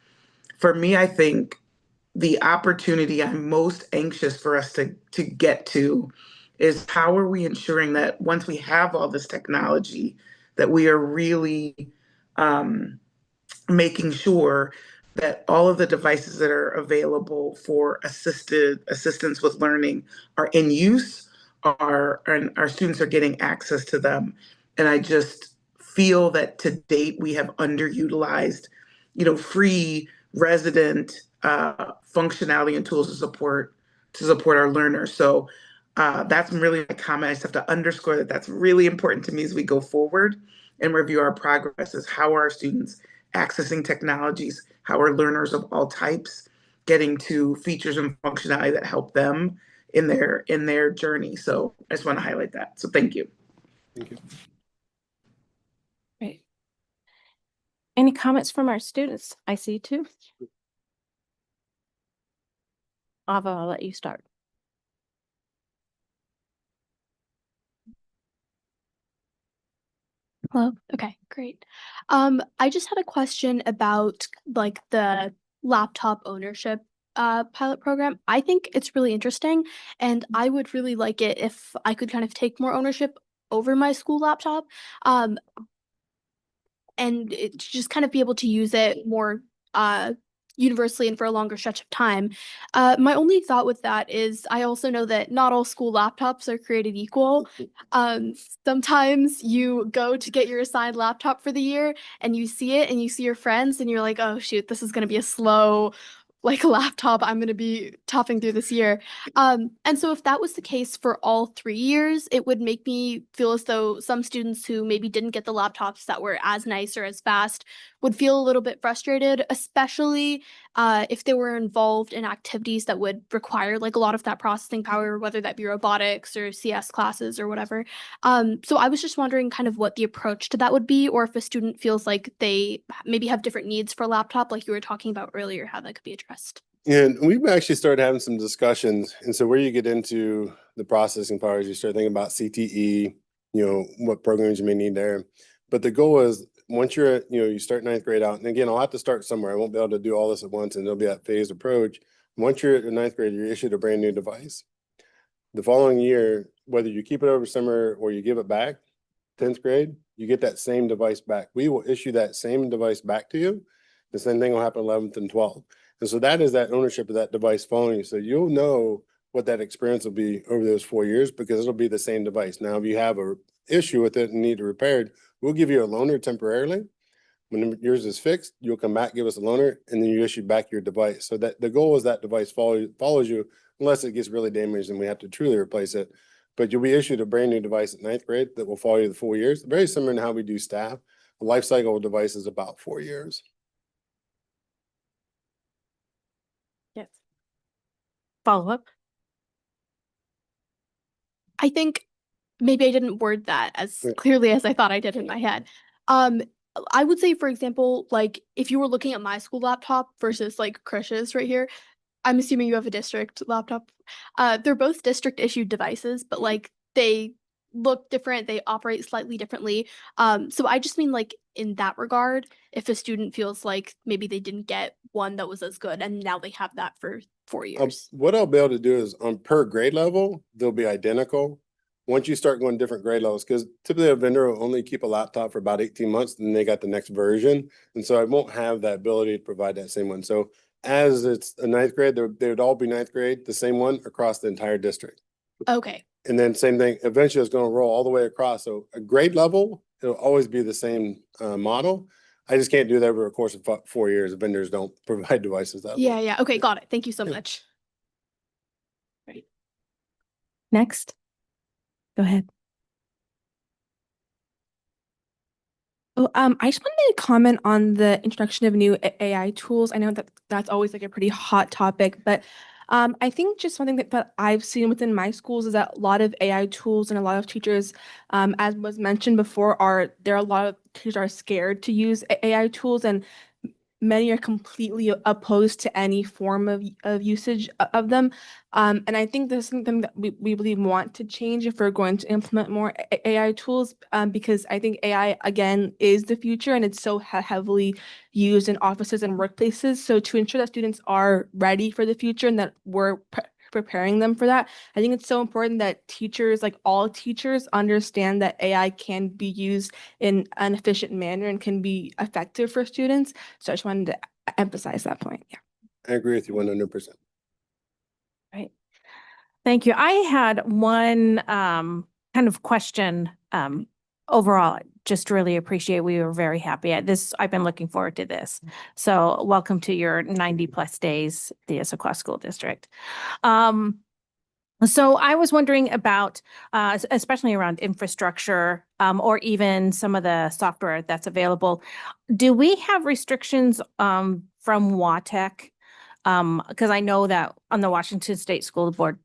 for me, I think the opportunity I'm most anxious for us to get to is how are we ensuring that once we have all this technology, that we are really making sure that all of the devices that are available for assistance with learning are in use, and our students are getting access to them. And I just feel that to date we have underutilized, free resident functionality and tools to support our learners. So that's really a comment. I just have to underscore that that's really important to me as we go forward and review our progress, is how are our students accessing technologies, how are learners of all types getting to features and functionality that help them in their journey. So I just want to highlight that. So thank you. Thank you. Great. Any comments from our students? I see two. Ava, I'll let you start. Hello. Okay, great. I just had a question about like the laptop ownership pilot program. I think it's really interesting, and I would really like it if I could kind of take more ownership over my school laptop. And just kind of be able to use it more universally and for a longer stretch of time. My only thought with that is I also know that not all school laptops are created equal. Sometimes you go to get your assigned laptop for the year and you see it and you see your friends and you're like, oh shoot, this is going to be a slow like laptop I'm going to be toughing through this year. And so if that was the case for all 3 years, it would make me feel as though some students who maybe didn't get the laptops that were as nice or as fast would feel a little bit frustrated, especially if they were involved in activities that would require like a lot of that processing power, whether that be robotics or CS classes or whatever. So I was just wondering kind of what the approach to that would be, or if a student feels like they maybe have different needs for a laptop, like you were talking about earlier, how that could be addressed. And we've actually started having some discussions. And so where you get into the processing powers, you start thinking about CTE, what programs you may need there. But the goal is once you're at, you start 9th grade out, and again, I'll have to start somewhere. I won't be able to do all this at once, and there'll be that phased approach. Once you're at 9th grade, you're issued a brand new device. The following year, whether you keep it over summer or you give it back, 10th grade, you get that same device back. We will issue that same device back to you. The same thing will happen 11th and 12th. And so that is that ownership of that device following you. So you'll know what that experience will be over those 4 years because it'll be the same device. Now, if you have a issue with it and need it repaired, we'll give you a loaner temporarily. When yours is fixed, you'll come back, give us a loaner, and then you issue back your device. So that the goal is that device follows you unless it gets really damaged and we have to truly replace it. But you'll be issued a brand new device at 9th grade that will follow you the 4 years. Very similar to how we do staff. The life cycle of a device is about 4 years. Yes. Follow up. I think maybe I didn't word that as clearly as I thought I did in my head. I would say, for example, like if you were looking at my school laptop versus like Krish's right here, I'm assuming you have a district laptop. They're both district issued devices, but like they look different, they operate slightly differently. So I just mean like in that regard, if a student feels like maybe they didn't get one that was as good and now they have that for 4 years. What I'll be able to do is on per grade level, they'll be identical. Once you start going different grade levels, because typically a vendor will only keep a laptop for about 18 months, and then they got the next version. And so I won't have that ability to provide that same one. So as it's a 9th grade, they would all be 9th grade, the same one across the entire district. Okay. And then same thing, eventually it's going to roll all the way across. So a grade level, it'll always be the same model. I just can't do that over a course of 4 years. Vendors don't provide devices that Yeah, way. yeah. Okay, got it. Thank you so much. Right. Next. Go ahead. Oh, I just wanted to comment on the introduction of new AI tools. I know that that's always like a pretty hot topic, but I think just something that I've seen within my schools is that a lot of AI tools and a lot of teachers, as was mentioned before, there are a lot of teachers are scared to use AI tools, and many are completely opposed to any form of usage of them. And I think this is something that we really want to change if we're going to implement more AI tools, because I think AI, again, is the future and it's so heavily used in offices and workplaces. So to ensure that students are ready for the future and that we're preparing them for that, I think it's so important that teachers, like all teachers, understand that AI can be used in an efficient manner and can be effective for students. So I just wanted to emphasize that point. Yeah. I agree with you 100%. Right. Thank you. I had one kind of question overall. Just really appreciate, we were very happy at this. I've been looking forward to this. So welcome to your 90+ days, the Issaquah School District. So I was wondering about, especially around infrastructure, or even some of the software that's available. Do we have restrictions from WATEC? Because I know that on the Washington State School Board,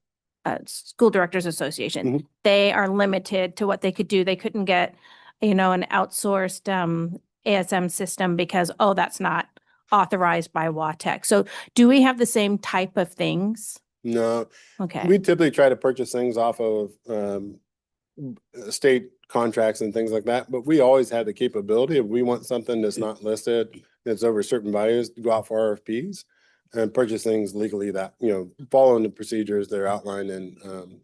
School Directors Association, they are limited to what they could do. They couldn't get, an outsourced ASM system because, that's not authorized by WATEC. So do we have the same type of things? No. Okay. We typically try to purchase things off of state contracts and things like that, but we always have the capability if we want something that's not listed, that's over certain values, to go out for RFPs and purchase things legally that, following the procedures that are outlined in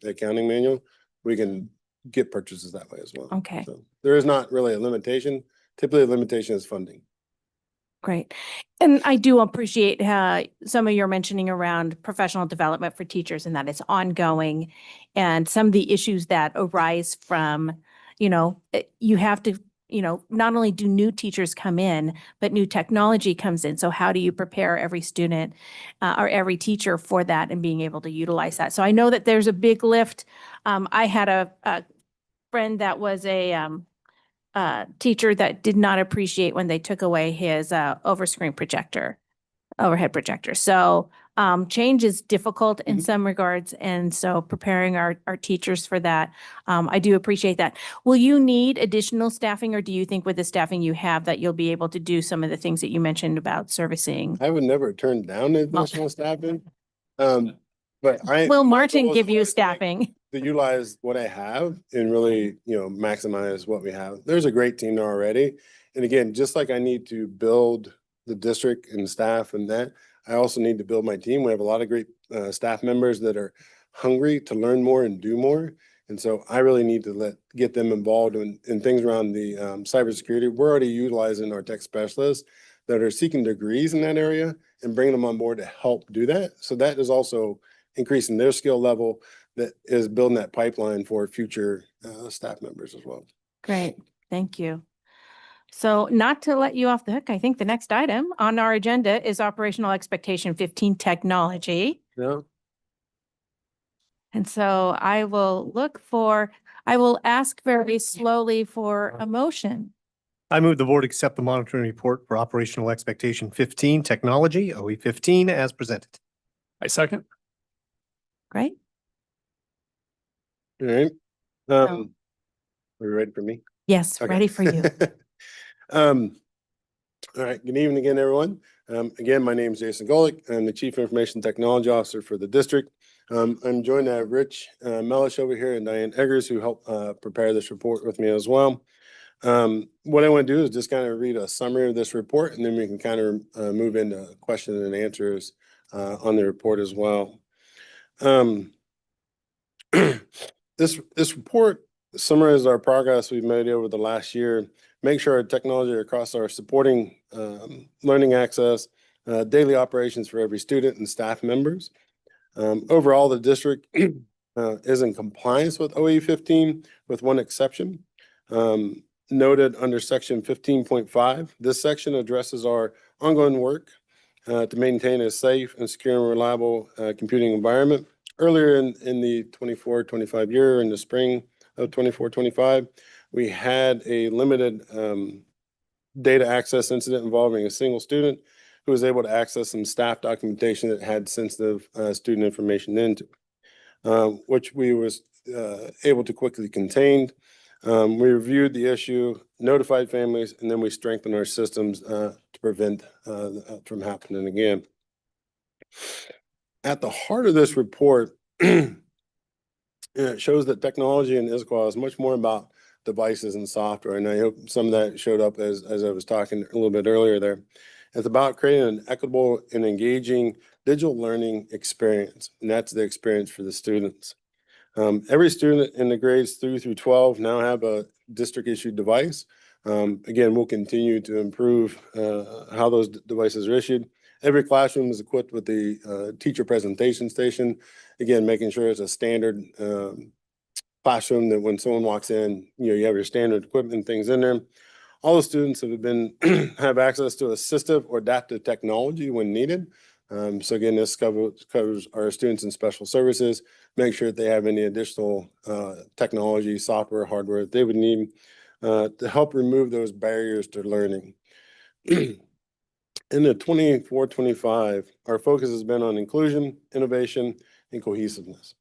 the accounting manual. We can get purchases that way as well. Okay. So there is not really a limitation. Typically, the limitation is funding. Great. And I do appreciate some of your mentioning around professional development for teachers and that it's ongoing and some of the issues that arise from, you have to, not only do new teachers come in, but new technology comes in. So how do you prepare every student or every teacher for that and being able to utilize that? So I know that there's a big lift. I had a friend that was a teacher that did not appreciate when they took away his overhead projector. So change is difficult in some regards. And so preparing our teachers for that, I do appreciate that. Will you need additional staffing, or do you think with the staffing you have that you'll be able to do some of the things that you mentioned about servicing? I would never turn down additional staffing. But Will Martin give you staffing? To utilize what I have and really, maximize what we have. There's a great team there already. And again, just like I need to build the district and staff and that, I also need to build my team. We have a lot of great staff members that are hungry to learn more and do more. And so I really need to get them involved in things around the cybersecurity. We're already utilizing our tech specialists that are seeking degrees in that area and bringing them on board to help do that. So that is also increasing their skill level, that is building that pipeline for future staff members as well. Great, thank you. So not to let you off the hook, I think the next item on our agenda is operational expectation 15 technology. Yeah. And so I will ask very slowly for a motion. I move the board accept the monitoring report for operational expectation 15 technology, OE 15, as presented. I second. Great. All right. Are we ready for me? Yes, Okay. ready for you. All right. Good evening again, everyone. Again, my name is Jason Golick. I'm the Chief Information Technology Officer for the district. I'm joined by Rich Mellish over here and Diane Eggers, who helped prepare this report with me as well. What I want to do is just kind of read a summary of this report, and then we can kind of move into questions and answers on the report as well. This report summarizes our progress we've made over the last year, make sure our technology across our supporting learning access, daily operations for every student and staff members. Overall, the district is in compliance with OE 15 with one exception. Noted under section 15.5, this section addresses our ongoing work to maintain a safe and secure and reliable computing environment. Earlier in the 24-25 year, in the spring of 24-25, we had a limited data access incident involving a single student who was able to access some staff documentation that had sensitive student information into, which we was able to quickly contain. We reviewed the issue, notified families, and then we strengthened our systems to prevent from happening again. At the heart of this report, it shows that technology in Issaquah is much more about devices and software. And I hope some of that showed up as I was talking a little bit earlier there. It's about creating an equitable and engaging digital learning experience. And that's the experience for the students. Every student in the grades 3 through 12 now have a district issued device. Again, we'll continue to improve how those devices are issued. Every classroom is equipped with the teacher presentation station. Again, making sure it's a standard classroom that when someone walks in, you have your standard equipment things in there. All the students have access to assistive or adaptive technology when needed. So again, this covers our students in special services, make sure that they have any additional technology, software, hardware that they would need to help remove those barriers to learning. In the 24-25, our focus has been on inclusion, innovation, and cohesiveness.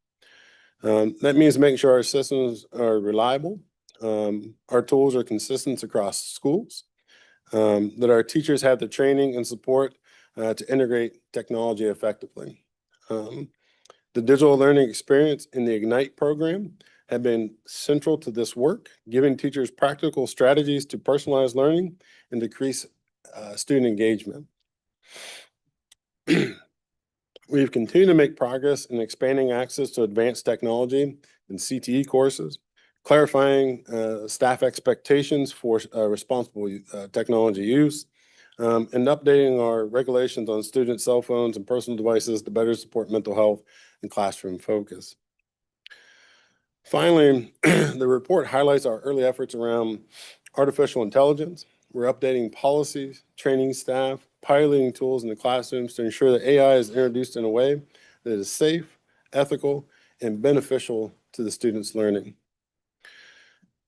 That means making sure our systems are reliable, our tools are consistent across schools, that our teachers have the training and support to integrate technology effectively. The digital learning experience in the Ignite program have been central to this work, giving teachers practical strategies to personalize learning and decrease student engagement. We've continued to make progress in expanding access to advanced technology and CTE courses, clarifying staff expectations for responsible technology use, and updating our regulations on student cell phones and personal devices to better support mental health and classroom focus. Finally, the report highlights our early efforts around artificial intelligence. We're updating policies, training staff, piloting tools in the classrooms to ensure that AI is introduced in a way that is safe, ethical, and beneficial to the students' learning.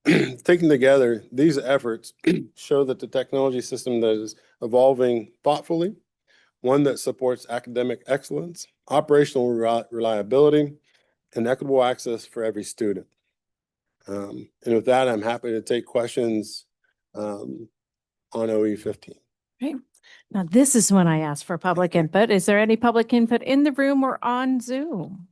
Taken together, these efforts show that the technology system that is evolving thoughtfully, one that supports academic excellence, operational reliability, and equitable access for every student. And with that, I'm happy to take questions on OE 15. Great. Now, this is when I ask for public input. Is there any public input in the room or on Zoom?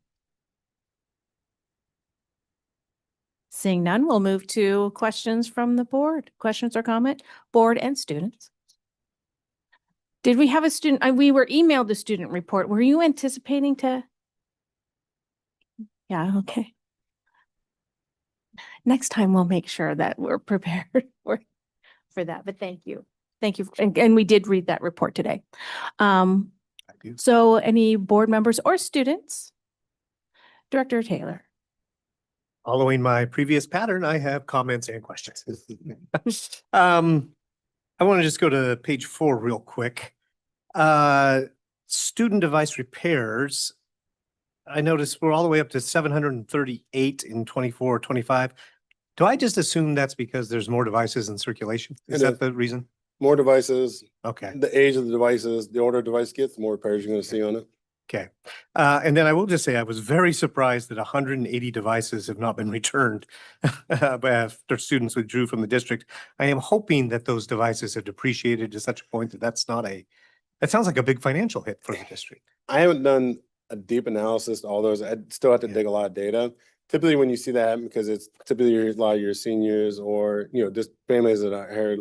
Seeing none, we'll move to questions from the board. Questions or comment, board and students. Did we have a student? We were emailed the student report. Were you anticipating to? Yeah, okay. Next time we'll make sure that we're prepared for that, but thank you. Thank you. And we did read that report today. So any board members or students? Director Taylor. Following my previous pattern, I have comments and questions. I want to just go to page 4 real quick. Student device repairs. I noticed we're all the way up to 738 in 24, 25. Do I just assume that's because there's more devices in circulation? Is that the reason? More devices. Okay. The age of the devices, the older a device gets, the more repairs you're going to see on it. Okay. And then I will just say I was very surprised that 180 devices have not been returned after students withdrew from the district. I am hoping that those devices have depreciated to such a point that that sounds like a big financial hit for the district. I haven't done a deep analysis to all those. I still have to dig a lot of data. Typically, when you see that happen, because it's typically a lot of your seniors or, just families that are higher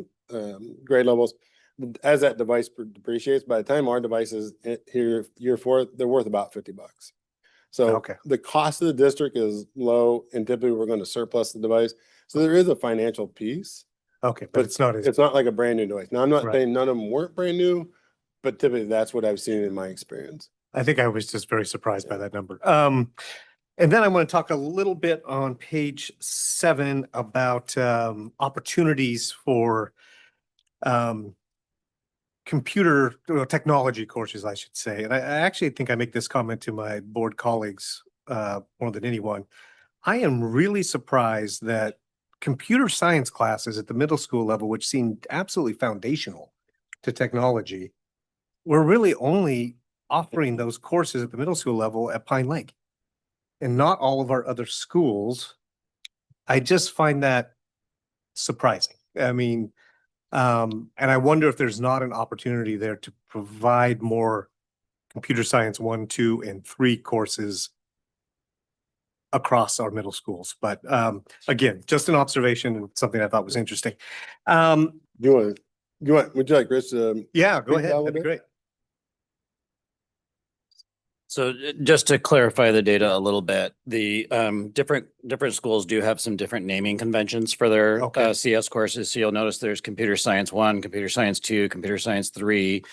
grade levels, as that device depreciates, by the time our devices here year 4, they're worth about $50. So the cost of the district is low, and typically we're going to surplus the device. So there is a financial piece. Okay, but it's not like a brand new device. Now, I'm not saying none of them weren't brand new, but typically that's what I've seen in my experience. I think I was just very surprised by that number. And then I want to talk a little bit on page 7 about opportunities for computer technology courses, I should say. And I actually think I make this comment to my board colleagues more than anyone. I am really surprised that computer science classes at the middle school level, which seemed absolutely foundational to technology, we're really only offering those courses at the middle school level at Pine Lake and not all of our other schools. I just find that surprising. I mean, and I wonder if there's not an opportunity there to provide more computer science 1, 2, and 3 courses across our middle schools. But again, just an observation and something I thought was interesting. Would you like Chris to? Yeah, go ahead. That'd be great. So just to clarify the data a little bit, the different schools do have some different naming conventions for their CS courses. So you'll notice there's Computer Science 1, Computer Science 2, Computer Science 3.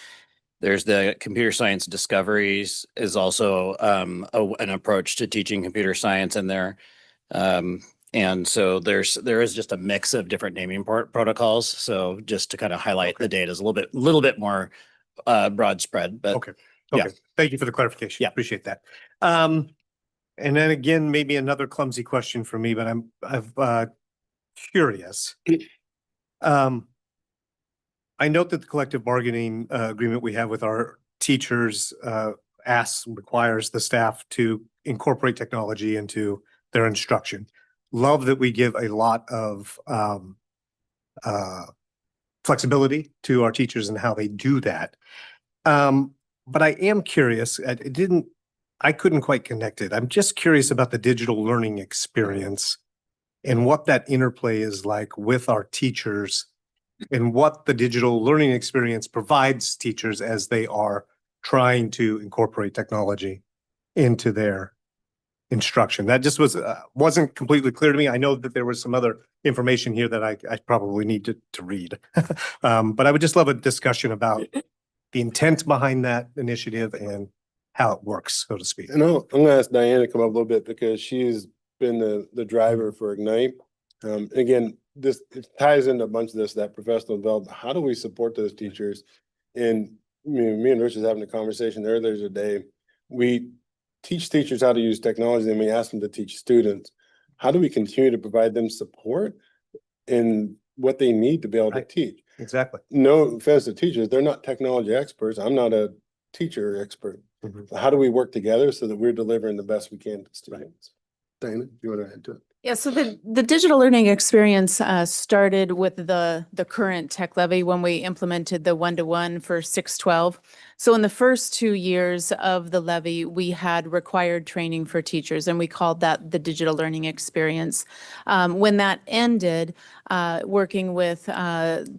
There's the Computer Science Discoveries is also an approach to teaching computer science in there. And so there is just a mix of different naming protocols. So just to kind of highlight the data is a little bit more broad spread, but Okay. Thank you for the clarification. Yeah, appreciate that. And then again, maybe another clumsy question for me, but I'm curious. I note that the collective bargaining agreement we have with our teachers requires the staff to incorporate technology into their instruction. Love that we give a lot of flexibility to our teachers and how they do that. But I am curious, I couldn't quite connect it. I'm just curious about the digital learning experience and what that interplay is like with our teachers and what the digital learning experience provides teachers as they are trying to incorporate technology into their instruction. That just wasn't completely clear to me. I know that there was some other information here that I probably need to read. But I would just love a discussion about the intent behind that initiative and how it works, so to speak. And I'm gonna ask Diana to come up a little bit because she's been the driver for Ignite. Again, this it ties into a bunch of this, that professional development. How do we support those teachers? And me and Rich was having a conversation earlier today. We teach teachers how to use technology and we ask them to teach students. How do we continue to provide them support in what they need to be able to teach? Exactly. No offense to teachers, they're not technology experts. I'm not a teacher expert. How do we work together so that we're delivering the best we can to students? Diana, do you want to add to it? Yeah, so the digital learning experience started with the current tech levy when we implemented the one-to-one for 612. So in the first 2 years of the levy, we had required training for teachers, and we called that the digital learning experience. When that ended, working with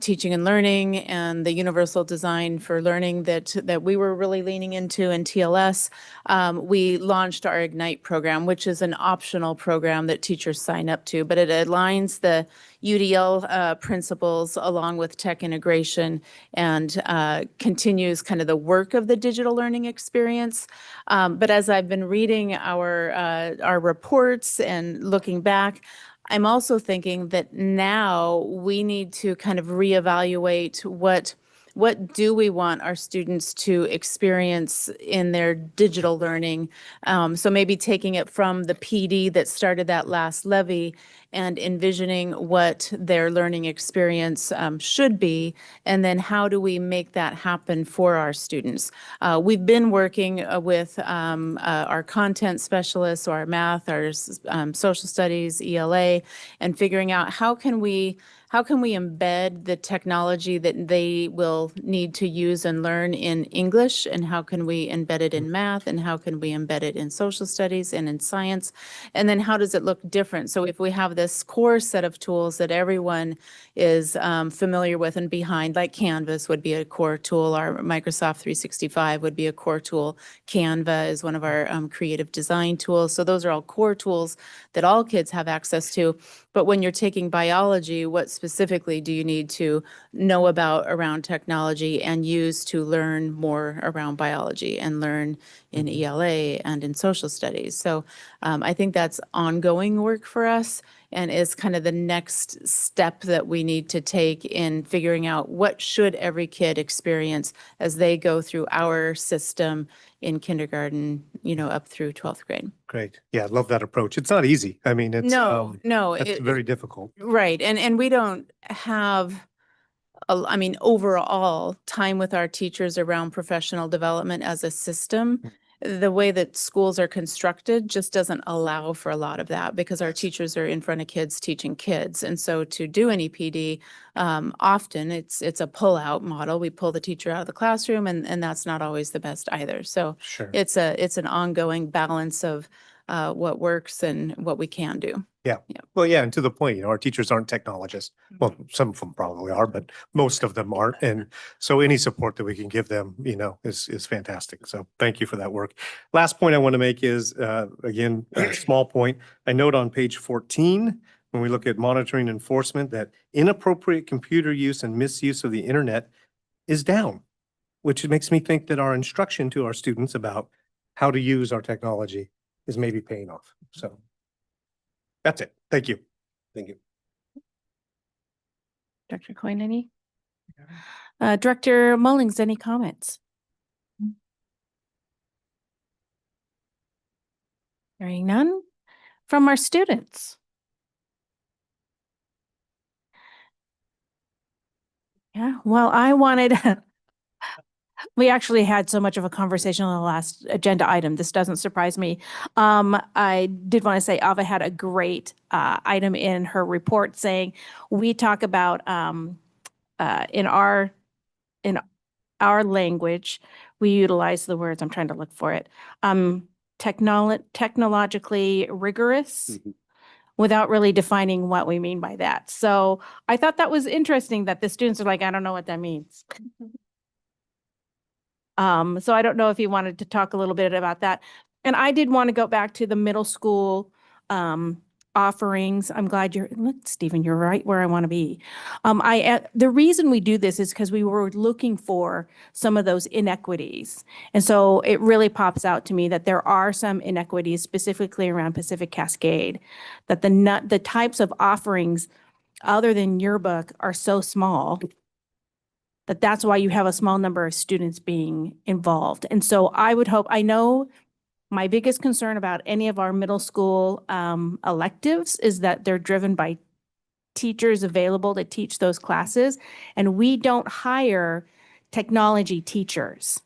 teaching and learning and the universal design for learning that we were really leaning into in TLS, we launched our Ignite program, which is an optional program that teachers sign up to, but it aligns the UDL principles along with tech integration and continues kind of the work of the digital learning experience. But as I've been reading our reports and looking back, I'm also thinking that now we need to kind of reevaluate what do we want our students to experience in their digital learning? So maybe taking it from the PD that started that last levy and envisioning what their learning experience should be, and then how do we make that happen for our students? We've been working with our content specialists, or our math, our social studies, ELA, and figuring out how can we embed the technology that they will need to use and learn in English, and how can we embed it in math, and how can we embed it in social studies and in science, and then how does it look different? So if we have this core set of tools that everyone is familiar with and behind, like Canvas would be a core tool, our Microsoft 365 would be a core tool, Canva is one of our creative design tools. So those are all core tools that all kids have access to. But when you're taking biology, what specifically do you need to know about around technology and use to learn more around biology and learn in ELA and in social studies? So I think that's ongoing work for us and is kind of the next step that we need to take in figuring out what should every kid experience as they go through our system in kindergarten, up through 12th grade. Great. Yeah, I love that approach. It's not easy. I mean, it's No, that's very difficult. right. And we don't have overall time with our teachers around professional development as a system. The way that schools are constructed just doesn't allow for a lot of that because our teachers are in front of kids teaching kids. And so to do any PD, often it's a pull-out model. We pull the teacher out of the classroom, and that's not always the best either. So Sure. it's an ongoing balance of what works and what we can do. Yeah. Well, yeah, and to the point, our teachers aren't technologists. Well, some of them probably are, but most of them aren't. And so any support that we can give them, is fantastic. So thank you for that work. Last point I want to make is, again, a small point. I note on page 14, when we look at monitoring enforcement, that inappropriate computer use and misuse of the internet is down, which makes me think that our instruction to our students about how to use our technology is maybe paying off. So that's it. Thank you. Thank you. Dr. Coyne, any? Director Mullings, any comments? Hearing none from our students. Yeah, well, I wanted, we actually had so much of a conversation on the last agenda item. This doesn't surprise me. I did want to say Ava had a great item in her report saying we talk about in our language, we utilize the words, I'm trying to look for it, technologically rigorous. Without really defining what we mean by that. So I thought that was interesting that the students are like, I don't know what that means. So I don't know if you wanted to talk a little bit about that. And I did want to go back to the middle school offerings. I'm glad look, Stephen, you're right where I want to be. The reason we do this is because we were looking for some of those inequities. And so it really pops out to me that there are some inequities specifically around Pacific Cascade, that the types of offerings other than yearbook are so small that's why you have a small number of students being involved. And so I would hope, I know my biggest concern about any of our middle school electives is that they're driven by teachers available to teach those classes, and we don't hire technology teachers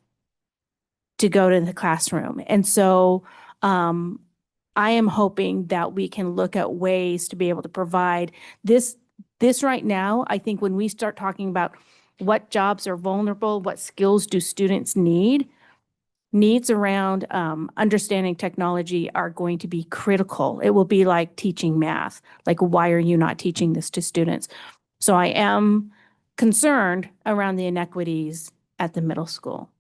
to go to the classroom. And so I am hoping that we can look at ways to be able to provide this right now. I think when we start talking about what jobs are vulnerable, what skills do students need, needs around understanding technology are going to be critical. It will be like teaching math. Like, why are you not teaching this to students? So I am concerned around the inequities at the middle school.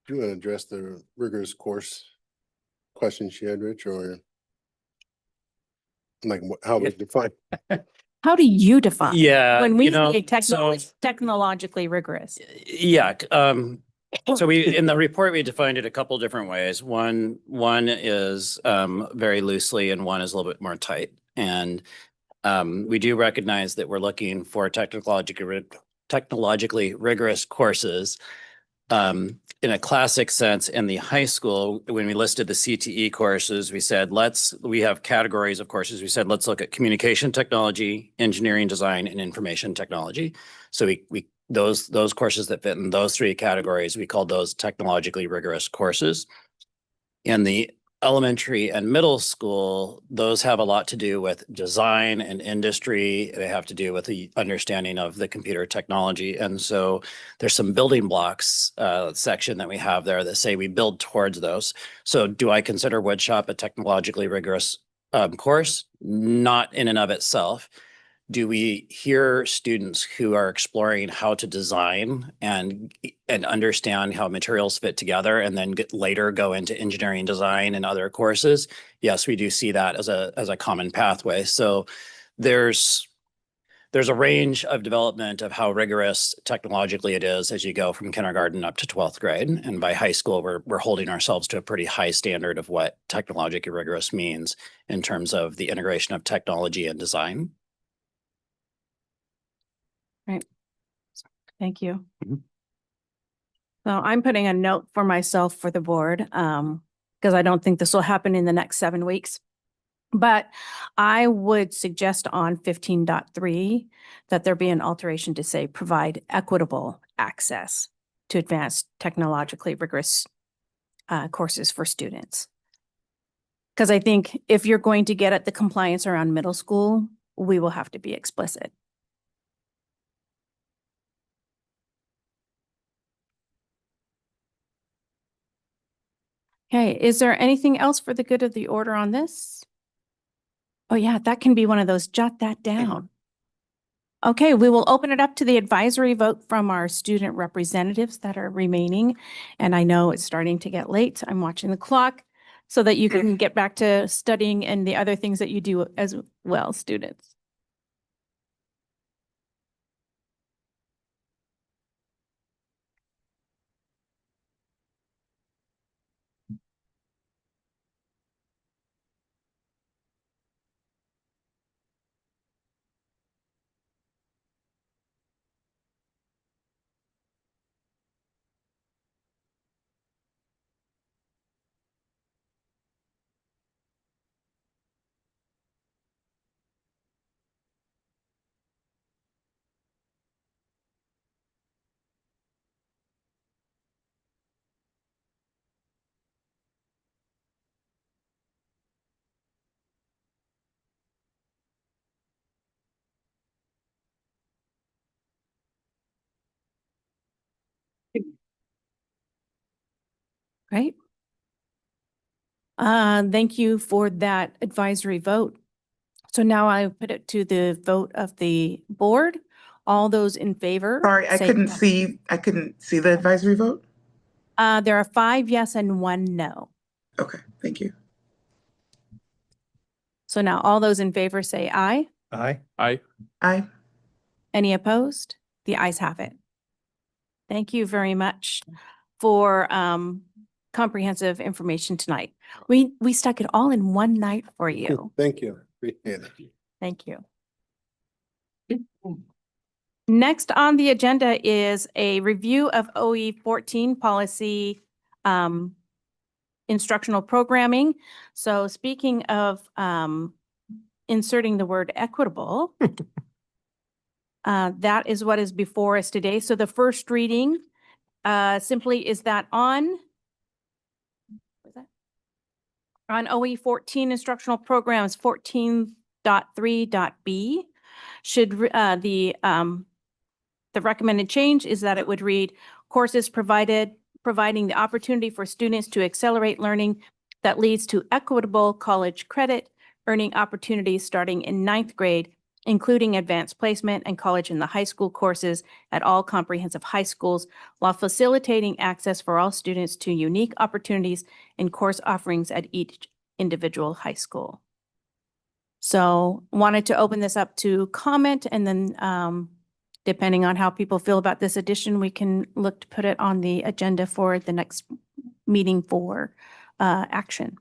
Do you want to address the rigorous course question she had, Rich, or like how we define? How do you define? Yeah, When we you know, say so technologically rigorous? yeah, so in the report, we defined it a couple different ways. One is very loosely and one is a little bit more tight. And we do recognize that we're looking for technologically rigorous courses. In a classic sense, in the high school, when we listed the CTE courses, we said, we have categories of courses. We said, let's look at communication technology, engineering design, and information technology. So those courses that fit in those three categories, we called those technologically rigorous courses. In the elementary and middle school, those have a lot to do with design and industry. They have to do with the understanding of the computer technology. And so there's some building blocks section that we have there that say we build towards those. So do I consider woodshop a technologically rigorous course? Not in and of itself. Do we hear students who are exploring how to design and understand how materials fit together and then later go into engineering design and other courses? Yes, we do see that as a common pathway. So there's a range of development of how rigorous technologically it is as you go from kindergarten up to 12th grade. And by high school, we're holding ourselves to a pretty high standard of what technologically rigorous means in terms of the integration of technology and design. Right. Thank you. So I'm putting a note for myself for the board because I don't think this will happen in the next 7 weeks. But I would suggest on 15.3 that there be an alteration to say provide equitable access to advanced technologically rigorous courses for students. Because I think if you're going to get at the compliance around middle school, we will have to be explicit. Okay, is there anything else for the good of the order on this? Oh yeah, that can be one of those, jot that down. Okay, we will open it up to the advisory vote from our student representatives that are remaining. And I know it's starting to get late. I'm watching the clock so that you can get back to studying and the other things that you do as well, students. Right. Thank you for that advisory vote. So now I put it to the vote of the board. All those in favor. Sorry, I say couldn't aye. see the advisory vote. There are 5 yes and 1 no. Okay, thank you. So now all those in favor say aye. Aye. Aye. Aye. Any opposed? The ayes have it. Thank you very much for comprehensive information tonight. We stuck it all in one night for you. Thank you. Appreciate it. Thank you. Next on the agenda is a review of OE 14 policy instructional programming. So speaking of inserting the word equitable, that is what is before us today. So the first reading simply is that on OE 14 instructional programs 14.3.b should the recommended change is that it would read courses providing the opportunity for students to accelerate learning that leads to equitable college credit earning opportunities starting in 9th grade, including advanced placement and college in the high school courses at all comprehensive high schools, while facilitating access for all students to unique opportunities and course offerings at each individual high school. So wanted to open this up to comment, and then depending on how people feel about this addition, we can look to put it on the agenda for the next meeting for action.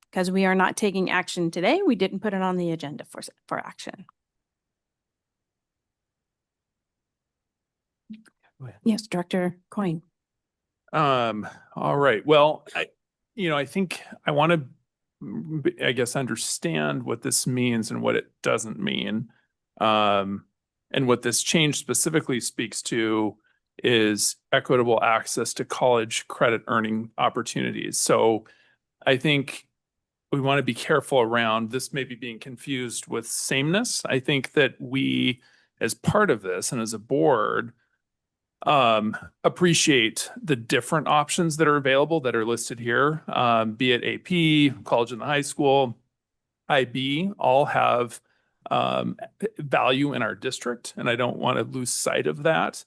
Because we are not taking action today, we didn't put it on the agenda for action. Yes, Director Coyne. All right. Well, I think I want to, I guess, understand what this means and what it doesn't mean. And what this change specifically speaks to is equitable access to college credit earning opportunities. So I think we want to be careful around this maybe being confused with sameness. I think that we, as part of this and as a board, appreciate the different options that are available that are listed here, be it AP, college and the high school, IB, all have value in our district, and I don't want to lose sight of that.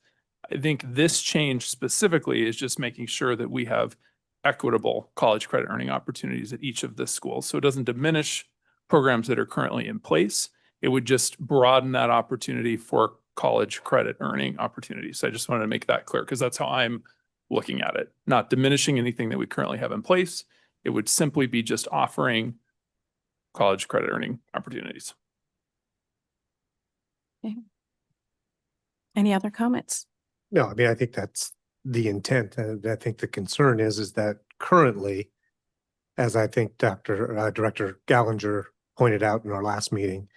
I think this change specifically is just making sure that we have equitable college credit earning opportunities at each of the schools. So it doesn't diminish programs that are currently in place. It would just broaden that opportunity for college credit earning opportunities. So I just wanted to make that clear because that's how I'm looking at it. Not diminishing anything that we currently have in place. It would simply be just offering college credit earning opportunities. Okay. Any other comments? No, I mean, I think that's the intent. And I think the concern is that currently, as I think Director Gallinger pointed out in our last meeting,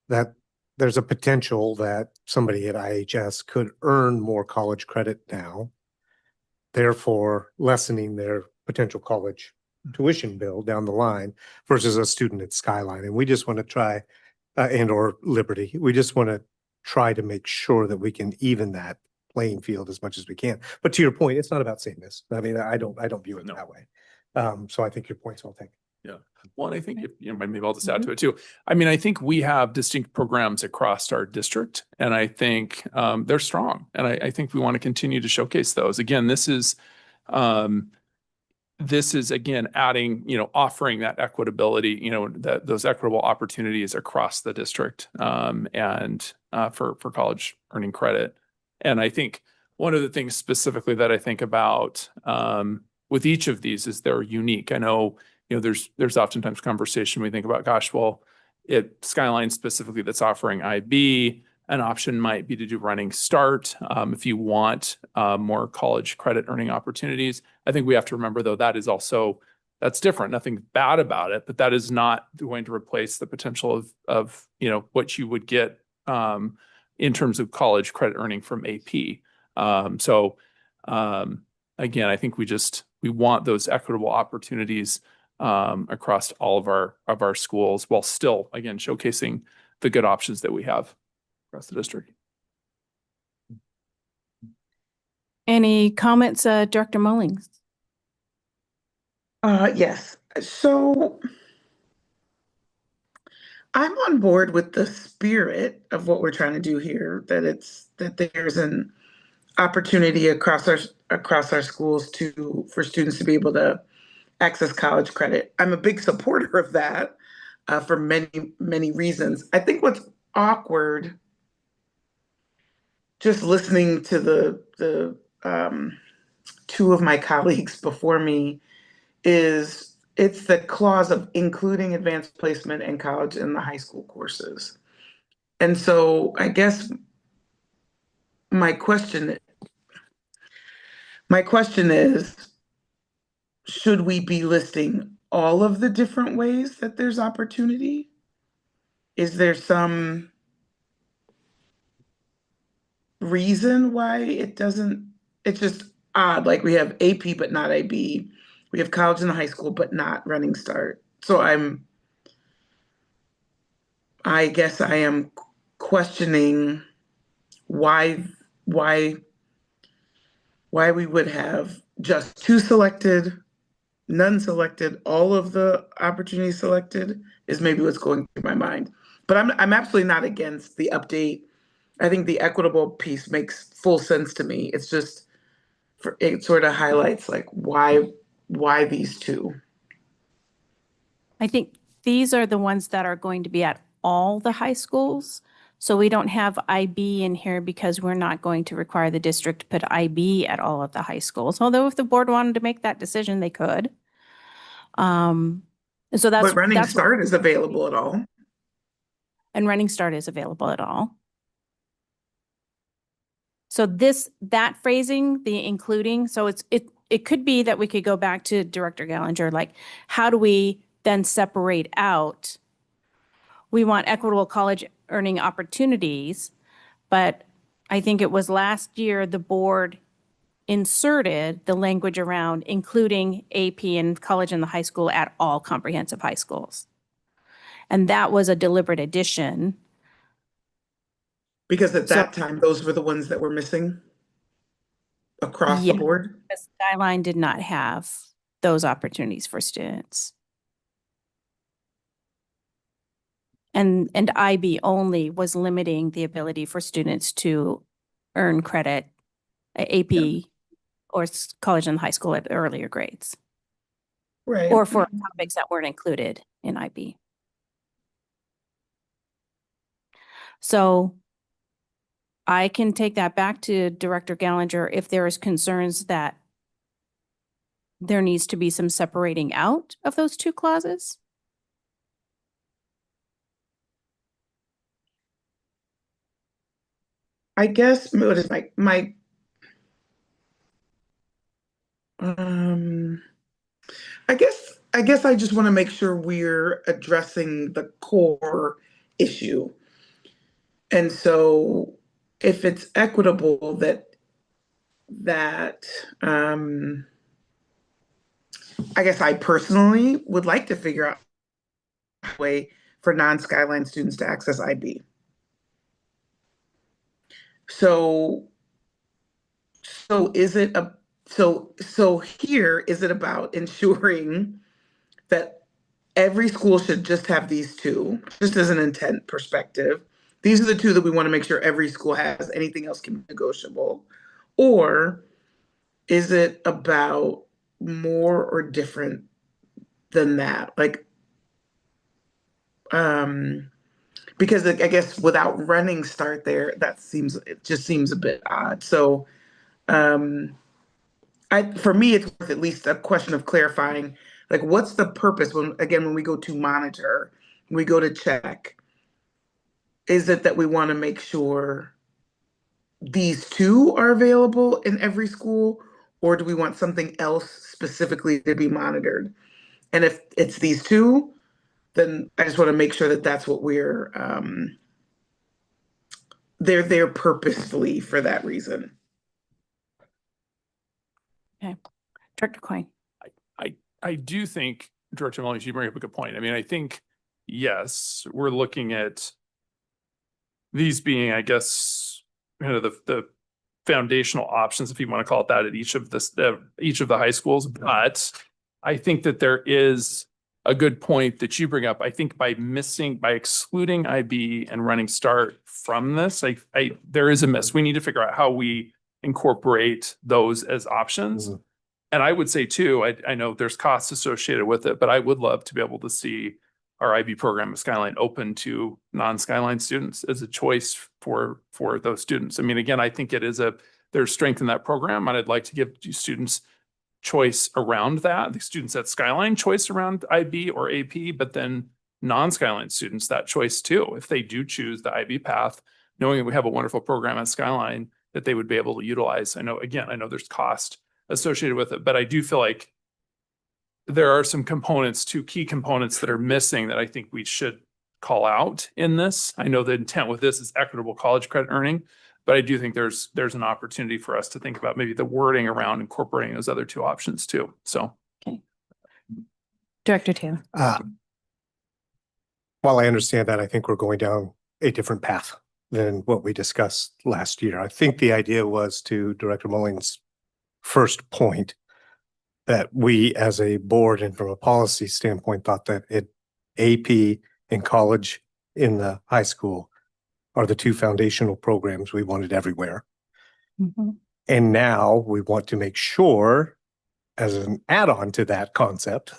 that there's a potential that somebody at IHS could earn more college credit now, therefore lessening their potential college tuition bill down the line versus a student at Skyline. And we just want to try, and or Liberty, we just want to try to make sure that we can even that playing field as much as we can. But to your point, it's not about sameness. I mean, I don't view it that way. So I think your point's well taken. Yeah. Well, and I think, maybe I'll just add to it too. I mean, I think we have distinct programs across our district, and I think they're strong. And I think we want to continue to showcase those. Again, this is again adding, offering that equitability, those equitable opportunities across the district, and for college earning credit. And I think one of the things specifically that I think about with each of these is they're unique. I know, there's oftentimes conversation we think about, gosh, well, at Skyline specifically that's offering IB, an option might be to do running start if you want more college credit earning opportunities. I think we have to remember, though, that's different. Nothing bad about it, but that is not going to replace the potential of what you would get in terms of college credit earning from AP. Again, I think we want those equitable opportunities across all of our schools, while still, again, showcasing the good options that we have across the district. Any comments, Director Mullings? Yes. So I'm on board with the spirit of what we're trying to do here, that there's an opportunity across our schools for students to be able to access college credit. I'm a big supporter of that for many reasons. I think what's awkward, just listening to the two of my colleagues before me, is it's the clause of including advanced placement and college in the high school courses. And so I guess my question is, should we be listing all of the different ways that there's opportunity? Is there some reason why it's just odd? Like we have AP but not IB. We have college and high school but not Running Start. So I guess I am questioning why we would have just two selected, none selected, all of the opportunities selected is maybe what's going through my mind. But I'm absolutely not against the update. I think the equitable piece makes full sense to me. It's just it sort of highlights like why these two. I think these are the ones that are going to be at all the high schools. So we don't have IB in here because we're not going to require the district to put IB at all of the high schools. Although if the board wanted to make that decision, they could. So But Running Start is available at all. And Running Start is available at all. So that phrasing, the including, so it could be that we could go back to Director Gallinger, like, how do we then separate out? We want equitable college earning opportunities, but I think it was last year the board inserted the language around including AP and college and the high school at all comprehensive high schools. And that was a deliberate addition. Because at that time, those were the ones that were missing across the board? The Skyline did not have those opportunities for students. And IB only was limiting the ability for students to earn credit, AP or college and high school at earlier grades. Right. Or for topics that weren't included in IB. So I can take that back to Director Gallinger if there is concerns that there needs to be some separating out of those two clauses. I guess what is I guess I just want to make sure we're addressing the core issue. And so if it's equitable that I guess I personally would like to figure out a way for non-Skyline students to access IB. So is it here, is it about ensuring that every school should just have these two, just as an intent perspective? These are the two that we want to make sure every school has, anything else can be negotiable. Or is it about more or different than that? Like, because I guess without Running Start there, it just seems a bit odd. So for me, it's worth at least a question of clarifying, like, what's the purpose when we go to monitor, when we go to check, is it that we want to make sure these two are available in every school, or do we want something else specifically to be monitored? And if it's these two, then I just want to make sure that that's what we're, they're there purposefully for that reason. Okay. Director Coyne. I do think, Director Mullins, you bring up a good point. I mean, I think, yes, we're looking at these being, I guess, kind of the foundational options, if you want to call it that, at each of the high schools. But I think that there is a good point that you bring up. I think by excluding IB and running START from this, there is a miss. We need to figure out how we incorporate those as options. And I would say too, I know there's costs associated with it, but I would love to be able to see our IB program at Skyline open to non-Skyline students as a choice for those students. I mean, again, I think there's strength in that program, and I'd like to give students choice around that. The students at Skyline choice around IB or AP, but then non-Skyline students that choice too. If they do choose the IB path, knowing that we have a wonderful program at Skyline that they would be able to utilize. I know there's cost associated with it, but I do feel like there are some key components that are missing that I think we should call out in this. I know the intent with this is equitable college credit earning, but I do think there's an opportunity for us to think about maybe the wording around incorporating those other two options too. So. Okay. Director Taylor. While I understand that, I think we're going down a different path than what we discussed last year. I think the idea was, to Director Mulling's first point, that we as a board and from a policy standpoint thought that AP and college in the high school are the two foundational programs we wanted everywhere. And now we want to make sure, as an add-on to that concept,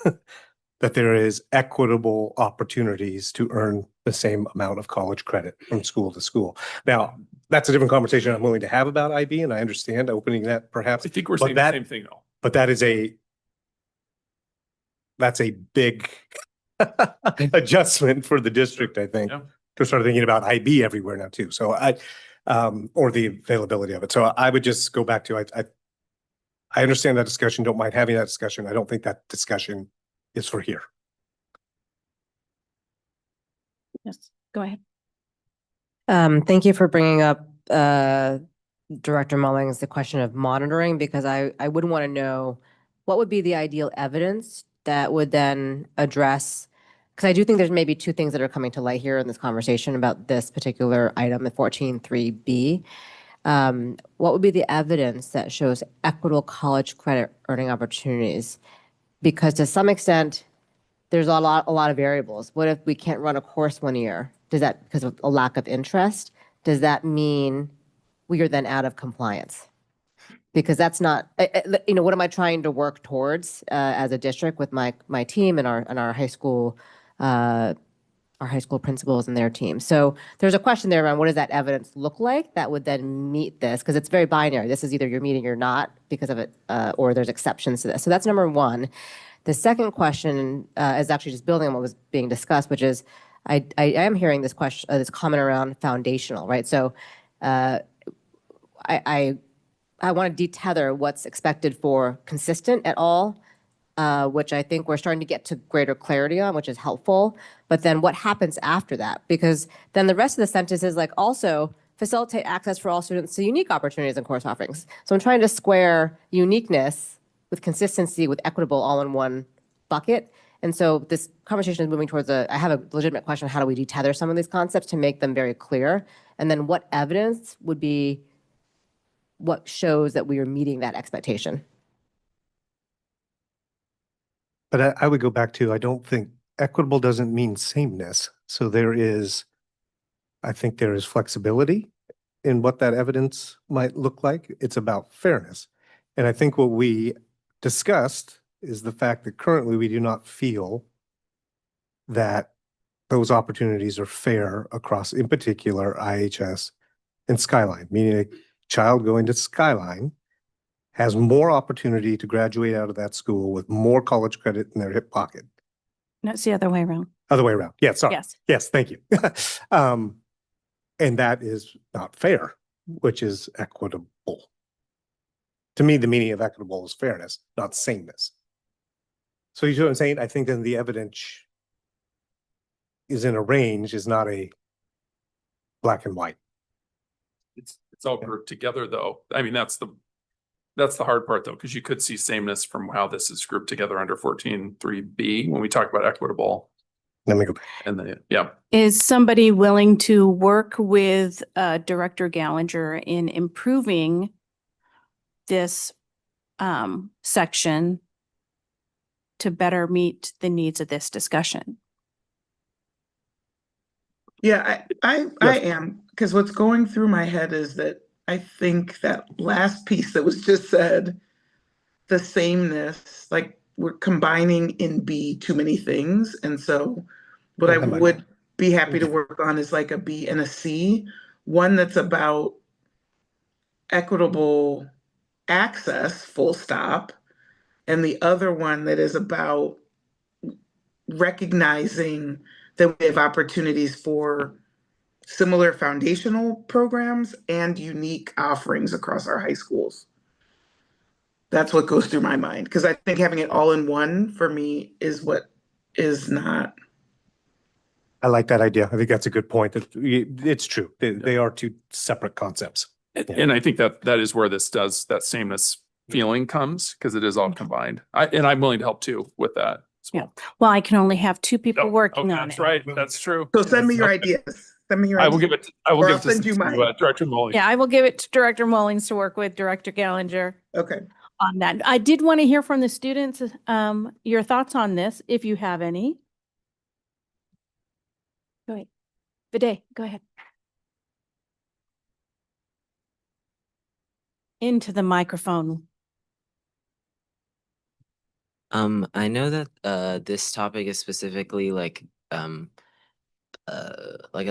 that there is equitable opportunities to earn the same amount of college credit from school to school. Now, that's a different conversation I'm willing to have about IB, and I understand opening that perhaps. I think we're saying the same thing though. But that's a big adjustment for the district, I think, to start thinking about IB everywhere now too. So or the availability of it. So I would just go back to, I understand that discussion, don't mind having that discussion. I don't think that discussion is for here. Yes, go ahead. Thank you for bringing up, Director Mullings, the question of monitoring, because I would want to know what would be the ideal evidence that would then address, because I do think there's maybe two things that are coming to light here in this conversation about this particular item, the 14.3B. What would be the evidence that shows equitable college credit earning opportunities? Because to some extent, there's a lot of variables. What if we can't run a course one year? Does that, because of a lack of interest, does that mean we are then out of compliance? Because that's not, what am I trying to work towards as a district with my team and our high school principals and their team? So there's a question there around what does that evidence look like that would then meet this? Because it's very binary. This is either you're meeting or not because of it, or there's exceptions to this. So that's number one. The second question is actually just building on what was being discussed, which is I am hearing this question, this comment around foundational, right? So I want to detether what's expected for consistent at all, which I think we're starting to get to greater clarity on, which is helpful. But then what happens after that? Because then the rest of the sentence is like also facilitate access for all students to unique opportunities and course offerings. So I'm trying to square uniqueness with consistency with equitable all in one bucket. And so this conversation is moving towards I have a legitimate question, how do we detether some of these concepts to make them very clear? And then what evidence would be what shows that we are meeting that expectation? But I would go back to, I don't think equitable doesn't mean sameness. So I think there is flexibility in what that evidence might look like. It's about fairness. And I think what we discussed is the fact that currently we do not feel that those opportunities are fair across, in particular, IHS and Skyline, meaning a child going to Skyline has more opportunity to graduate out of that school with more college credit in their hip pocket. No, it's the other way around. Other way around. Yeah, sorry. Yes. Yes, thank you. And that is not fair, which is equitable. To me, the meaning of equitable is fairness, not sameness. So you see what I'm saying? I think then the evidence is in a range, is not a black and white. It's all grouped together though. I mean, that's the hard part though, because you could see sameness from how this is grouped together under 14.3B when we talk about equitable. Let me go back. And then, yeah. Is somebody willing to work with Director Gallinger in improving this section to better meet the needs of this discussion. Yeah, I am, because what's going through my head is that I think that last piece that was just said, the sameness, like we're combining in B too many things. And so what I would be happy to work on is like a B and a C, one that's about equitable access, full stop, and the other one that is about recognizing that we have opportunities for similar foundational programs and unique offerings across our high schools. That's what goes through my mind, because I think having it all in one for me is what is not. I like that idea. I think that's a good point. It's true. They are two separate concepts. And I think that is where that sameness feeling comes, because it is all combined. I'm willing to help too with that as well. Yeah. Well, I can only have two people working on That's it. right. That's true. So send me your ideas. Send me your I will ideas. give it. I will Or give I'll it to send you mine. Director Mullins. Yeah, I will give it to Director Mullins to work with Director Gallinger. Okay. On that. I did want to hear from the students, your thoughts on this, if you have any. Go ahead. Viday, go ahead. Into the microphone. I know that this topic is specifically like a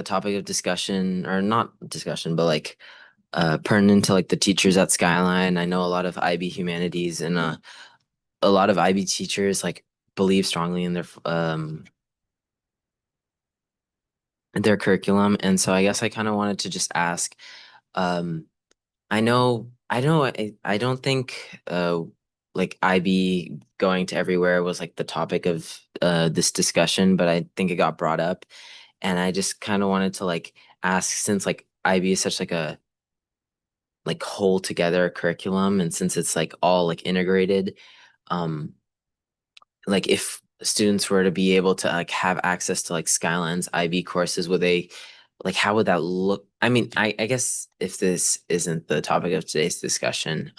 topic of discussion, or not discussion, but like pertinent to like the teachers at Skyline. I know a lot of IB humanities and a lot of IB teachers like believe strongly in their curriculum. And so I guess I kind of wanted to just ask, I don't think like IB going to everywhere was like the topic of this discussion, but I think it got brought up. And I just kind of wanted to like ask, since like IB is such like a like whole together curriculum, and since it's like all like integrated, like if students were to be able to like have access to like Skyline's IB courses, would they like, how would that look? I mean, I guess if this isn't the topic of today's discussion,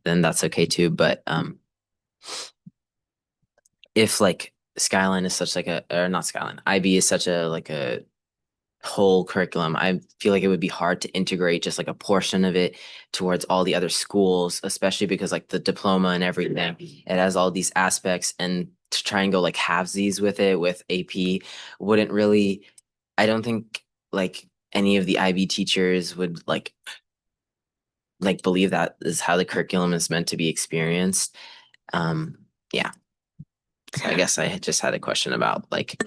then that's okay too. But if like Skyline is such like or not Skyline, IB is such a like a whole curriculum, I feel like it would be hard to integrate just like a portion of it towards all the other schools, especially because like the diploma and everything, it has all these aspects, and to try and go like halvesies with it with AP wouldn't really, I don't think like any of the IB teachers would like believe that is how the curriculum is meant to be experienced. Yeah. So I guess I just had a question about like.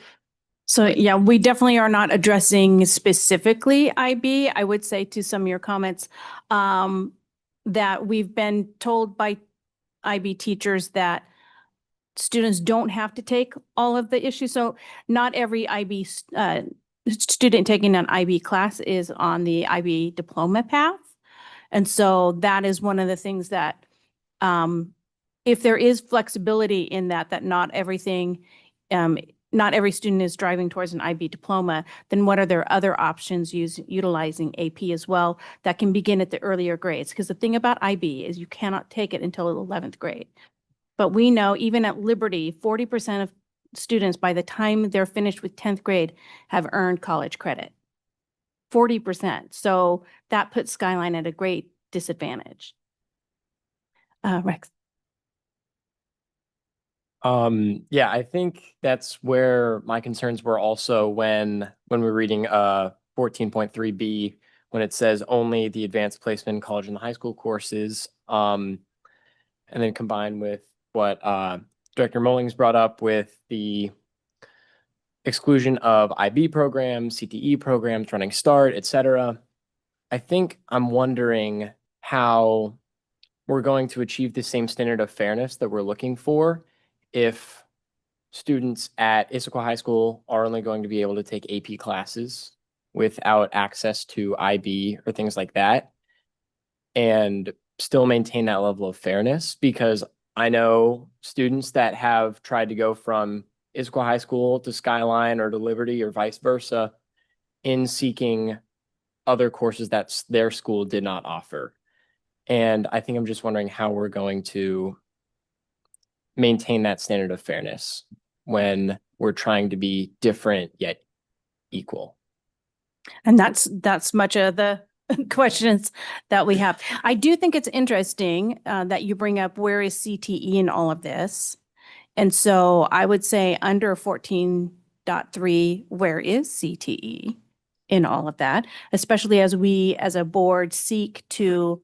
So yeah, we definitely are not addressing specifically IB. I would say to some of your comments that we've been told by IB teachers that students don't have to take all of the issues. So not every IB student taking an IB class is on the IB diploma path. And so that is one of the things that if there is flexibility in that not everything, not every student is driving towards an IB diploma, then what are their other options utilizing AP as well that can begin at the earlier grades? Because the thing about IB is you cannot take it until 11th grade. But we know even at Liberty, 40% of students by the time they're finished with 10th grade have earned college credit. 40%. So that puts Skyline at a great disadvantage. Rex. Yeah, I think that's where my concerns were also when we're reading 14.3B, when it says only the advanced placement college and high school courses, and then combined with what Director Mullings brought up with the exclusion of IB programs, CTE programs, Running Start, etc. I think I'm wondering how we're going to achieve the same standard of fairness that we're looking for if students at Issaquah High School are only going to be able to take AP classes without access to IB or things like that, and still maintain that level of fairness. Because I know students that have tried to go from Issaquah High School to Skyline or to Liberty or vice versa in seeking other courses that their school did not offer. And I think I'm just wondering how we're going to maintain that standard of fairness when we're trying to be different yet equal. And that's much of the questions that we have. I do think it's interesting that you bring up where is CTE in all of this. And so I would say under 14.3, where is CTE in all of that, especially as we as a board seek to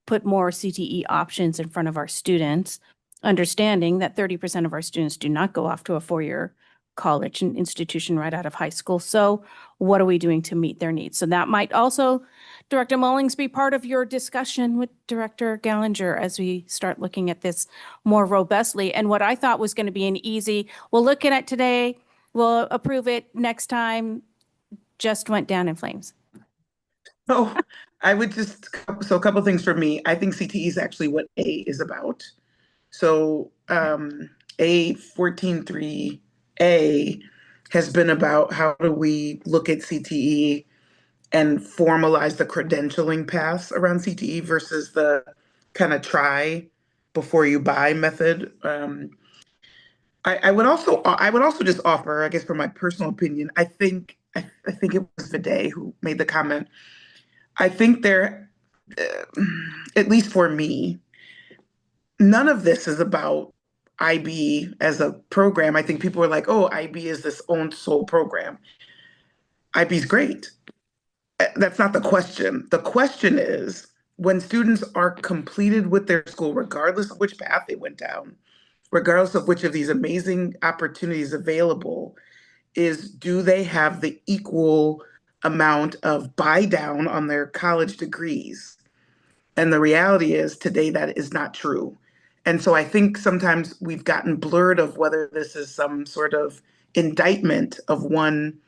put more CTE options in front of our students, understanding that 30% of our students do not go off to a four-year college and institution right out of high school. So what are we doing to meet their needs? So that might also, Director Mullings, be part of your discussion with Director Gallinger as we start looking at this more robustly. And what I thought was going to be an easy, we'll look at it today, we'll approve it next time, just went down in flames. Oh, I would just, so a couple things for me. I think CTE is actually what A is about. So A 14.3A has been about how do we look at CTE and formalize the credentialing paths around CTE versus the kind of try before you buy method. I would also just offer, I guess, from my personal opinion, I think it was Viday who made the comment. I think there, at least for me, none of this is about IB as a program. I think people are like, oh, IB is this own sole program. IB is great. That's not the question. The question is when students are completed with their school, regardless of which path they went down, regardless of which of these amazing opportunities available, is do they have the equal amount of buy down on their college degrees? And the reality is today that is not true. And so I think sometimes we've gotten blurred of whether this is some sort of indictment of one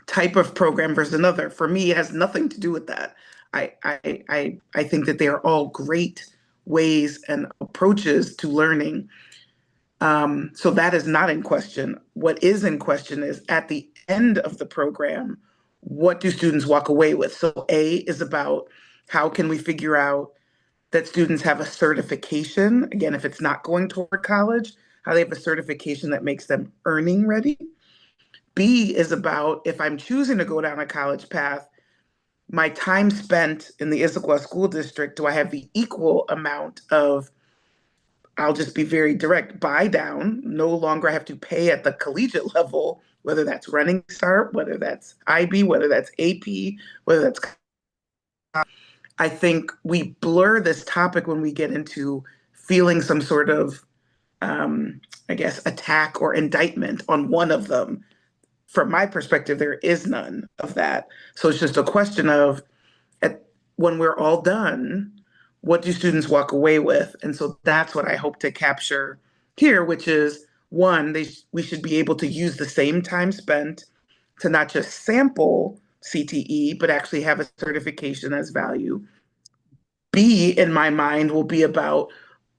type of program versus another. For me, it has nothing to do with that. I think that they are all great ways and approaches to learning. So that is not in question. What is in question is at the end of the program, what do students walk away with? So A is about how can we figure out that students have a certification, again, if it's not going toward college, how they have a certification that makes them earning ready. B is about if I'm choosing to go down a college path, my time spent in the Issaquah School District, do I have the equal amount of, I'll just be very direct, buy down, no longer have to pay at the collegiate level, whether that's Running Start, whether that's IB, whether that's AP, whether that's, I think we blur this topic when we get into feeling some sort of, I guess, attack or indictment on one of them. From my perspective, there is none of that. So it's just a question of when we're all done, what do students walk away with? And so that's what I hope to capture here, which is one, we should be able to use the same time spent to not just sample CTE, but actually have a certification as value. B, in my mind, will be about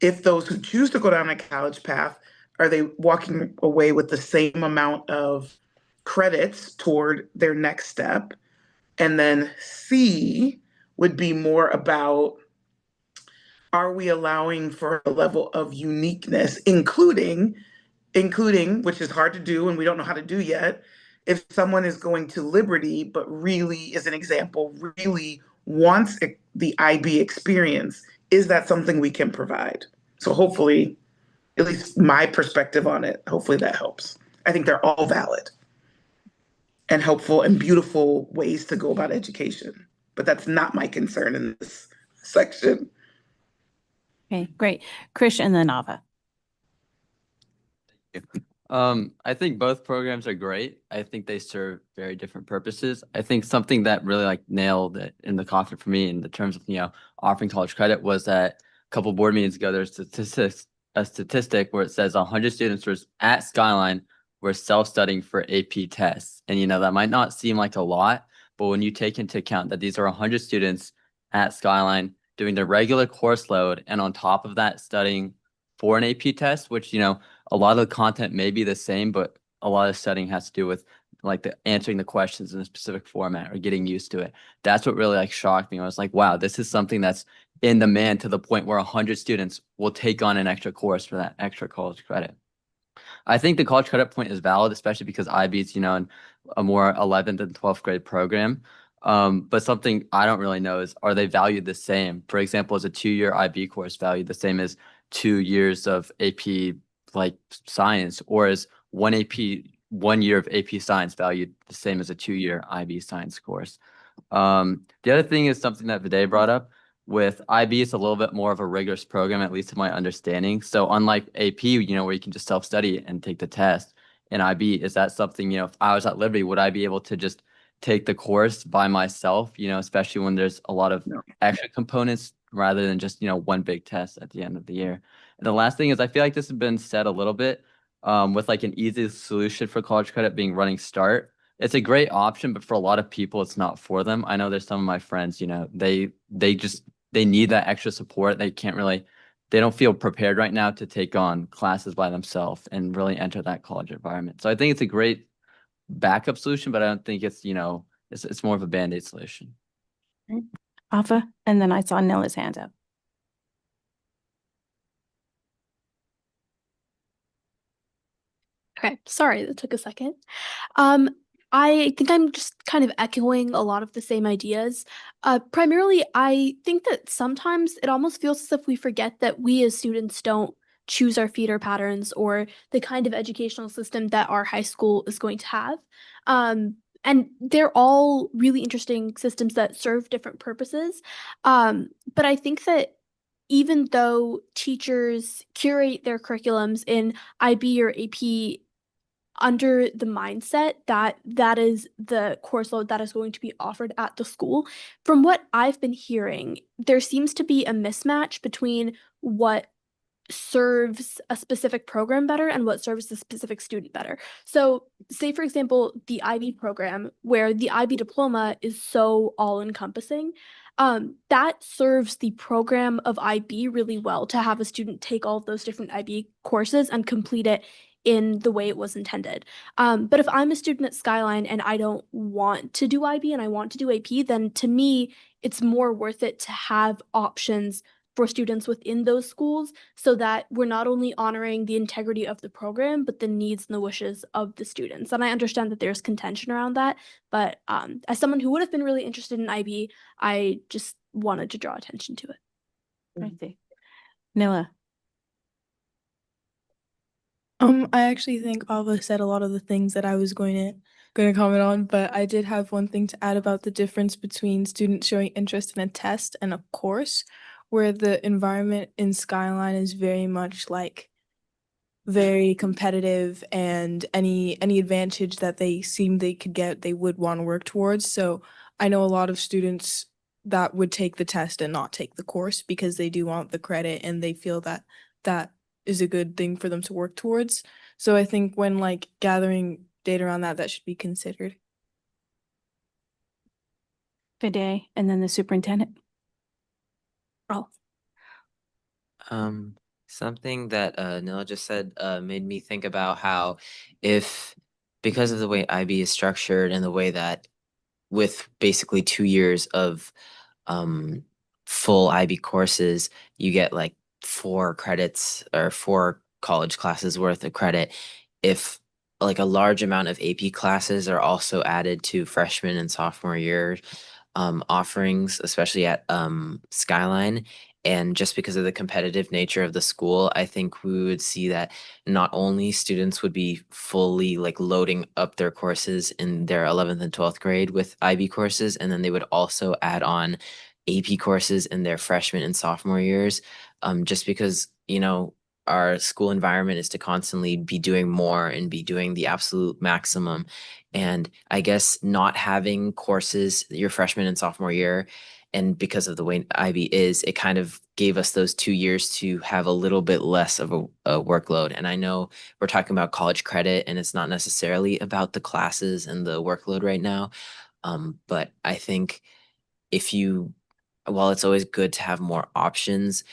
if those who choose to go down a college path, are they walking away with the same amount of credits toward their next step? And then C would be more about, are we allowing for a level of uniqueness, including, which is hard to do and we don't know how to do yet, if someone is going to Liberty, but really, as an example, really wants the IB experience, is that something we can provide? So hopefully, at least my perspective on it, hopefully that helps. I think they're all valid and helpful and beautiful ways to go about education, but that's not my concern in this section. Okay, great. Krish and then Ava. I think both programs are great. I think they serve very different purposes. I think something that really like nailed it in the coffin for me in the terms of, offering college credit was that a couple board meetings ago, there's a statistic where it says 100 students were at Skyline were self-studying for AP tests. And, that might not seem like a lot, but when you take into account that these are 100 students at Skyline doing their regular course load and on top of that studying for an AP test, which, a lot of the content may be the same, but a lot of studying has to do with like answering the questions in a specific format or getting used to it. That's what really like shocked me. I was like, wow, this is something that's in demand to the point where 100 students will take on an extra course for that extra college credit. I think the college credit point is valid, especially because IB is, a more 11th and 12th grade program. But something I don't really know is, are they valued the same? For example, is a 2-year IB course valued the same as 2 years of AP like science, or is 1 year of AP science valued the same as a 2-year IB science course? The other thing is something that Viday brought up. With IB, it's a little bit more of a rigorous program, at least to my understanding. So unlike AP, where you can just self-study and take the test, in IB, is that something, if I was at Liberty, would I be able to just take the course by myself, especially when there's a lot of extra components rather than just, one big test at the end of the year? And the last thing is, I feel like this has been said a little bit, with like an easy solution for college credit being Running Start. It's a great option, but for a lot of people, it's not for them. I know there's some of my friends, they need that extra support. They don't feel prepared right now to take on classes by themselves and really enter that college environment. So I think it's a great backup solution, but I don't think it's, it's more of a Band-Aid solution. Afa, and then I saw Nila's hand up. Okay, sorry, that took a second. I think I'm just kind of echoing a lot of the same ideas. Primarily, I think that sometimes it almost feels as if we forget that we as students don't choose our feeder patterns or the kind of educational system that our high school is going to have. And they're all really interesting systems that serve different purposes. But I think that even though teachers curate their curriculums in IB or AP under the mindset that that is the course load that is going to be offered at the school, from what I've been hearing, there seems to be a mismatch between what serves a specific program better and what serves a specific student better. So say, for example, the IB program, where the IB diploma is so all-encompassing, that serves the program of IB really well to have a student take all of those different IB courses and complete it in the way it was intended. But if I'm a student at Skyline and I don't want to do IB and I want to do AP, then to me, it's more worth it to have options for students within those schools so that we're not only honoring the integrity of the program, but the needs and the wishes of the students. And I understand that there's contention around that, but as someone who would have been really interested in IB, I just wanted to draw attention to it. I see. Nila. I actually think Ava said a lot of the things that I was going to comment on, but I did have one thing to add about the difference between students showing interest in a test and a course, where the environment in Skyline is very much like very competitive, and any advantage that they seem they could get, they would want to work towards. So I know a lot of students that would take the test and not take the course because they do want the credit and they feel that that is a good thing for them to work towards. So I think when like gathering data around that, that should be considered. Viday, and then the superintendent. Oh. Something that Nila just said made me think about how because of the way IB is structured and the way that with basically 2 years of full IB courses, you get like 4 credits or 4 college classes worth of credit. If like a large amount of AP classes are also added to freshman and sophomore year offerings, especially at Skyline. And just because of the competitive nature of the school, I think we would see that not only students would be fully like loading up their courses in their 11th and 12th grade with IB courses, and then they would also add on AP courses in their freshman and sophomore years, just because, our school environment is to constantly be doing more and be doing the absolute maximum. And I guess not having courses your freshman and sophomore year, and because of the way IB is, it kind of gave us those 2 years to have a little bit less of a workload. And I know we're talking about college credit and it's not necessarily about the classes and the workload right now. But I think while it's always good to have more options,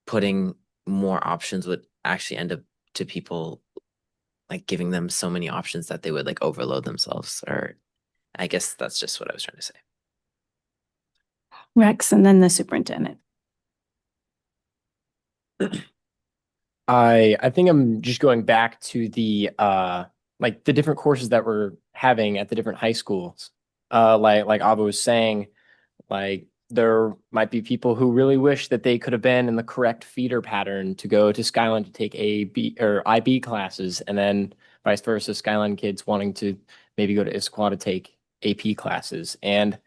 putting more options would actually end up to people like giving them so many options that they would like overload themselves. Or I guess that's just what I was trying to say. Rex, and then the superintendent. I think I'm just going back to the like the different courses that we're having at the different high schools. Like Ava was saying, like there might be people who really wish that they could have been in the correct feeder pattern to go to Skyline to take A, B, or IB classes, and then vice versa, Skyline kids wanting to maybe go to Issaquah to take AP classes. And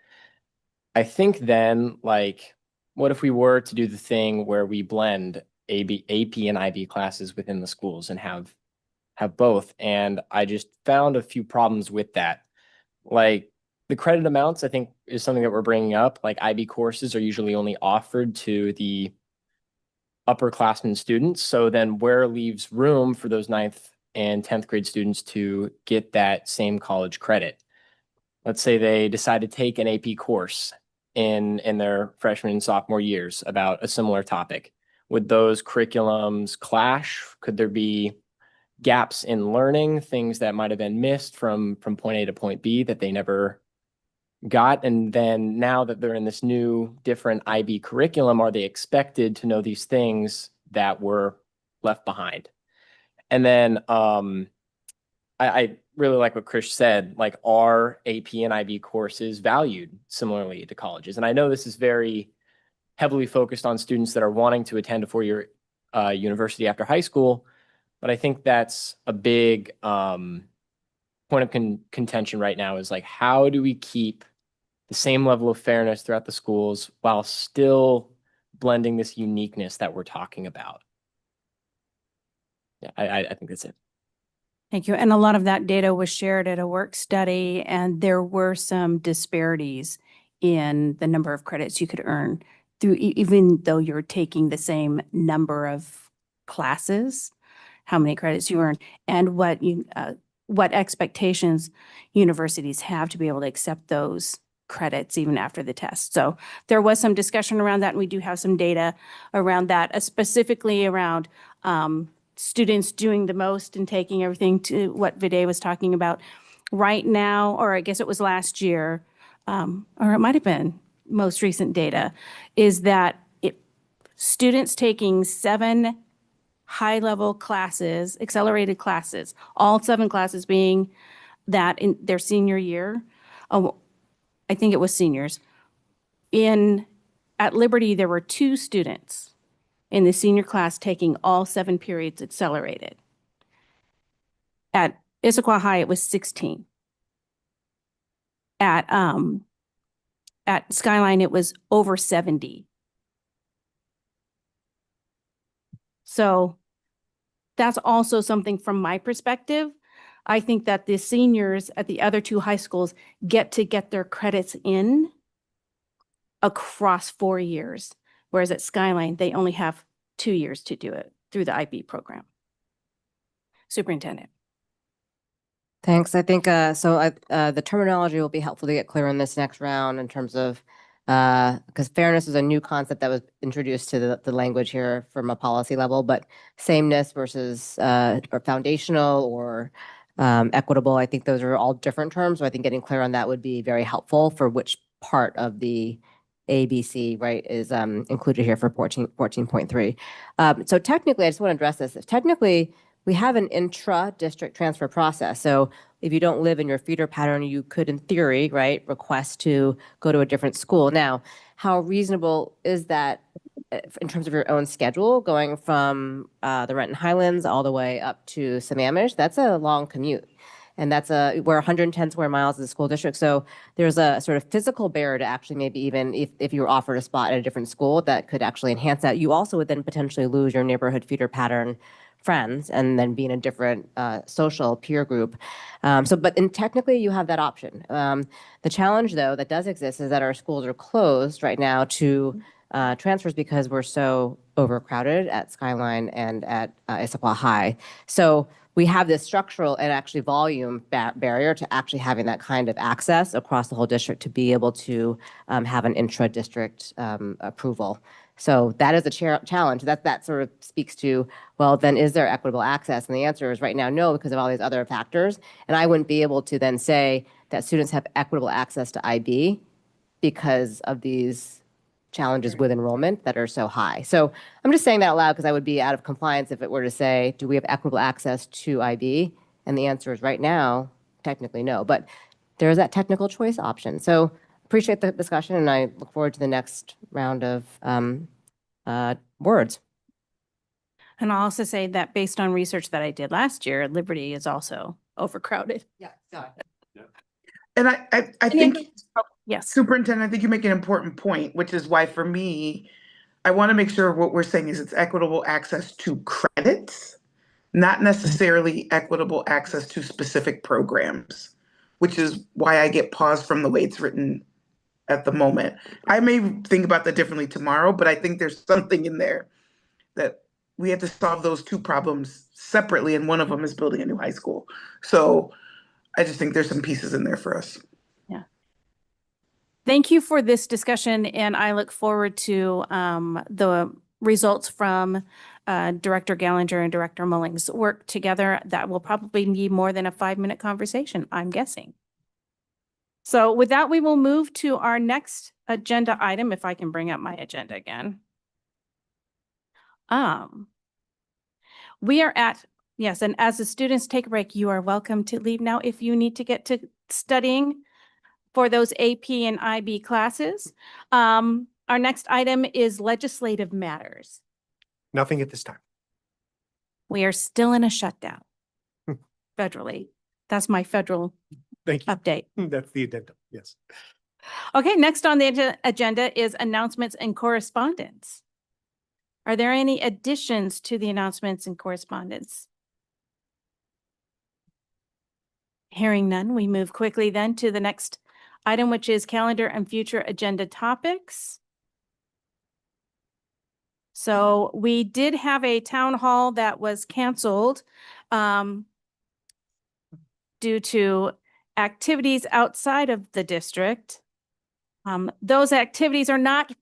I think then, like, what if we were to do the thing where we blend AP and IB classes within the schools and have both? And I just found a few problems with that. Like the credit amounts, I think is something that we're bringing up. Like IB courses are usually only offered to the upperclassmen students. So then where leaves room for those 9th and 10th grade students to get that same college credit? Let's say they decide to take an AP course in their freshman and sophomore years about a similar topic. Would those curriculums clash? Could there be gaps in learning, things that might have been missed from point A to point B that they never got? And then now that they're in this new different IB curriculum, are they expected to know these things that were left behind? And then I really like what Chris said, like are AP and IB courses valued similarly to colleges? And I know this is very heavily focused on students that are wanting to attend a four-year university after high school, but I think that's a big point of contention right now is like, how do we keep the same level of fairness throughout the schools while still blending this uniqueness that we're talking about? Yeah, I think that's it. Thank you. And a lot of that data was shared at a work study, and there were some disparities in the number of credits you could earn through, even though you're taking the same number of classes, how many credits you earn, and what expectations universities have to be able to accept those credits even after the test. So there was some discussion around that, and we do have some data around that, specifically around students doing the most and taking everything to what Viday was talking about right now, or I guess it was last year, or it might have been most recent data, is that students taking 7 high-level classes, accelerated classes, all 7 classes being that in their senior year. I think it was seniors. At Liberty, there were 2 students in the senior class taking all 7 periods accelerated. At Issaquah High, it was 16. At Skyline, it was over 70. So that's also something from my perspective. I think that the seniors at the other 2 high schools get their credits in across 4 years, whereas at Skyline, they only have 2 years to do it through the IB program. Superintendent. Thanks. I think the terminology will be helpful to get clear in this next round in terms of because fairness is a new concept that was introduced to the language here from a policy level, but sameness versus or foundational or equitable, I think those are all different terms. So I think getting clear on that would be very helpful for which part of the ABC, right, is included here for 14.3. So technically, I just want to address this. Technically, we have an intra-district transfer process. So if you don't live in your feeder pattern, you could, in theory, right, request to go to a different school. Now, how reasonable is that in terms of your own schedule, going from the Renton Highlands all the way up to Sammamish? That's a long commute. And that's we're 110 square miles of the school district. So there's a sort of physical barrier to actually maybe even if you were offered a spot at a different school that could actually enhance that. You also would then potentially lose your neighborhood feeder pattern friends and then be in a different social peer group. But technically you have that option. The challenge though that does exist is that our schools are closed right now to transfers because we're so overcrowded at Skyline and at Issaquah High. So we have this structural and actually volume barrier to actually having that kind of access across the whole district to be able to have an intra-district approval. So that is a challenge. That sort of speaks to, well, then is there equitable access? And the answer is right now, no, because of all these other factors. And I wouldn't be able to then say that students have equitable access to IB because of these challenges with enrollment that are so high. So I'm just saying that out loud because I would be out of compliance if it were to say, do we have equitable access to IB? And the answer is right now, technically no, but there is that technical choice option. So appreciate the discussion, and I look forward to the next round of words. And I'll also say that based on research that I did last year, Liberty is also overcrowded. Yeah, sorry. And I think, yes, Superintendent, I think you make an important point, which is why for me, I want to make sure what we're saying is it's equitable access to credits, not necessarily equitable access to specific programs, which is why I get pause from the way it's written at the moment. I may think about that differently tomorrow, but I think there's something in there that we have to solve those two problems separately, and one of them is building a new high school. So I just think there's some pieces in there for us. Yeah. Thank you for this discussion, and I look forward to the results from Director Gallinger and Director Mullings' work together. That will probably need more than a 5-minute conversation, I'm guessing. So with that, we will move to our next agenda item, if I can bring up my agenda again. We are at, yes, and as the students take a break, you are welcome to leave now if you need to get to studying for those AP and IB classes. Our next item is legislative matters. Nothing at this time. We are still in a shutdown federally. That's my federal Thank you. update. That's the addendum. Yes. Okay, next on the agenda is announcements and correspondence. Are there any additions to the announcements and correspondence? Hearing none, we move quickly then to the next item, which is calendar and future agenda topics. So we did have a town hall that was canceled due to activities outside of the district. Those activities are not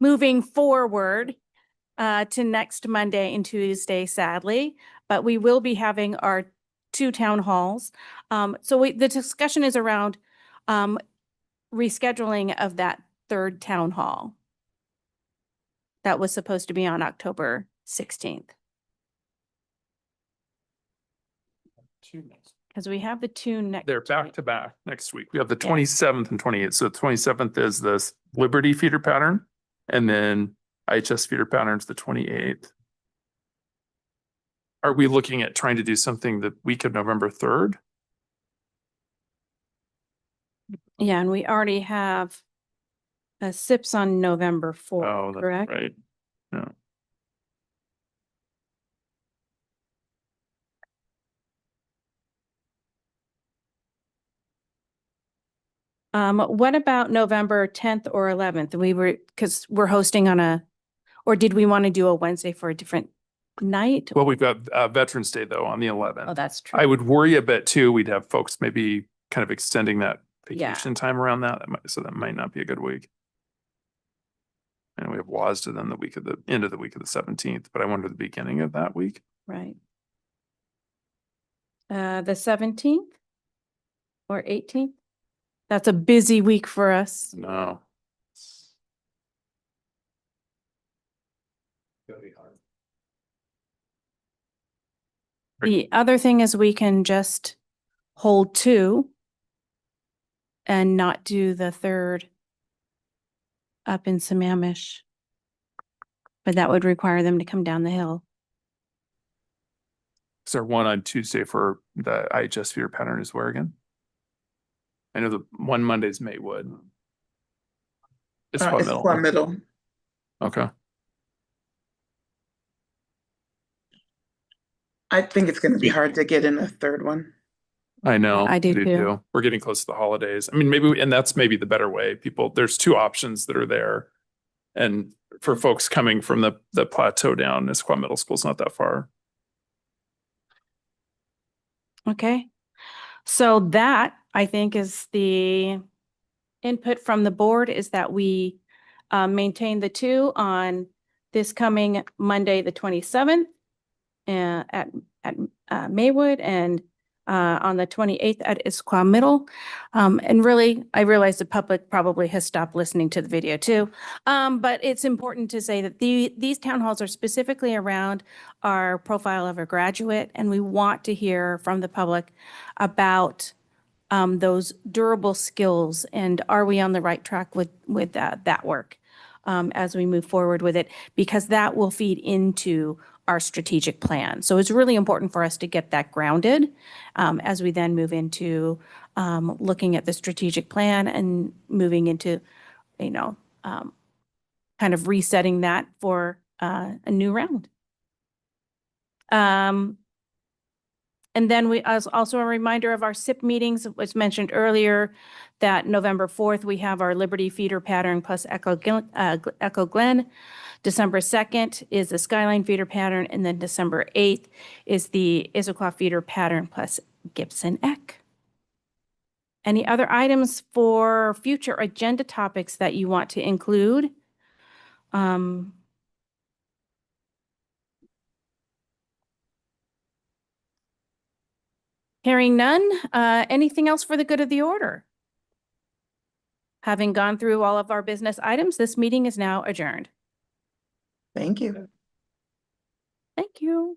moving forward to next Monday and Tuesday, sadly, but we will be having our 2 town halls. So the discussion is around rescheduling of that 3rd town hall that was supposed to be on October 16th. Because we have the 2 next. They're back to back next week. We have the 27th and 28th. So the 27th is the Liberty feeder pattern, and then IHS feeder pattern's the 28th. Are we looking at trying to do something the week of November 3rd? Yeah, and we already have a SIPS on November 4th, Oh, that's correct? right. No. What about November 10th or 11th? Because we're hosting on or did we want to do a Wednesday for a different night? Well, we've got Veterans Day though on the 11th. Oh, that's true. I would worry a bit too. We'd have folks maybe kind of extending that Yeah. vacation time around that. So that might not be a good week. And we have WASDA then the week of the end of the week of the 17th, but I wonder the beginning of that week. Right. The 17th or 18th? That's a busy week for us. No. The other thing is we can just hold 2 and not do the 3rd up in Sammamish. But that would require them to come down the hill. Is there one on Tuesday for the IHS feeder pattern is where again? I know the one Monday's Maywood. Issaquah Middle. Okay. I think it's going to be hard to get in a 3rd one. I know. I do too. We're getting close to the holidays. I mean, and that's maybe the better way. There's 2 options that are there. And for folks coming from the plateau down, Issaquah Middle School's not that far. Okay. So that, I think, is the input from the board, is that we maintain the 2 on this coming Monday, the 27th at Maywood, and on the 28th at Issaquah Middle. And really, I realize the public probably has stopped listening to the video too. But it's important to say that these town halls are specifically around our profile of a graduate, and we want to hear from the public about those durable skills and are we on the right track with that work as we move forward with it, because that will feed into our strategic plan. So it's really important for us to get that grounded as we then move into looking at the strategic plan and moving into, kind of resetting that for a new round. And then as also a reminder of our SIP meetings, it was mentioned earlier that November 4th, we have our Liberty Feeder Pattern plus Echo Glen. December 2nd is the Skyline Feeder Pattern, and then December 8th is the Issaquah Feeder Pattern plus Gibson Eck. Any other items for future agenda topics that you want to include? Hearing none, anything else for the good of the order? Having gone through all of our business items, this meeting is now adjourned. Thank you. Thank you.